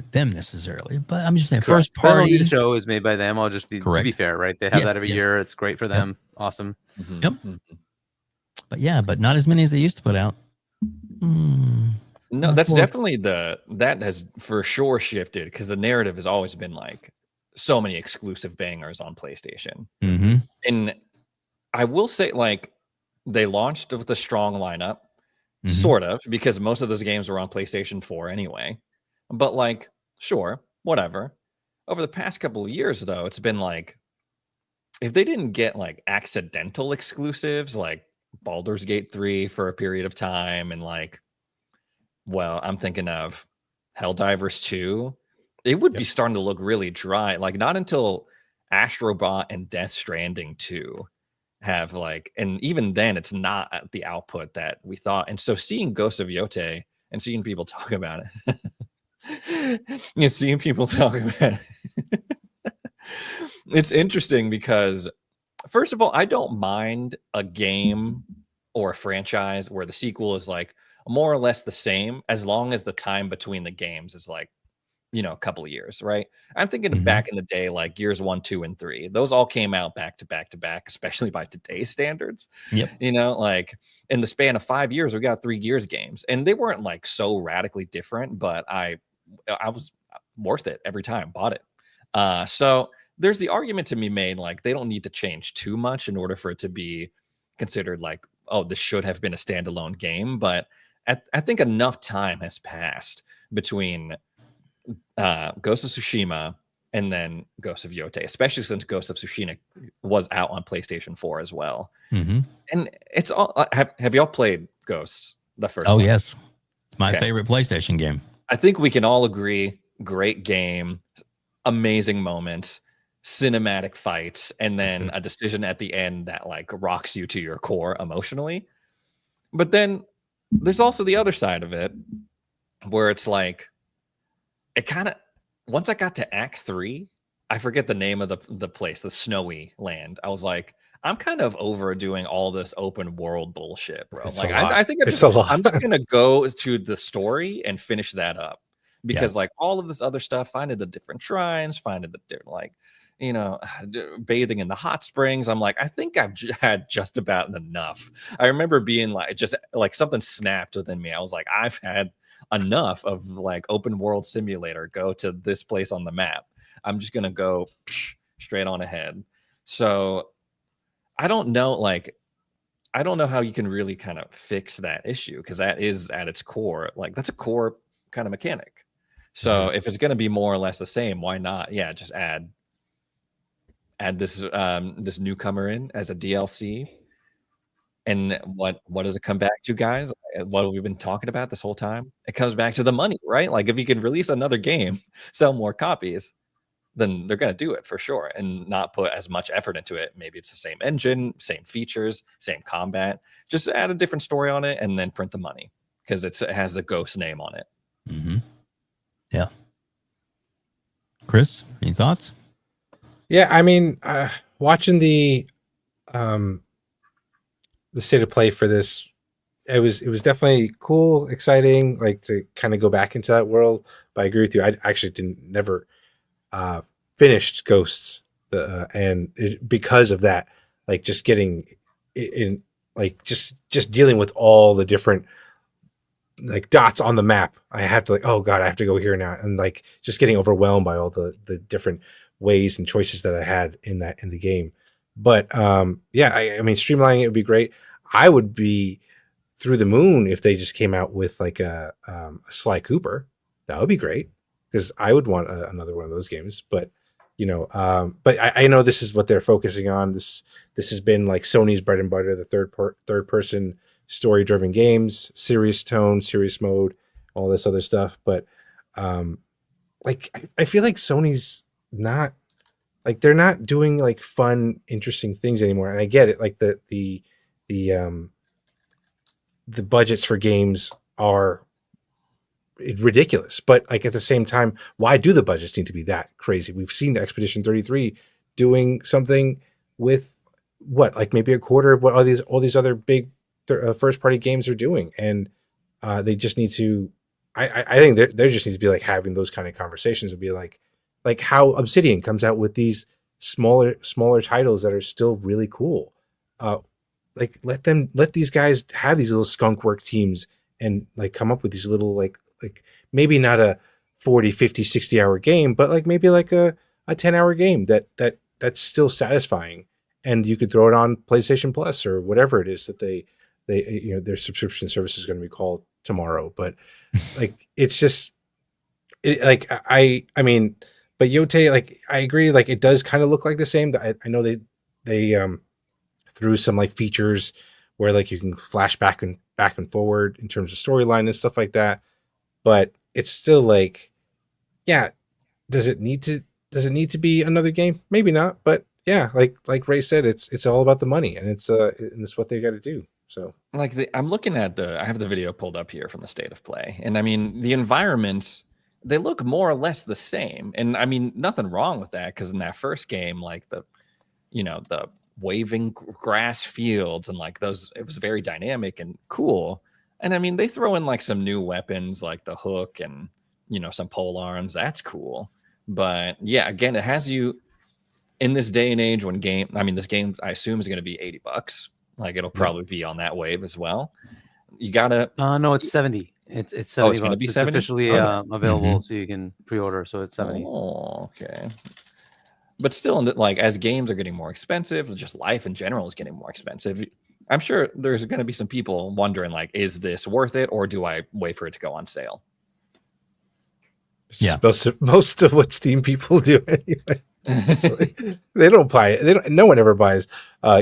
them necessarily. But I'm just saying, Correct. first party show is made by them. I'll just be to be fair, right? They have that every year. It's great for them. Yep. Awesome. Mm-hmm. Yep. But not as many as they used to put out. No, that's definitely that has for sure shifted because the narrative has always been like so many exclusive bangers on PlayStation. Mm-hmm. And I will say, like, they launched with a strong lineup, Mm-hmm. sort of, because most of those games were on PlayStation 4 anyway. But like, sure, whatever. Over the past couple of years, though, it's been like, if they didn't get like accidental exclusives, like Baldur's Gate 3 for a period of time, and like, well, I'm thinking of Helldivers 2, it would be starting to look really dry. Like, not until Astrobot and Death Stranding 2 have like, and even then it's not at the output that we thought. And so seeing Ghost of Yote and seeing people talk about it, seeing people talk about it, it's interesting because, first of all, I don't mind a game or a franchise where the sequel is like more or less the same, as long as the time between the games is like, a couple of years, right? I'm thinking of back in the day, like Gears 1, 2, and 3. Those all came out back to back to back, especially by today's standards. Yep. Like in the span of 5 years, we got 3 Gears games, and they weren't like so radically different, but I was worth it every time, bought it. So there's the argument to be made, like they don't need to change too much in order for it to be considered like, oh, this should have been a standalone game. But I think enough time has passed between Ghost of Tsushima and then Ghost of Yote, especially since Ghost of Tsushima was out on PlayStation 4 as well. Mm-hmm. And it's all, have y'all played Ghosts, the first one? Oh, yes. It's my favorite PlayStation game. I think we can all agree, great game, amazing moments, cinematic fights, and then a decision at the end that like rocks you to your core emotionally. But then there's also the other side of it where it's like, it kind of, once I got to Act 3, I forget the name of the place, the snowy land. I was like, I'm kind of overdoing all this open world bullshit, bro. It's like, I think it's a lot. I'm just gonna go to the story and finish that up, because like all of this other stuff, finding the different shrines, finding the different like, bathing in the hot springs. I'm like, I think I've had just about enough. I remember being like, just like something snapped within me. I was like, I've had enough of like open world simulator. Go to this place on the map. I'm just gonna go straight on ahead. So I don't know how you can really kind of fix that issue, because that is at its core, like that's a core kind of mechanic. So if it's going to be more or less the same, why not? Yeah, just add this this newcomer in as a DLC. And what does it come back to, guys? What have we been talking about this whole time? It comes back to the money, right? Like if you can release another game, sell more copies, then they're going to do it for sure and not put as much effort into it. Maybe it's the same engine, same features, same combat. Just add a different story on it and then print the money, because it has the Ghost name on it. Mm-hmm. Yeah. Chris, any thoughts? Yeah, I mean, watching the state of play for this, it was definitely cool, exciting, like to kind of go back into that world. But I agree with you. I actually never finished Ghosts, because of that, like just getting in, like just dealing with all the different like dots on the map. I have to like, oh god, I have to go here now, and like just getting overwhelmed by all the different ways and choices that I had in the game. But yeah, I mean, streamlining it would be great. I would be through the moon if they just came out with like a Sly Cooper. That would be great, because I would want another one of those games. But but I know this is what they're focusing on. This has been like Sony's bread and butter, the third person story driven games, serious tone, serious mode, all this other stuff. But like I feel like Sony's not, like they're not doing like fun, interesting things anymore. And I get it, like the budgets for games are ridiculous, but like at the same time, why do the budgets need to be that crazy? We've seen Expedition 33 doing something with what, like maybe a quarter of what all these other big first party games are doing, and they just need to. I think there just needs to be like having those kind of conversations and be like how Obsidian comes out with these smaller titles that are still really cool. Like let these guys have these little skunk work teams and like come up with these little like maybe not a 40, 50, 60 hour game, but like maybe like a 10-hour game that's still satisfying, and you could throw it on PlayStation Plus or whatever it is that they their subscription service is going to be called tomorrow. But like it's just I mean, but Yote, like I agree, like it does kind of look like the same. I know they threw some like features where like you can flash back and forward in terms of storyline and stuff like that, but it's still like, yeah, does it need to be another game? Maybe not, but yeah, like Ray said, it's all about the money, and it's what they got to do. So like I'm looking at I have the video pulled up here from the State of Play, and I mean the environments, they look more or less the same, and I mean nothing wrong with that, because in that first game, like the waving grass fields and like those, it was very dynamic and cool. And I mean they throw in like some new weapons like the hook and some pole arms. That's cool. But yeah, again, it has you in this day and age when this game I assume is going to be $80. Like it'll probably be on that wave as well. You gotta no, it's 70. It's 70. Oh, it's gonna be 70? It's officially available, so you can pre-order. So it's 70. Oh, okay. But still, like as games are getting more expensive, just life in general is getting more expensive. I'm sure there's going to be some people wondering, like, is this worth it, or do I wait for it to go on sale? Yeah, most of what Steam people do anyway. They don't buy it. No one ever buys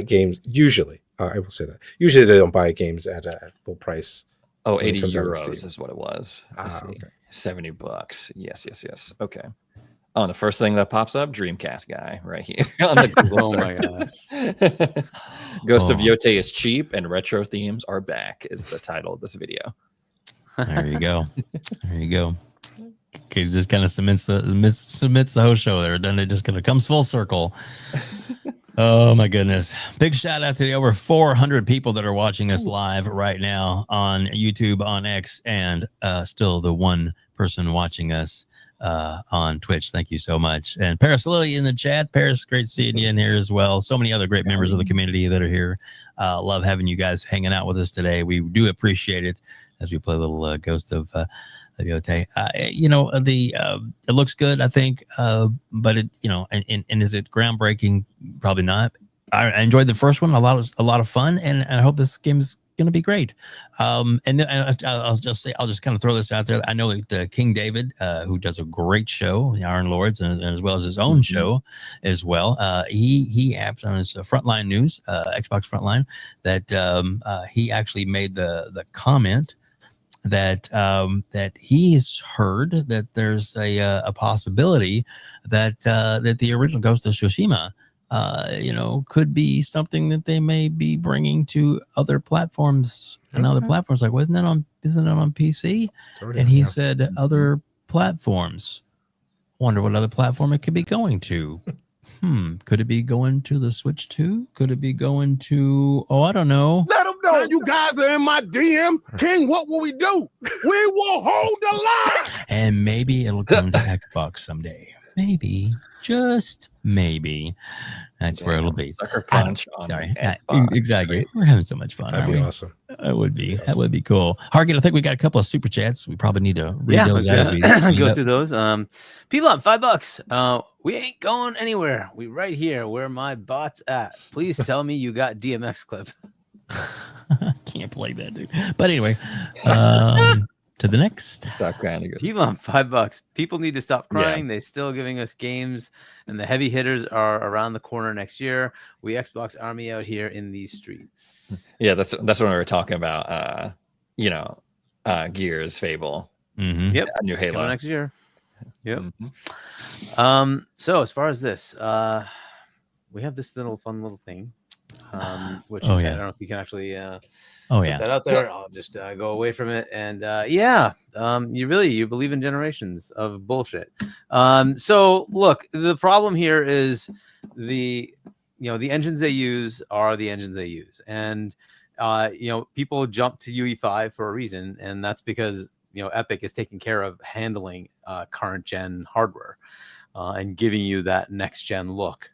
games. Usually, I will say that. Usually, they don't buy games at full price. Oh, 80 euros is what it was. Okay. $70. Yes. Okay. Oh, the first thing that pops up, Dreamcast guy right here on the Google Oh my gosh. Ghost of Yote is cheap and retro themes are back is the title of this video. There you go. There you go. Okay, just kind of cements the whole show there. Then it just kind of comes full circle. Oh my goodness. Big shout out to the over 400 people that are watching us live right now on YouTube, on X, and still the one person watching us on Twitch. Thank you so much. And Paris Lily in the chat. Paris, great seeing you in here as well. So many other great members of the community that are here. Love having you guys hanging out with us today. We do appreciate it as we play a little Ghost of Yote. It looks good, I think, but it, and is it groundbreaking? Probably not. I enjoyed the first one. A lot of fun, and I hope this game is going to be great. And I'll just kind of throw this out there. I know that King David, who does a great show, the Iron Lords, and as well as his own show as well. He apped on his Frontline News, Xbox Frontline, that he actually made the comment that he's heard that there's a possibility that the original Ghost of Tsushima could be something that they may be bringing to other platforms and other platforms. Like, isn't it on PC? And he said other platforms. Wonder what other platform it could be going to. Could it be going to the Switch 2? Could it be going to, I don't know. Let them know you guys are in my DM. King, what will we do? We will hold the line. And maybe it'll come to Xbox someday. Maybe. Just maybe. That's where it'll be. Sucker punch on exactly. We're having so much fun. That'd be awesome. That would be. That would be cool. Hargeet, I think we got a couple of super chats. We probably need to read those out as we go through those. P-Lump, $5. We ain't going anywhere. We right here where my bot's at. Please tell me you got DMX clip. Can't play that, dude. But anyway, to the next. Stop crying. P-Lump, $5. People need to stop crying. They're still giving us games, and the heavy hitters are around the corner next year. We Xbox Army out here in these streets. Yeah, that's when we were talking about Gears, Fable. Yep, new Halo coming next year. Yep. So as far as this, we have this fun little thing, which I don't know if you can actually put that out there. I'll just go away from it, and you believe in generations of bullshit. So look, the problem here is the engines they use are the engines they use, and people jump to UE5 for a reason, and that's because Epic is taking care of handling current gen hardware and giving you that next gen look.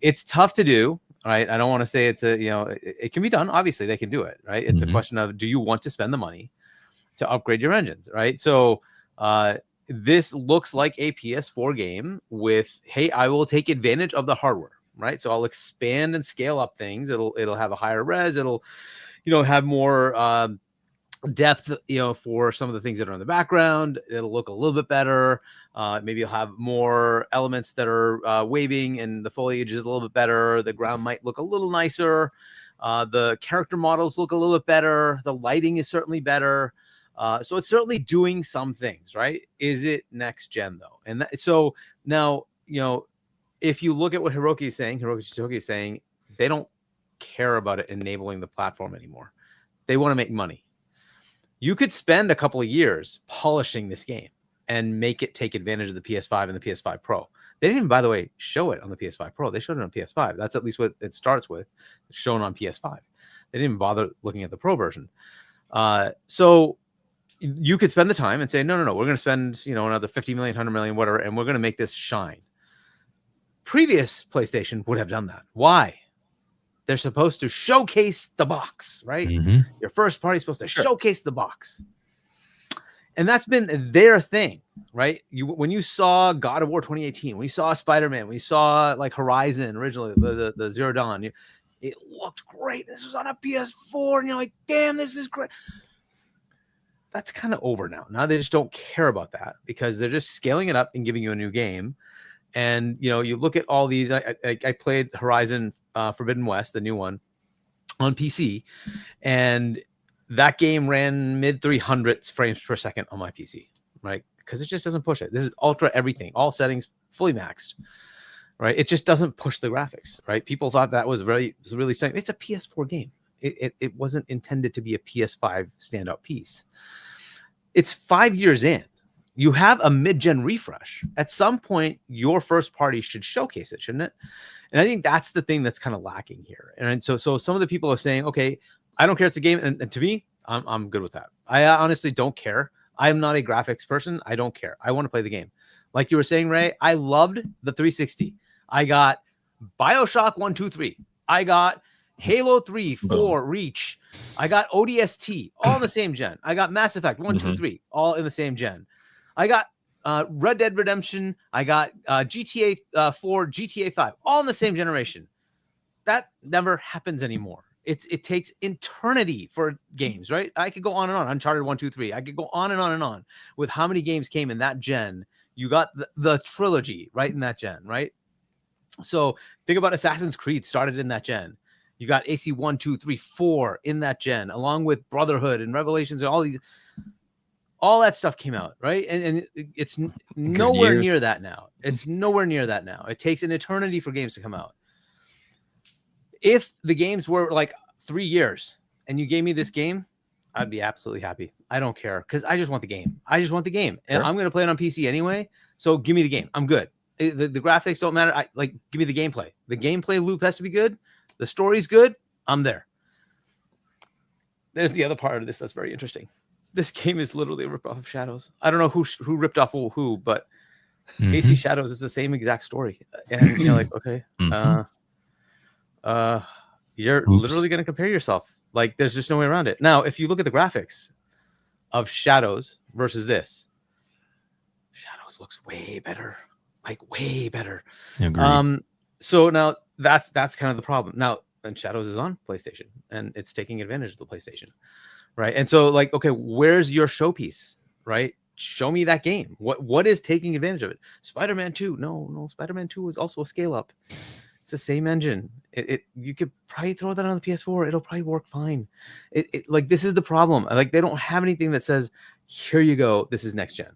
It's tough to do, right? I don't want to say it's it can be done. Obviously they can do it, right? It's a question of, do you want to spend the money? to upgrade your engines, right? So this looks like a PS4 game with, hey, I will take advantage of the hardware, right? So I'll expand and scale up things. It'll have a higher res. It'll, have more depth, for some of the things that are in the background. It'll look a little bit better. Maybe you'll have more elements that are waving, and the foliage is a little bit better. The ground might look a little nicer. The character models look a little bit better. The lighting is certainly better. So it's certainly doing some things, right? Is it next gen though? And so now, if you look at what Hiroki Shitoki is saying, they don't care about it enabling the platform anymore. They want to make money. You could spend a couple of years polishing this game and make it take advantage of the PS5 and the PS5 Pro. They didn't even, by the way, show it on the PS5 Pro. They showed it on PS5. That's at least what it starts with. It's shown on PS5. They didn't even bother looking at the Pro version. So you could spend the time and say, no, we're going to spend, another 50 million, 100 million, whatever, and we're going to make this shine. Previous PlayStation would have done that. Why? They're supposed to showcase the box, right? Mm-hmm. Your first party is supposed to showcase the box. And that's been their thing, right? When you saw God of War 2018, when you saw Spider-Man, when you saw like Horizon originally, the Zero Dawn, it looked great. This was on a PS4, and you're like, damn, this is great. That's kind of over now. Now they just don't care about that because they're just scaling it up and giving you a new game. And, you look at all these. I played Horizon Forbidden West, the new one, on PC, and that game ran mid 300s frames per second on my PC, right? Because it just doesn't push it. This is ultra everything, all settings fully maxed, right? It just doesn't push the graphics, right? People thought that was really saying it's a PS4 game. It wasn't intended to be a PS5 standout piece. It's 5 years in. You have a mid-gen refresh. At some point, your first party should showcase it, shouldn't it? And I think that's the thing that's kind of lacking here. And so some of the people are saying, okay, I don't care. It's a game. And to me, I'm good with that. I honestly don't care. I'm not a graphics person. I don't care. I want to play the game. Like you were saying, Ray, I loved the 360. I got BioShock 1, 2, 3. I got Halo 3, 4, Reach. I got ODST, all in the same gen. I got Mass Effect 1, 2, 3, all in the same gen. I got Red Dead Redemption. I got GTA 4, GTA 5, all in the same generation. That never happens anymore. It takes eternity for games, right? I could go on and on. Uncharted 1, 2, 3. I could go on and on and on with how many games came in that gen. You got the trilogy right in that gen, right? So think about Assassin's Creed started in that gen. You got AC 1, 2, 3, 4 in that gen, along with Brotherhood and Revelations and all that stuff came out, right? And it's nowhere near that now. It's nowhere near that now. It takes an eternity for games to come out. If the games were like 3 years and you gave me this game, I'd be absolutely happy. I don't care because I just want the game. I just want the game. And I'm going to play it on PC anyway. So give me the game. I'm good. The graphics don't matter. Give me the gameplay. The gameplay loop has to be good. The story's good. I'm there. There's the other part of this that's very interesting. This game is literally a ripoff of Shadows. I don't know who ripped off who, but AC Shadows is the same exact story. And you're like, okay, you're literally going to compare yourself. Like, there's just no way around it. Now, if you look at the graphics of Shadows versus this, Shadows looks way better, like way better. Agreed. So now that's kind of the problem. Now, and Shadows is on PlayStation, and it's taking advantage of the PlayStation, right? And so, like, okay, where's your showpiece, right? Show me that game. What is taking advantage of it? Spider-Man 2. No, Spider-Man 2 is also a scale up. It's the same engine. You could probably throw that on the PS4. It'll probably work fine. Like, this is the problem. Like, they don't have anything that says, here you go, this is next gen.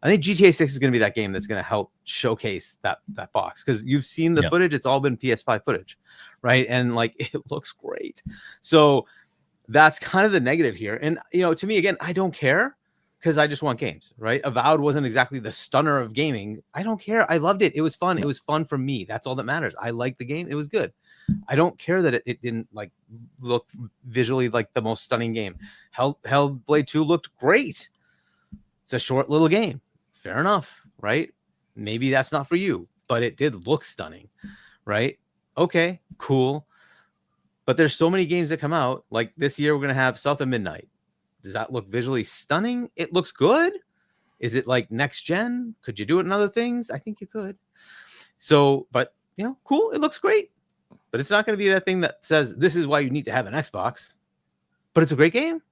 I think GTA 6 is going to be that game that's going to help showcase that box, because you've seen the footage. It's all been PS5 footage, right? And like, it looks great. So that's kind of the negative here. And, to me, again, I don't care, because I just want games, right? Avowed wasn't exactly the stunner of gaming. I don't care. I loved it. It was fun. It was fun for me. That's all that matters. I liked the game. It was good. I don't care that it didn't like look visually like the most stunning game. Hellblade 2 looked great. It's a short little game. Fair enough, right? Maybe that's not for you, but it did look stunning, right? Okay, cool. But there's so many games that come out. Like this year, we're going to have South of Midnight, Does that look visually stunning? It looks good. Is it like next gen? Could you do it in other things? I think you could. So, but cool. It looks great, but it's not going to be that thing that says this is why you need to have an Xbox. But it's a great game,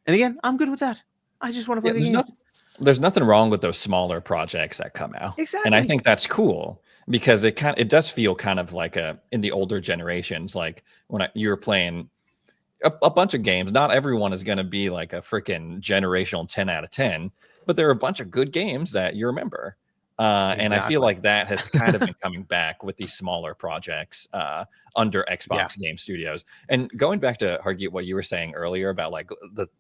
and again, I'm good with that. I just want to play the games. There's nothing wrong with those smaller projects that come out. Exactly. And I think that's cool because it does feel kind of like in the older generations, like when you were playing a bunch of games, not everyone is going to be like a freaking generational 10 out of 10, but there are a bunch of good games that you remember. And I feel like that has kind of been coming back with these smaller projects under Xbox Game Studios. And going back to Hargeet, what you were saying earlier about like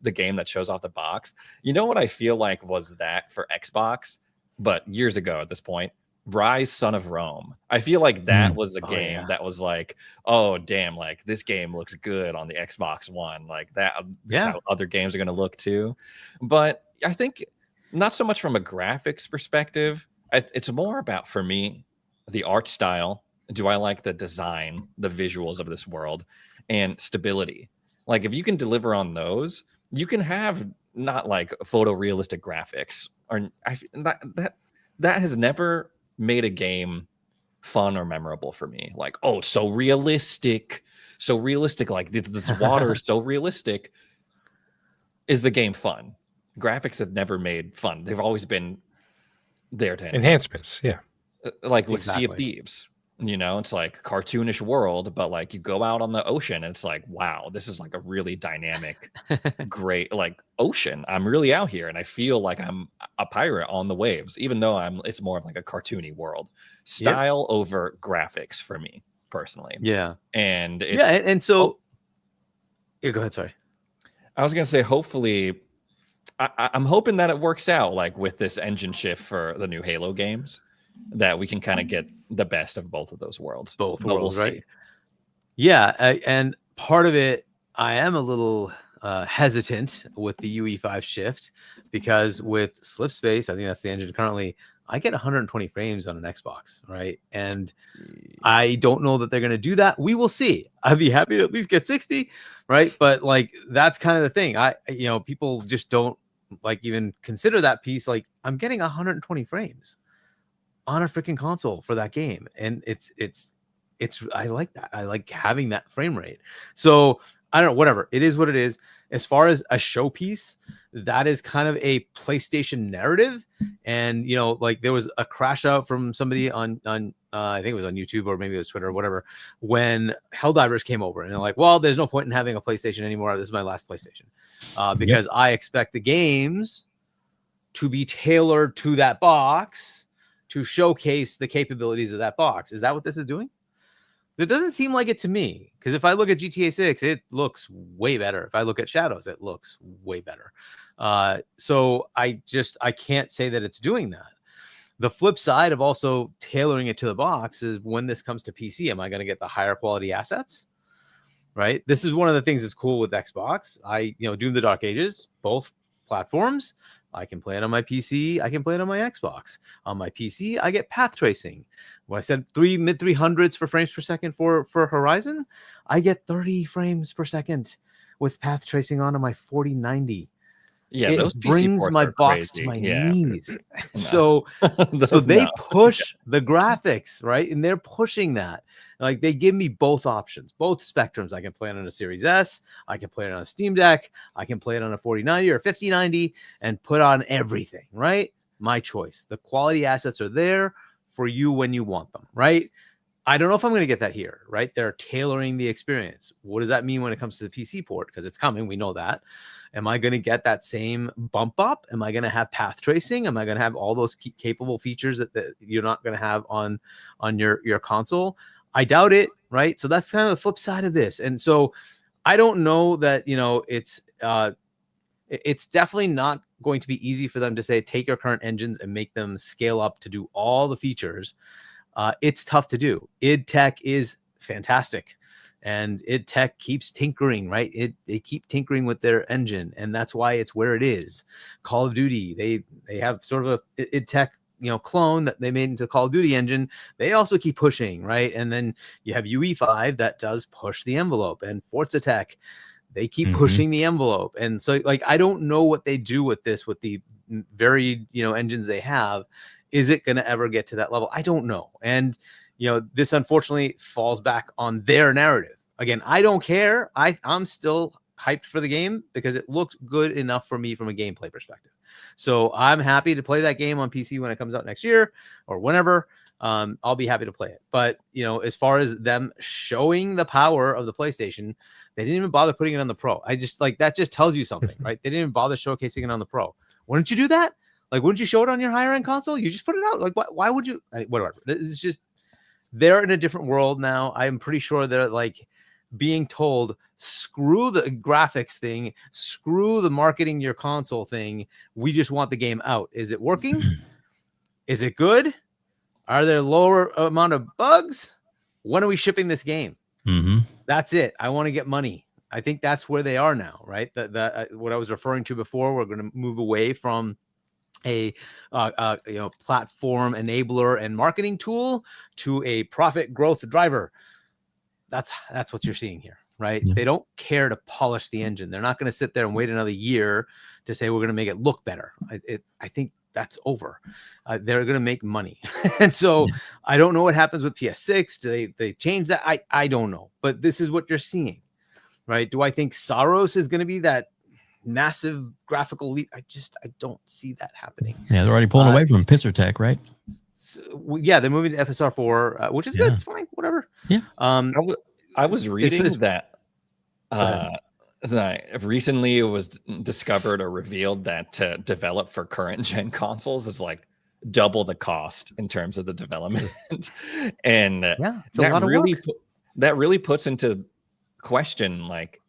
the game that shows off the box, you know what I feel like was that for Xbox, but years ago at this point, Rise Son of Rome. I feel like that was a game that was like, oh damn, like this game looks good on the Xbox One, like that. This is how other games are going to look too. But I think not so much from a graphics perspective. It's more about, for me, the art style. Do I like the design, the visuals of this world, and stability? Like if you can deliver on those, you can have not like photorealistic graphics. Or that has never made a game fun or memorable for me. Like, oh, so realistic. Like this water is so realistic. Is the game fun? Graphics have never made fun. They've always been there to enhancements. Yeah. Like with Sea of Thieves, it's like cartoonish world, but like you go out on the ocean and it's like, wow, this is like a really dynamic, great like ocean. I'm really out here and I feel like I'm a pirate on the waves, even though it's more of like a cartoony world. Style over graphics for me personally. Yeah. And and so go ahead, sorry. I was gonna say hopefully I'm hoping that it works out like with this engine shift for the new Halo games, that we can kind of get the best of both of those worlds. Both but worlds, we'll right? see. Yeah, and part of it, I am a little hesitant with the UE5 shift because with Slipspace, I think that's the engine currently, I get 120 frames on an Xbox, right? And I don't know that they're going to do that. We will see. I'd be happy to at least get 60, right? But like that's kind of the thing. People just don't like even consider that piece. Like I'm getting 120 frames on a freaking console for that game, and it's I like that. I like having that frame rate. So I don't know, whatever. It is what it is. As far as a showpiece, that is kind of a PlayStation narrative. And, like there was a crash out from somebody on I think it was on YouTube or maybe it was Twitter or whatever, when Helldivers came over and they're like, well, there's no point in having a PlayStation anymore. This is my last PlayStation. Because I expect the games to be tailored to that box to showcase the capabilities of that box. Is that what this is doing? It doesn't seem like it to me, because if I look at GTA 6, it looks way better. If I look at Shadows, it looks way better. So I can't say that it's doing that. The flip side of also tailoring it to the box is when this comes to PC, am I going to get the higher quality assets? Right? This is one of the things that's cool with Xbox. Doom the Dark Ages, both platforms. I can play it on my PC. I can play it on my Xbox. On my PC, I get path tracing. When I said mid 300s for frames per second for Horizon, I get 30 frames per second with path tracing on my 4090. Yeah, it those PC brings ports my are box crazy. to my Yeah. knees. No. So they No. push the graphics, right? And they're pushing that. Like they give me both options, both spectrums. I can play it on a Series S. I can play it on a Steam Deck. I can play it on a 4090 or 5090 and put on everything, right? My choice. The quality assets are there for you when you want them, right? I don't know if I'm going to get that here, right? They're tailoring the experience. What does that mean when it comes to the PC port? Because it's coming. We know that. Am I going to get that same bump up? Am I going to have path tracing? Am I going to have all those capable features that you're not going to have on your console? I doubt it, right? So that's kind of the flip side of this. And so I don't know that, it's definitely not going to be easy for them to say, take your current engines and make them scale up to do all the features. It's tough to do. id Tech is fantastic, and id Tech keeps tinkering, right? They keep tinkering with their engine, and that's why it's where it is. Call of Duty, they have sort of a id Tech clone that they made into the Call of Duty engine. They also keep pushing, right? And then you have UE5 that does push the envelope, and Forza Tech, They keep pushing the envelope. And so like, I don't know what they do with this, with the varied, engines they have. Is it going to ever get to that level? I don't know. And, this unfortunately falls back on their narrative. Again, I don't care. I'm still hyped for the game because it looked good enough for me from a gameplay perspective. So I'm happy to play that game on PC when it comes out next year or whenever. I'll be happy to play it. But, as far as them showing the power of the PlayStation, they didn't even bother putting it on the Pro. I just like that just tells you something, right? They didn't even bother showcasing it on the Pro. Wouldn't you do that? Like, wouldn't you show it on your higher end console? You just put it out. Like, why would you? Whatever. It's just, they're in a different world now. I'm pretty sure they're like being told, screw the graphics thing, screw the marketing your console thing. We just want the game out. Is it working? Is it good? Are there lower amount of bugs? When are we shipping this game? That's it. I want to get money. I think that's where they are now, right? What I was referring to before, we're going to move away from a platform enabler and marketing tool to a profit growth driver. That's what you're seeing here, right? They don't care to polish the engine. They're not going to sit there and wait another year to say we're going to make it look better. I think that's over. They're going to make money. And so I don't know what happens with PS6. Do they change that? I don't know. But this is what you're seeing, right? Do I think Saros is going to be that massive graphical leap? I don't see that happening. Yeah, they're already pulling away from Pisser Tech, right? So, yeah, they're moving to FSR4, which is good. It's fine, whatever. Yeah. I was reading that recently it was discovered or revealed that to develop for current gen consoles is like double the cost in terms of the development. And it's a lot of work. That really puts into question, like,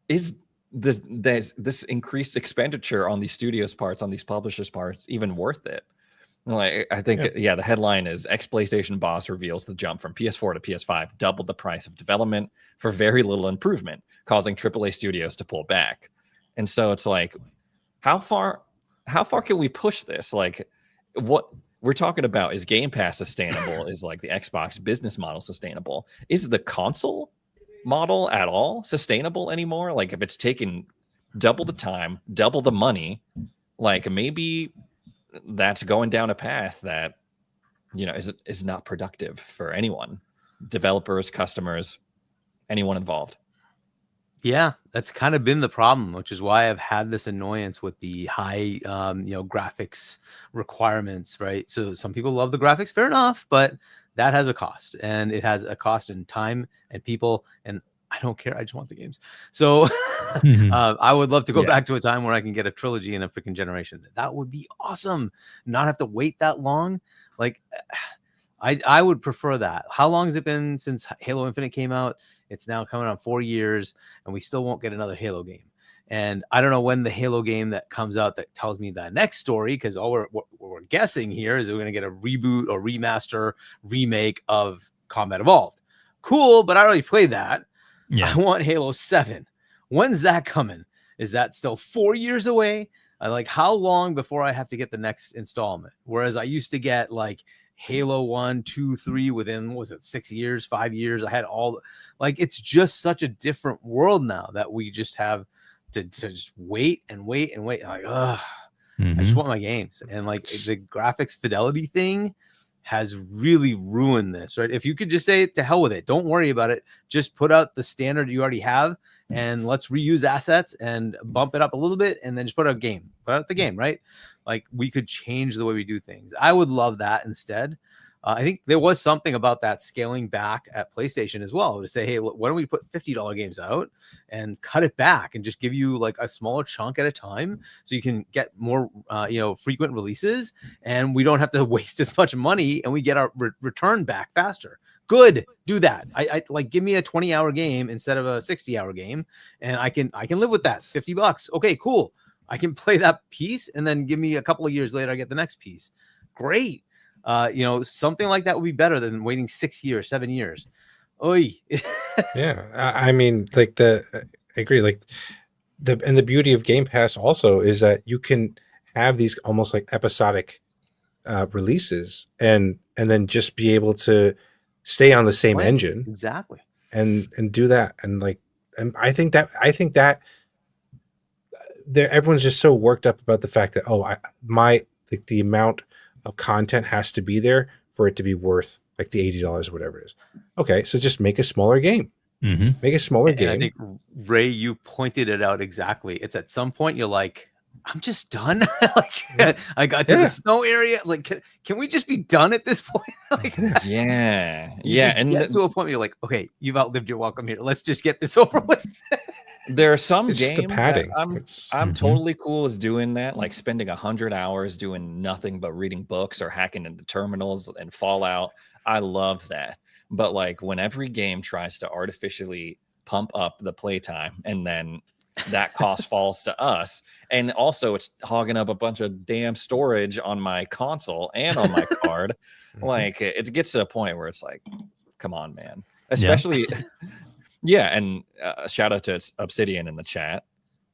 is this increased expenditure on these studios' parts, on these publishers' parts, even worth it? Like, I think, the headline is ex-PlayStation boss reveals the jump from PS4 to PS5 doubled the price of development for very little improvement, causing AAA studios to pull back. And so it's like, how far can we push this? Like, what we're talking about is Game Pass sustainable? Is like the Xbox business model sustainable? Is the console model at all sustainable anymore? Like, if it's taken double the time, double the money, like maybe that's going down a path that is not productive for anyone, developers, customers, anyone involved. Yeah, that's kind of been the problem, which is why I've had this annoyance with the high graphics requirements, right? So some people love the graphics, fair enough, but that has a cost, and it has a cost in time and people, and I don't care. I just want the games. So I would love to go back to a time where I can get a trilogy in a freaking generation. That would be awesome. Not have to wait that long. Like, I would prefer that. How long has it been since Halo Infinite came out? It's now coming on 4 years, and we still won't get another Halo game. And I don't know when the Halo game that comes out that tells me the next story, because all we're guessing here is we're going to get a reboot or remaster, remake of Combat Evolved. Cool, but I already played that. I want Halo 7. When's that coming? Is that still 4 years away? Like, how long before I have to get the next installment? Whereas I used to get like Halo 1, 2, 3 within, what was it, 6 years, 5 years? I had all, like, it's just such a different world now that we just have to just wait and wait and wait. Like, I just want my games. And like the graphics fidelity thing has really ruined this, right? If you could just say to hell with it, don't worry about it. Just put out the standard you already have, and let's reuse assets and bump it up a little bit, and then just put out the game, right? Like, we could change the way we do things. I would love that instead. I think there was something about that scaling back at PlayStation as well, to say, hey, why don't we put $50 games out and cut it back and just give you like a smaller chunk at a time so you can get more, frequent releases, and we don't have to waste as much money, and we get our return back faster. Good, do that. I like, give me a 20-hour game instead of a 60-hour game, and I can live with that. $50. Okay, cool. I can play that piece, and then give me a couple of years later, I get the next piece. Great. Something like that would be better than waiting 6 years, 7 years. Oy. Yeah, I mean, like I agree. Like the beauty of Game Pass also is that you can have these almost like episodic releases, and then just be able to stay on the same engine, exactly, and do that. And like, and I think that everyone's just so worked up about the fact that the amount of content has to be there for it to be worth like the $80 or whatever it is. Okay, so just make a smaller game. Make a smaller game. I think Ray, you pointed it out exactly. It's at some point you're like, I'm just done. Like I got to the snow area. Like, can we just be done at this point? Like, and get to a point where you're like, okay, you've outlived your welcome here. Let's just get this over with. There are some It's games the padding. that I'm totally cool as doing that, like spending 100 hours doing nothing but reading books or hacking into terminals and Fallout. I love that. But like when every game tries to artificially pump up the playtime and then that cost falls to us, and also it's hogging up a bunch of damn storage on my console and on my card, like it gets to a point where it's like, come on, man. Especially and shout out to Obsidian in the chat.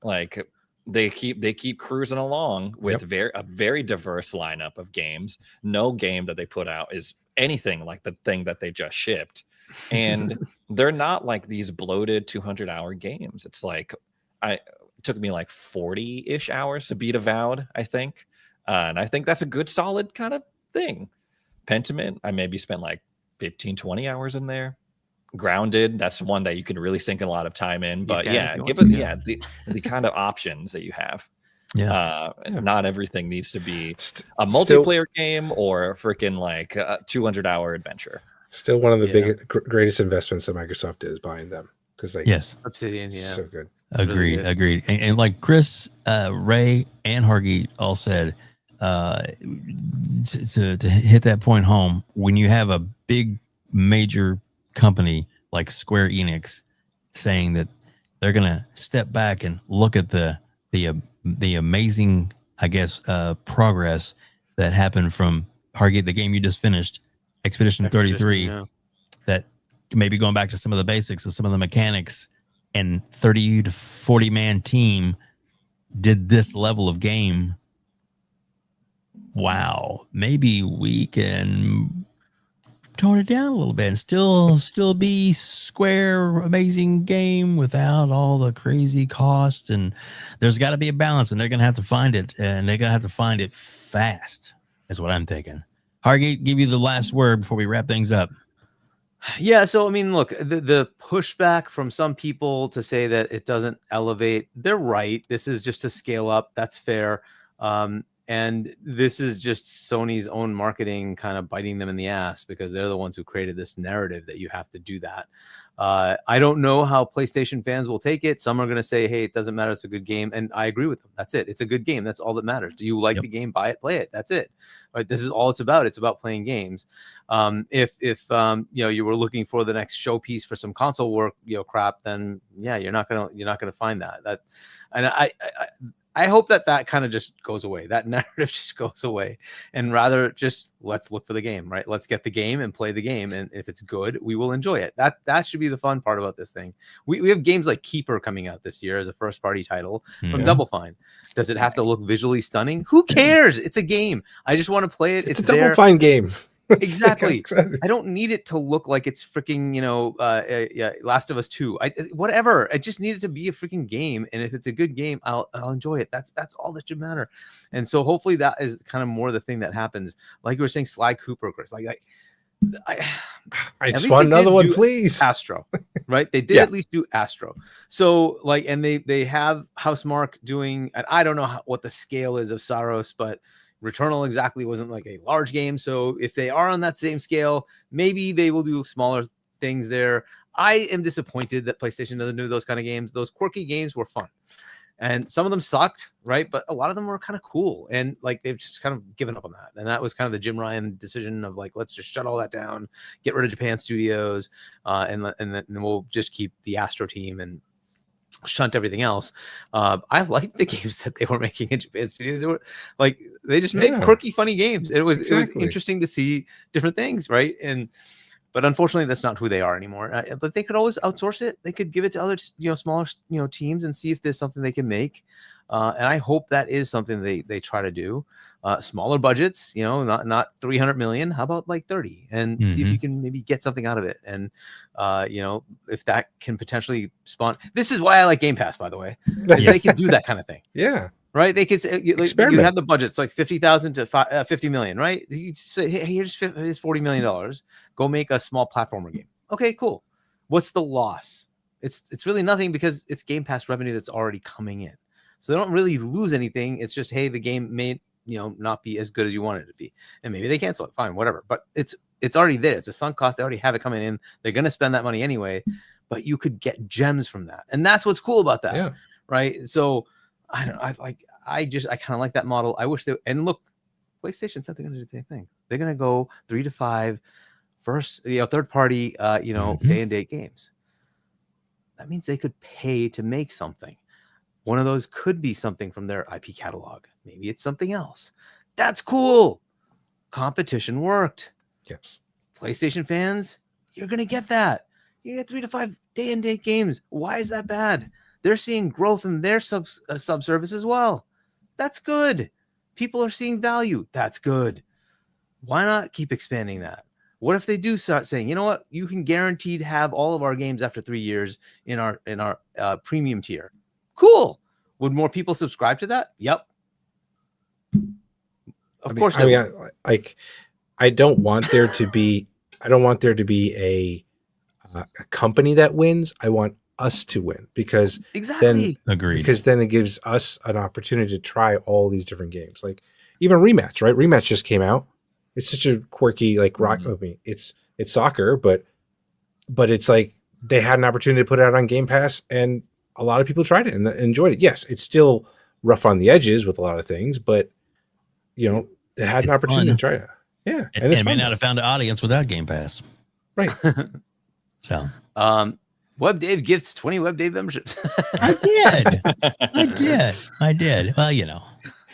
Like they keep cruising along with a very diverse lineup of games. No game that they put out is anything like the thing that they just shipped, and they're not like these bloated 200-hour games. It's like it took me like 40-ish hours to beat Avowed, I think, and I think that's a good solid kind of thing. Pentiment, I maybe spent like 15-20 hours in there. Grounded, that's one that you can really sink a lot of time in, but the kind of options that you have. Not everything needs to be a multiplayer game or a freaking like a 200-hour adventure. Still one of the greatest investments that Microsoft did is buying them, because like Obsidian, so good. Agreed. And like Chris, Ray, and Hargeet all said, to hit that point home, when you have a big major company like Square Enix saying that they're gonna step back and look at the amazing, I guess, progress that happened from Hargeet, the game you just finished, Expedition 33, that maybe going back to some of the basics of some of the mechanics, and 30 to 40 man team did this level of game. Wow, maybe we can tone it down a little bit and still be Square amazing game without all the crazy cost. And there's got to be a balance, and they're gonna have to find it, and they're gonna have to find it fast, is what I'm thinking. Hargeet, give you the last word before we wrap things up. Yeah, so I mean, look, the pushback from some people to say that it doesn't elevate, they're right. This is just to scale up. That's fair. And this is just Sony's own marketing kind of biting them in the ass, because they're the ones who created this narrative that you have to do that. I don't know how PlayStation fans will take it. Some are going to say, hey, it doesn't matter. It's a good game. And I agree with them. That's it. It's a good game. That's all that matters. Do you like the game? Buy it, play it. That's it. Right? This is all it's about. It's about playing games. If you were looking for the next showpiece for some console work, crap, then you're not gonna find that. And I hope that kind of just goes away. That narrative just goes away, and rather just let's look for the game, right? Let's get the game and play the game, and if it's good, we will enjoy it. That should be the fun part about this thing. We have games like Keeper coming out this year as a first party title from Double Fine. Does it have to look visually stunning? Who cares? It's a game. I just want to play it. It's a Double Fine game. Exactly. I don't need it to look like it's freaking, Last of Us 2. Whatever. I just need it to be a freaking game, and if it's a good game, I'll enjoy it. That's all that should matter. And so hopefully that is kind of more the thing that happens. Like you were saying, Sly Cooper, Chris. I just want another one, please. Astro, right? They did at least do Astro. So and they have Housemarque doing, and I don't know what the scale is of Saros, but Returnal exactly wasn't like a large game. So if they are on that same scale, maybe they will do smaller things there. I am disappointed that PlayStation doesn't do those kind of games. Those quirky games were fun, and some of them sucked, right? But a lot of them were kind of cool, and they've just kind of given up on that. And that was kind of the Jim Ryan decision of let's just shut all that down, get rid of Japan Studios, and then we'll just keep the Astro team and shunt everything else. I liked the games that they were making in Japan Studios. They were they just made quirky, funny games. It was interesting to see different things, right? But unfortunately, that's not who they are anymore. But they could always outsource it. They could give it to other, smaller, teams and see if there's something they can make. And I hope that is something they try to do. Smaller budgets, not 300 million. How about like 30, and see if you can maybe get something out of it. And if that can potentially spawn. This is why I like Game Pass, by the way. They can do that kind of thing. Yeah. Right. They could say, you have the budgets like 50,000 to 50 million. Right. You just say, hey, here's $40 million. Go make a small platformer game. Okay, cool. What's the loss? It's really nothing because it's Game Pass revenue that's already coming in. So they don't really lose anything. It's just, hey, the game may not be as good as you wanted it to be, and maybe they cancel it. Fine, whatever. But it's already there. It's a sunk cost. They already have it coming in. They're going to spend that money anyway. But you could get gems from that, and that's what's cool about that. Yeah. Right. So I kind of like that model. I wish and look, PlayStation said they're going to do the same thing. They're going to go 3 to 5 first, third party, day and date games. That means they could pay to make something. One of those could be something from their IP catalog. Maybe it's something else. That's cool. Competition worked. Yes. PlayStation fans, you're going to get that. You get 3 to 5 day and date games. Why is that bad? They're seeing growth in their subservice as well. That's good. People are seeing value. That's good. Why not keep expanding that? What if they do start saying, you know what? You can guaranteed have all of our games after 3 years in our premium tier. Cool. Would more people subscribe to that? Yep. Of course. I don't want there to be. I don't want there to be a company that wins. I want us to win because exactly. Then agreed. Because then it gives us an opportunity to try all these different games. Like even Rematch, right? Rematch just came out. It's such a quirky rock. I mean, it's soccer, but it's like they had an opportunity to put it out on Game Pass and a lot of people tried it and enjoyed it. Yes, it's still rough on the edges with a lot of things, but they had an opportunity to try it. Yeah, and it may not have found an audience without Game Pass. Right. So, WebDave gifts 20 WebDave memberships. I did. Well,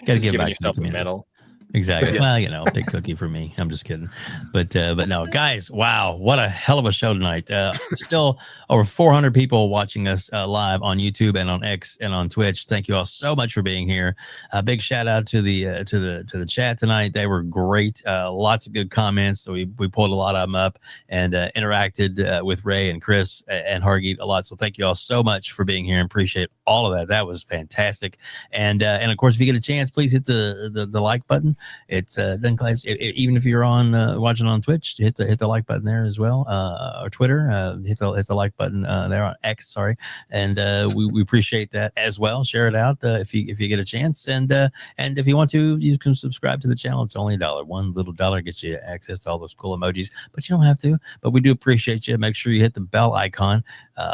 got to give back to the medal. Exactly. Yeah. Well, big cookie for me. I'm just kidding. But no, guys, wow, what a hell of a show tonight. Still over 400 people watching us live on YouTube and on X and on Twitch. Thank you all so much for being here. A big shout out to the chat tonight. They were great. Lots of good comments. So we pulled a lot of them up and interacted with Ray and Chris and Hargeet a lot. So thank you all so much for being here and appreciate all of that. That was fantastic. And of course, if you get a chance, please hit the like button. It's then guys, even if you're on watching on Twitch, hit the like button there as well, or Twitter, hit the like button there on X, sorry, and we appreciate that as well. Share it out if you get a chance, and if you want to, you can subscribe to the channel. It's only $1. One little dollar gets you access to all those cool emojis, but you don't have to. But we do appreciate you. Make sure you hit the bell icon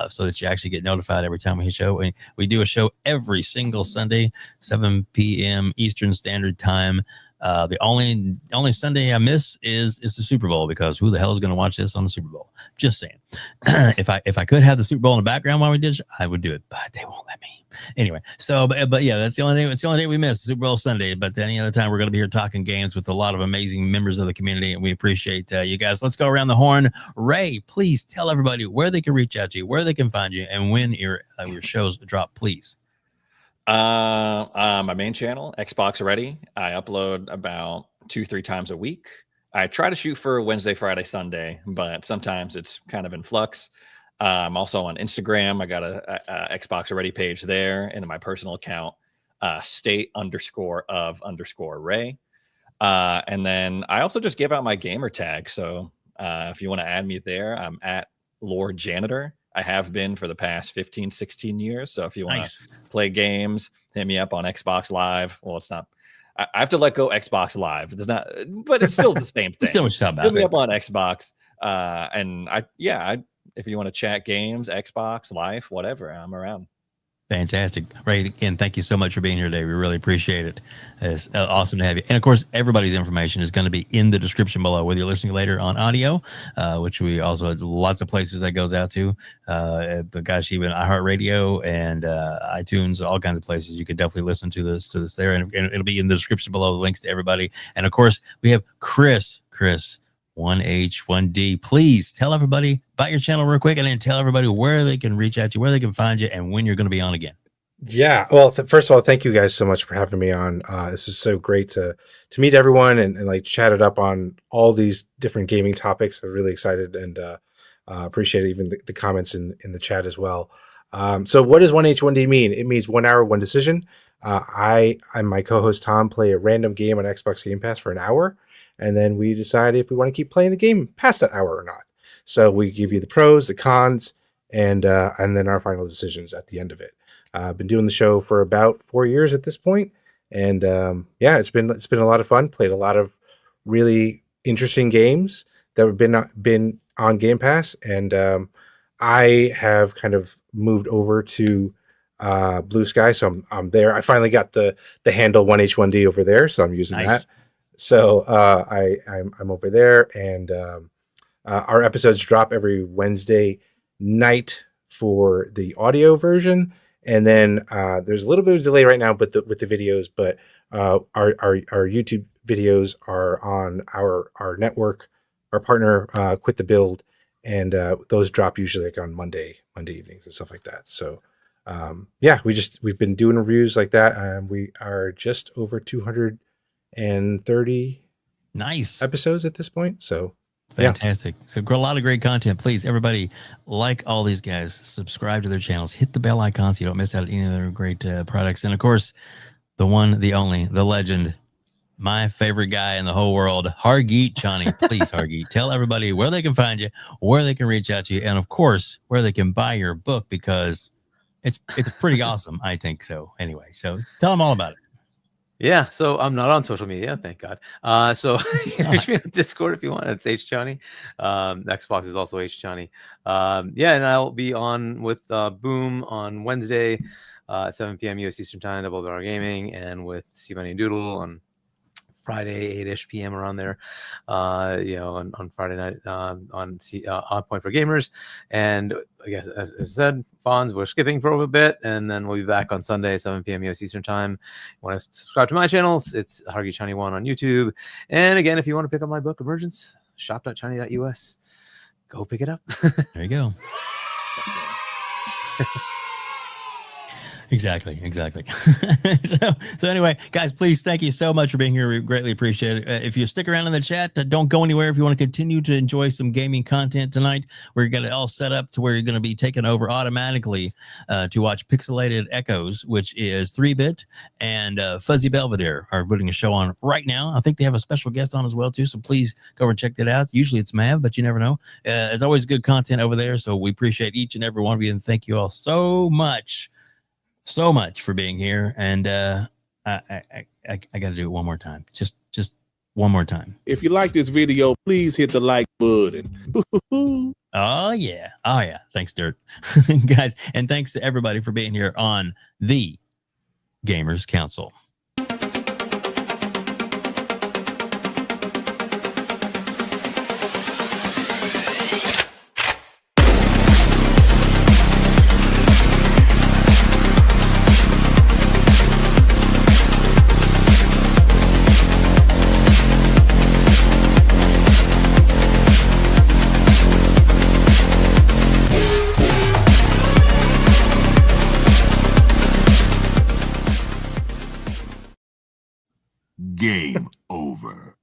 so that you actually get notified every time we show. We do a show every single Sunday, 7 p.m. Eastern Standard Time. The only Sunday I miss is the Super Bowl because who the hell is going to watch this on the Super Bowl? Just saying. If I could have the Super Bowl in the background while we did, I would do it, but they won't let me. Anyway, so but yeah, that's the only day. It's the only day we miss, Super Bowl Sunday. But any other time, we're going to be here talking games with a lot of amazing members of the community, and we appreciate you guys. Let's go around the horn. Ray, please tell everybody where they can reach out to you, where they can find you, and when your shows drop, please. My main channel, Xbox Ready. I upload about 2-3 times a week. I try to shoot for Wednesday, Friday, Sunday, but sometimes it's kind of in flux. I'm also on Instagram. I got a Xbox Ready page there, and in my personal account, state_of_Ray. And then I also just give out my gamer tag. So if you want to add me there, I'm at Lord Janitor. I have been for the past 15, 16 years. So if you want to play games, hit me up on Xbox Live. Well, it's not. I have to let go Xbox Live. It's not, but it's still the same thing. Still what you're talking about. Hit me up on Xbox. And if you want to chat games, Xbox, Live, whatever, I'm around. Fantastic. Ray, again, thank you so much for being here today. We really appreciate it. It's awesome to have you. And of course, everybody's information is going to be in the description below, whether you're listening later on audio, which we also have lots of places that goes out to. But gosh, even iHeartRadio and iTunes, all kinds of places. You could definitely listen to this there. And it'll be in the description below, links to everybody. And of course, we have Chris, 1H, 1D. Please tell everybody about your channel real quick and then tell everybody where they can reach out to you, where they can find you, and when you're going to be on again. Yeah. Well, first of all, thank you guys so much for having me on. This is so great to meet everyone and like chat it up on all these different gaming topics. I'm really excited and appreciate even the comments in the chat as well. So what does 1H1D mean? It means 1 hour, one decision. I and my co-host Tom play a random game on Xbox Game Pass for an hour, and then we decide if we want to keep playing the game past that hour or not. So we give you the pros, the cons, and then our final decisions at the end of it. I've been doing the show for about 4 years at this point, and yeah, it's been a lot of fun. Played a lot of really interesting games that have been on Game Pass, and I have kind of moved over to Blue Sky, so I'm there. I finally got the handle 1H1D over there, so I'm using that. So I'm over there, and our episodes drop every Wednesday night for the audio version. And then there's a little bit of delay right now, but with the videos. But our YouTube videos are on our network, our partner, Quit the Build, and those drop usually like on Monday evenings and stuff like that. So yeah, we've been doing reviews like that, and we are just over 230 episodes at this point. So. Fantastic. So a lot of great content. Please, everybody, like all these guys, subscribe to their channels, hit the bell icon so you don't miss out on any of their great products. And of course, the one, the only, the legend, my favorite guy in the whole world, Hargeet Chani. Please, Hargeet, tell everybody where they can find you, where they can reach out to you, and of course, where they can buy your book, because it's pretty awesome, I think. So anyway, so tell them all about it. Yeah, so I'm not on social media, thank God. So you can reach me on Discord if you want. It's HChani. Xbox is also HChani. Yeah, and I'll be on with Boom on Wednesday at 7 p.m. US Eastern Time, Double Barrel Gaming, and with Steve Money and Doodle on Friday, 8-ish p.m. around there, on Friday night on Point for Gamers. And I guess, as I said, Fonz, we're skipping for a bit, and then we'll be back on Sunday, 7 p.m. US Eastern Time. You want to subscribe to my channel, it's Hargeet Chani 1 on YouTube. And again, if you want to pick up my book, Emergence, shop.chani.us. Go pick it up. There you go. Exactly. So anyway, guys, please, thank you so much for being here. We greatly appreciate it. If you stick around in the chat, don't go anywhere. If you want to continue to enjoy some gaming content tonight, we're going to all set up to where you're going to be taken over automatically to watch Pixelated Echoes, which is 3-Bit and Fuzzy Belvedere are putting a show on right now. I think they have a special guest on as well, too. So please go and check that out. Usually it's Mav, but you never know. There's always good content over there. So we appreciate each and every one of you. And thank you all so much for being here. And I got to do it one more time. Just one more time. If you like this video, please hit the like button. Oh yeah. Thanks, Dirt. Guys, and thanks to everybody for being here on the Gamers Council. Game over.